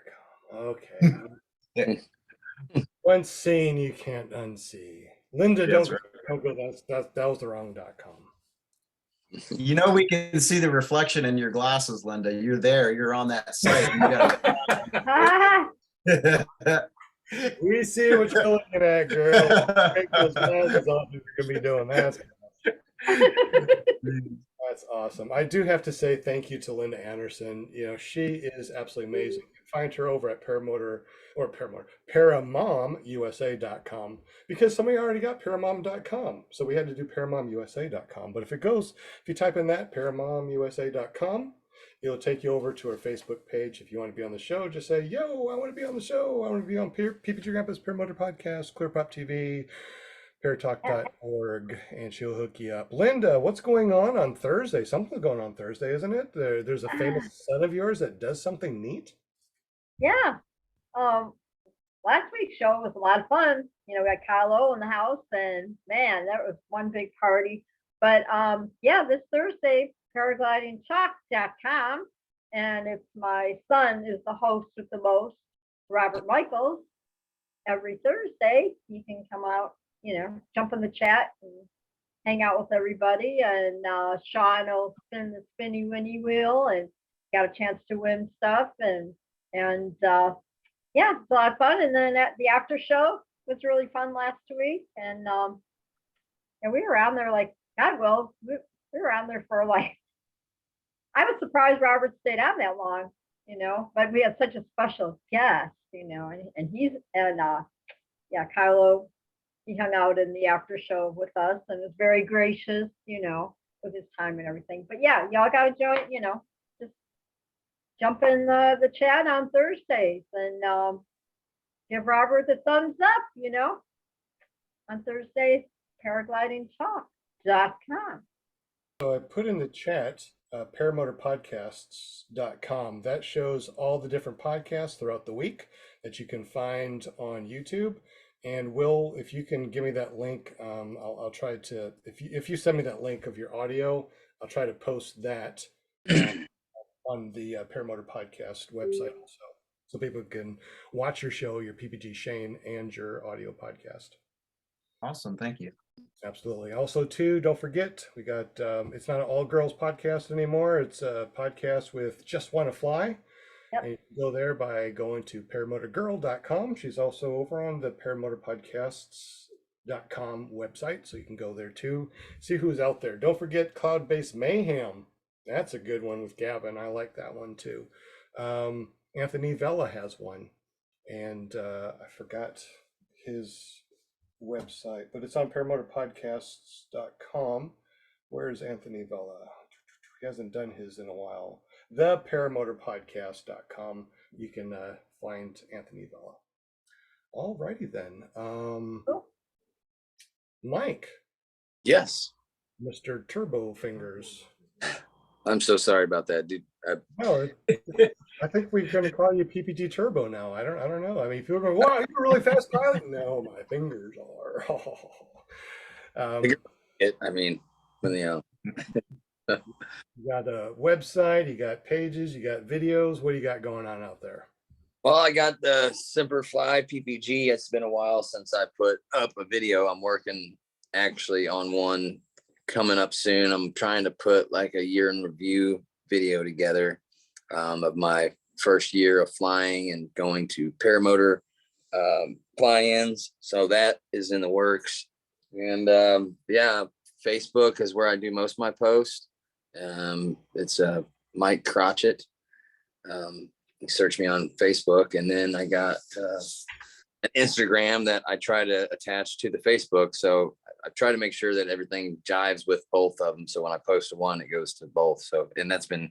Okay. Once seen, you can't unsee. Linda, That's don't go. That was the wrong .com. You know, we can see the reflection in your glasses, Linda. You're there. You're on that site. You gotta... We see what you're looking at, girl. Take those glasses off if you're gonna be doing that. That's awesome. I do have to say thank you to Linda Anderson. You know, she is absolutely amazing. You can find her over at ParamomuSA.com because somebody already got Paramom.com. So we had to do ParamomuSA.com. But if you type in that, ParamomuSA.com, it'll take you over to our Facebook page. If you want to be on the show, just say, yo, I want to be on the show. I want to be on PPG Grandpa's Paramotor Podcast, ClearPropTV, paratalk.org, and she'll hook you up. Linda, what's going on Thursday? Something's going on Thursday, isn't it? There's a famous son of yours that does something neat. Yeah. Last week's show was a lot of fun. You know, we had Kylo in the house, and man, that was one big party. But yeah, this Thursday, paraglidingchalk.com, and if my son is the host with the most, Robert Michaels, every Thursday, you can come out, you know, jump in the chat and hang out with everybody. And Sean will spin the spinny winny wheel and got a chance to win stuff. And yeah, it's a lot of fun. And then the after show was really fun last week. And we were around there like, God, well, we were around there for like, I was surprised Robert stayed on that long, you know, but we had such a special guest, you know, and yeah, Kylo, he hung out in the after show with us and was very gracious, you know, with his time and everything. But yeah, y'all got to join, you know, just jump in the chat on Thursdays and give Robert the thumbs up, you know, on Thursdays, paraglidingtalk.com. So I put in the chat paramotorpodcasts.com. That shows all the different podcasts throughout the week that you can find on YouTube. And Will, if you can give me that link, I'll try to, if you send me that link of your audio, I'll try to post that on the Paramotor Podcast website also, so people can watch your show, your PPG Shane, and your audio podcast. Awesome. Thank you. Absolutely. Also, too, don't forget, we got, it's not an all girls podcast anymore. It's a podcast with Just Wanna Fly. Yep. And you can go there by going to paramotorgirl.com. She's also over on the paramotorpodcasts.com website. So you can go there too, see who's out there. Don't forget Cloud-Based Mayhem. That's a good one with Gavin. I like that one too. Anthony Vella has one. And I forgot his website, but it's on paramotorpodcasts.com. Where's Anthony Vella? He hasn't done his in a while. The paramotorpodcast.com. You can find Anthony Vella. All righty then. Mike. Yes. Mr. Turbo Fingers. I'm so sorry about that, dude. No, I think we're going to call you PPG Turbo now. I don't know. I mean, if you're going, wow, you're really fast piloting. No, my fingers are. I mean, you know. You got a website, you got pages, you got videos. What do you got going on out there? Well, I got the Semper Fi PPG. It's been a while since I put up a video. I'm working actually on one coming up soon. I'm trying to put like a year in review video together of my first year of flying and going to paramotor fly-ins. So that is in the works. And yeah, Facebook is where I do most of my posts. It's Mike Crotchet. You search me on Facebook, and then I got an Instagram that I try to attach to the Facebook. So I try to make sure that everything jives with both of them. So when I post to one, it goes to both. So, and that's been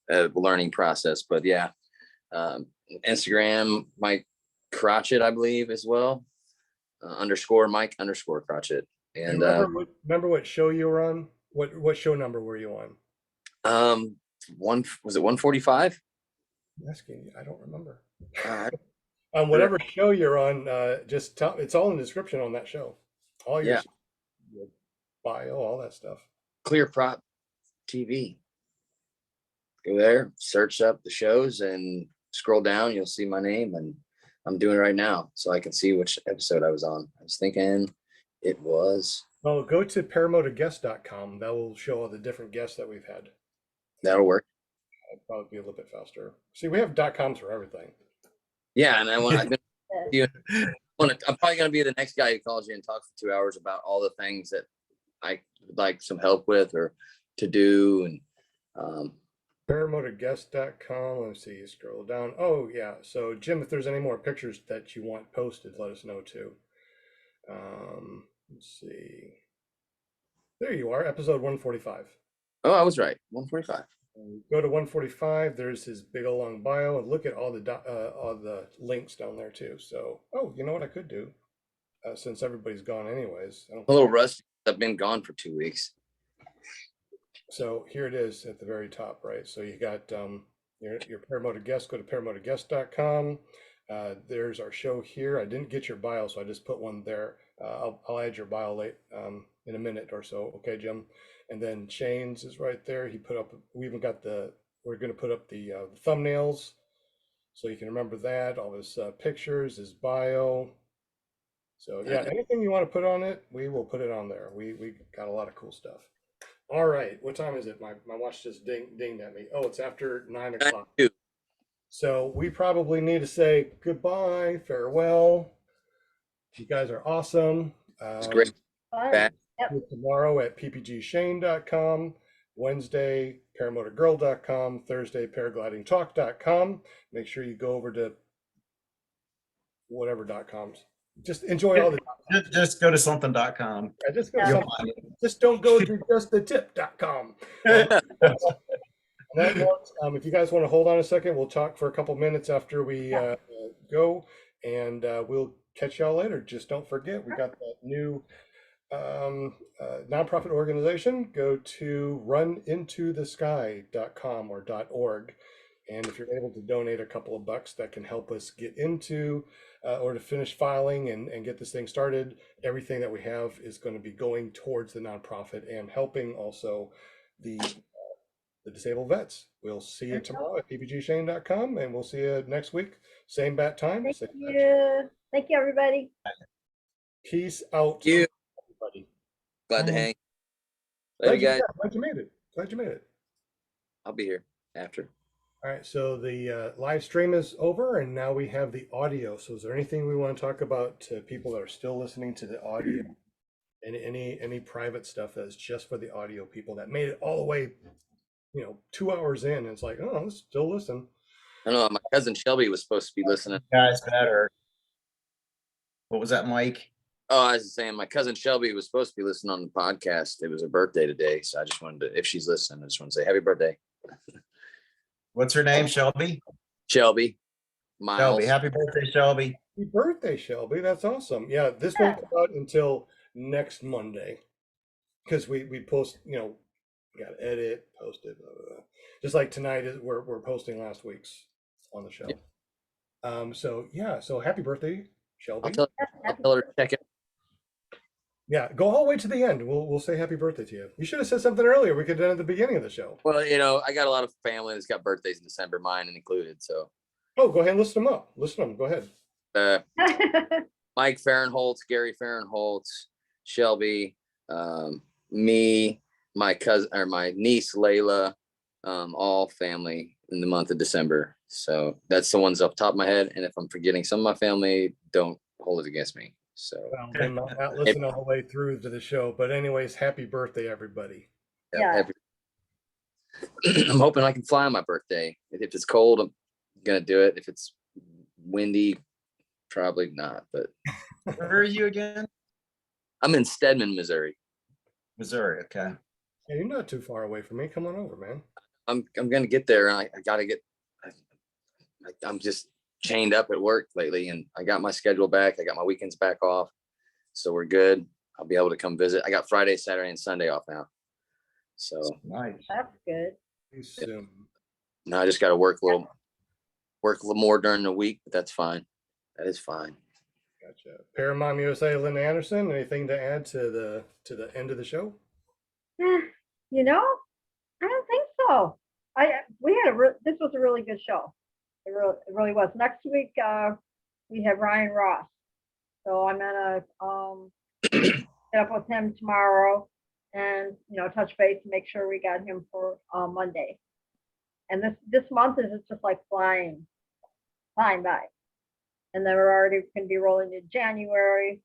a learning process, but yeah, Instagram, Mike Crotchet, I believe as well, _Mike _Crotchet. And remember what show you were on What show number were you on? Was it 145? I'm asking you, I don't remember. Uh, On whatever show you're on, just tell, it's all in the description on that show. All Yeah. your bio, all that stuff. ClearPropTV. Go there, search up the shows and scroll down. You'll see my name, and I'm doing it right now so I can see which episode I was on. I was thinking it was. Well, go to paramotorguest.com. That will show all the different guests that we've had. That'll work. It'll probably be a little bit faster. See, we have .coms for everything. Yeah, and I've been I'm probably going to be the next guy who calls you and talks for 2 hours about all the things that I would like some help with or to do. And Paramotorguest.com. Let's see, scroll down. Oh, yeah. So, Jim, if there's any more pictures that you want posted, let us know too. Let's see. There you are, episode 145. oh, I was right. 145. Go to 145. There's his big old long bio, and look at all the links down there too. So, oh, you know what I could do, since everybody's gone anyways. A little rusty. I've been gone for 2 weeks. So here it is at the very top, right? So you got your Paramotor guest. Go to paramotorguest.com. There's our show here. I didn't get your bio, so I just put one there. I'll add your bio late in a minute or so. Okay, Jim. And then Shane's is right there. He put up. We even got we're going to put up the thumbnails, so you can remember that. All his pictures, his bio. So yeah, anything you want to put on it, we will put it on there. We got a lot of cool stuff. All right, what time is it? My watch just dinged at me. Oh, it's after 9 o'clock. So we probably need to say goodbye, farewell. You guys are awesome. It's great. Fun. Tomorrow at ppgshane.com, Wednesday, paramotorgirl.com, Thursday, paraglidingtalk.com. Make sure you go over to whatever.coms. Just enjoy all the. Just go to something.com. Yeah, just go. Yeah. Just don't go to justthetip.com. If you guys want to hold on a second, we'll talk for a couple minutes after we go, and we'll catch y'all later. Just don't forget, we got that new nonprofit organization. Go to runintothesky.com or .org, and if you're able to donate a couple of bucks, that can help us get into or to finish filing and get this thing started. Everything that we have is going to be going towards the nonprofit and helping also the disabled vets. We'll see you tomorrow at ppgshane.com, and we'll see you next week. Same bat time. Thank you. Thank you, everybody. Peace out. Thank you. Everybody. Glad to hang. Later, guys. Glad you made it. Glad you made it. I'll be here after. All right, so the live stream is over, and now we have the audio. So is there anything we want to talk about to people that are still listening to the audio? And any private stuff that's just for the audio people that made it all the way, 2 hours in, and it's like, oh, let's still listen. I don't know. My cousin Shelby was supposed to be listening. Guys, better. What was that, Mike? Oh, I was saying my cousin Shelby was supposed to be listening on the podcast. It was her birthday today. So I just wanted to, if she's listening, I just want to say happy birthday. What's her name? Shelby? Shelby. Miles. Shelby. Happy birthday, Shelby. Happy birthday, Shelby. That's awesome. Yeah, this won't come out until next Monday, because we post, we got to edit, post it, blah, blah, blah. Just like tonight we're posting last week's on the show. Yeah. So happy birthday, Shelby. I'll tell her to check it. Yeah, go all the way to the end. We'll say happy birthday to you. You should have said something earlier. We could have done it at the beginning of the show. Well, I got a lot of family that's got birthdays in December, mine included. So. Oh, go ahead and list them up. List them. Go ahead. Mike Fahrenholtz, Gary Fahrenholtz, Shelby, me, my cousin or my niece Layla, all family in the month of December. So that's the ones off the top of my head. And if I'm forgetting some of my family, don't hold it against me. So they might not listen all the way through to the show, but anyways, happy birthday, everybody. Yeah. I'm hoping I can fly on my birthday. If it's cold, I'm gonna do it. If it's windy, probably not. But where are you again? I'm in Stedman, Missouri. Missouri. Okay. Yeah, you're not too far away from me. Come on over, man. I'm gonna get there. I gotta get. I'm just chained up at work lately, and I got my schedule back. I got my weekends back off, so we're good. I'll be able to come visit. I got Friday, Saturday, and Sunday off now. So Nice. That's good. Pretty soon. now I just got to work a little more during the week, but that's fine. That is fine. Gotcha. Paramount USA, Lynn Anderson, anything to add to the end of the show? You know, I don't think so. This was a really good show. It really was. Next week, we have Ryan Ross. So I'm gonna get up with him tomorrow and, touch base and make sure we got him for Monday. And this month is just like flying by. And then we're already gonna be rolling into January.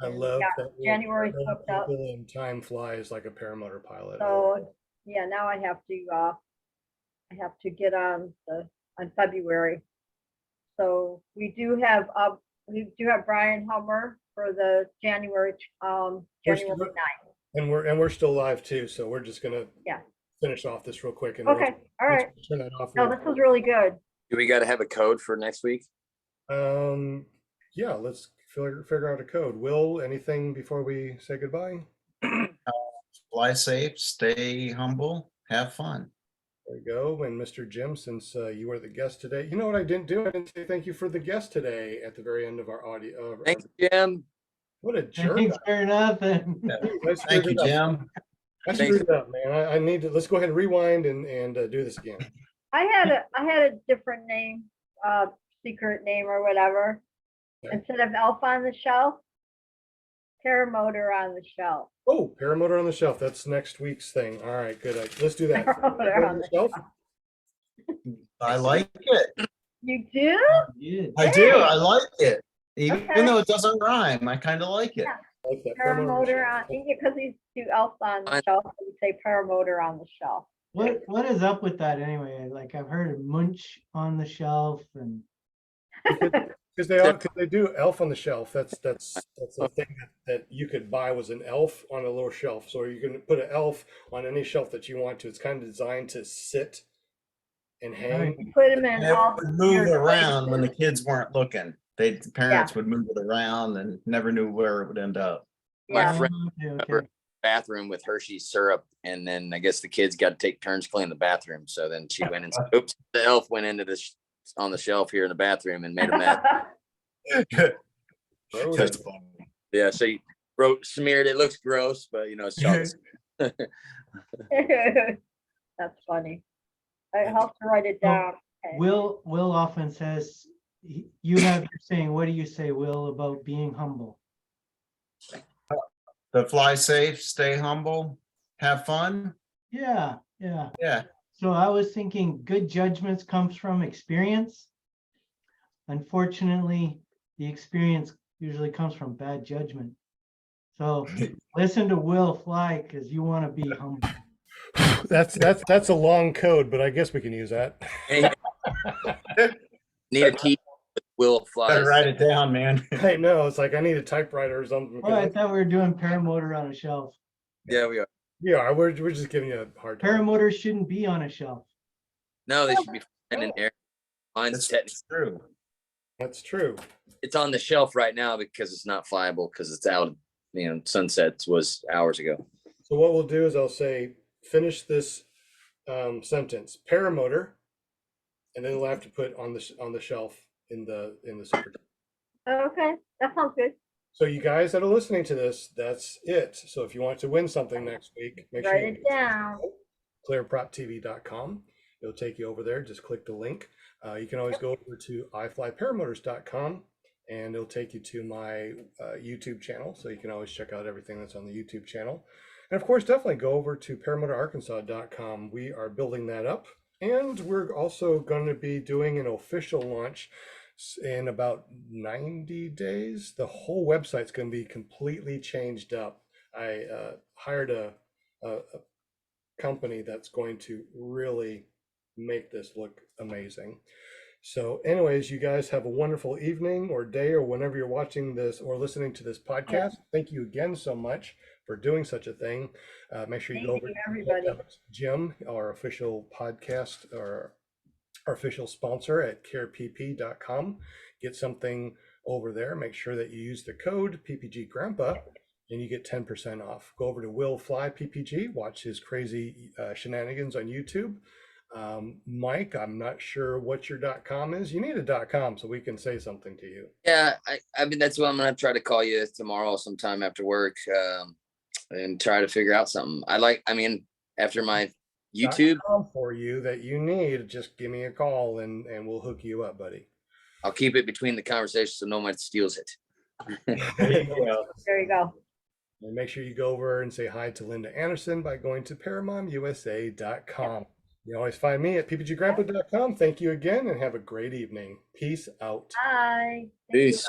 I And love yeah, that. January's booked up. And time flies like a paramotor pilot. So yeah, now I have to get on February. So we do have Brian Hummer for the January January 9th. And we're still live too, so we're just gonna Yeah. finish off this real quick. And Okay, all right. turn that off. No, this was really good. Do we got to have a code for next week? Yeah, let's figure out a code. Will, anything before we say goodbye? Fly safe, stay humble, have fun. There we go. And Mr. Jim, since you were the guest today, you know what I didn't do? I didn't say thank you for the guest today at the very end of our audio. Thanks, Jim. What a jerk. Thanks for nothing. Thank you, Jim. I screwed it up, man. I need to, let's go ahead and rewind and do this again. I had a different name, secret name or whatever. Okay. Instead of Elf on the Shelf, Paramotor on the Shelf. Oh, Paramotor on the Shelf. That's next week's thing. All right, good. Let's do that. Paramotor on the Shelf. I like it. You do? Yeah. I do. I like it. Even Okay. though it doesn't rhyme, I kind of like it. Yeah. I like that. Paramotor on, because these two elves on the shelf, we say Paramotor on the Shelf. What is up with that anyway? Like I've heard of Munch on the shelf and Because they do Elf on the Shelf. That's a thing that you could buy was an elf on a little shelf. So you can put an elf on any shelf that you want to. It's kind of designed to sit and hang. You put them in It all would the move weird around when the places. kids weren't looking. The parents would move it around and never knew where it would end up. My Yeah. friend okay. bathroom with Hershey's syrup, and then I guess the kids got to take turns cleaning the bathroom. So then she went and oops, the elf went into this on the shelf here in the bathroom and made a mess. That's funny. Yeah, so you smeared it. Looks gross, but it's chocolate. That's funny. I have to write it down. Okay. Will often says you have your saying, what do you say, Will, about being humble? The fly safe, stay humble, have fun. Yeah. Yeah. So I was thinking good judgments comes from experience. Unfortunately, the experience usually comes from bad judgment. So listen to Will fly because you want to be humble. That's a long code, but I guess we can use that. Hey, need a T with Will flies. Better write it down, man. I know. It's like I need a typewriter or something. Oh, I thought we were doing paramotor on a shelf. Yeah, we are. Yeah, we're just giving you a hard time. Paramotor shouldn't be on a shelf. No, they should be flying in air. Mine's technically True. That's true. it's on the shelf right now because it's not flyable because it's out. Sunsets was hours ago. So what we'll do is I'll say finish this sentence, paramotor, and then we'll have to put on the shelf in the super. Okay, that sounds good. So you guys that are listening to this, that's it. So if you want to win something next week, make sure Write you it down. ClearPropTV.com. It'll take you over there. Just click the link. You can always go over to iFlyParamotors.com and it'll take you to my YouTube channel. So you can always check out everything that's on the YouTube channel. And of course, definitely go over to ParamotorArkansas.com. We are building that up. And we're also going to be doing an official launch in about 90 days. The whole website's going to be completely changed up. I hired a company that's going to really make this look amazing. So anyways, you guys have a wonderful evening or day or whenever you're watching this or listening to this podcast. Thank you again so much for doing such a thing. Make sure you go over Thank you, everybody. to Jim, our official podcast or our official sponsor at carepp.com. Get something over there. Make sure that you use the code PPG Grandpa and you get 10% off. Go over to Will Fly PPG, watch his crazy shenanigans on YouTube. Mike, I'm not sure what your .com is. You need a .com so we can say something to you. Yeah, I mean, that's what I'm gonna try to call you tomorrow sometime after work, and try to figure out something. I mean, after my YouTube, .com for you that you need, just give me a call and we'll hook you up, buddy. I'll keep it between the conversation so no one steals it. There you go. There you go. And make sure you go over and say hi to Linda Anderson by going to ParamontUSA.com. You can always find me at ppggrandpa.com. Thank you again and have a great evening. Peace out. Bye. Thank you. Peace.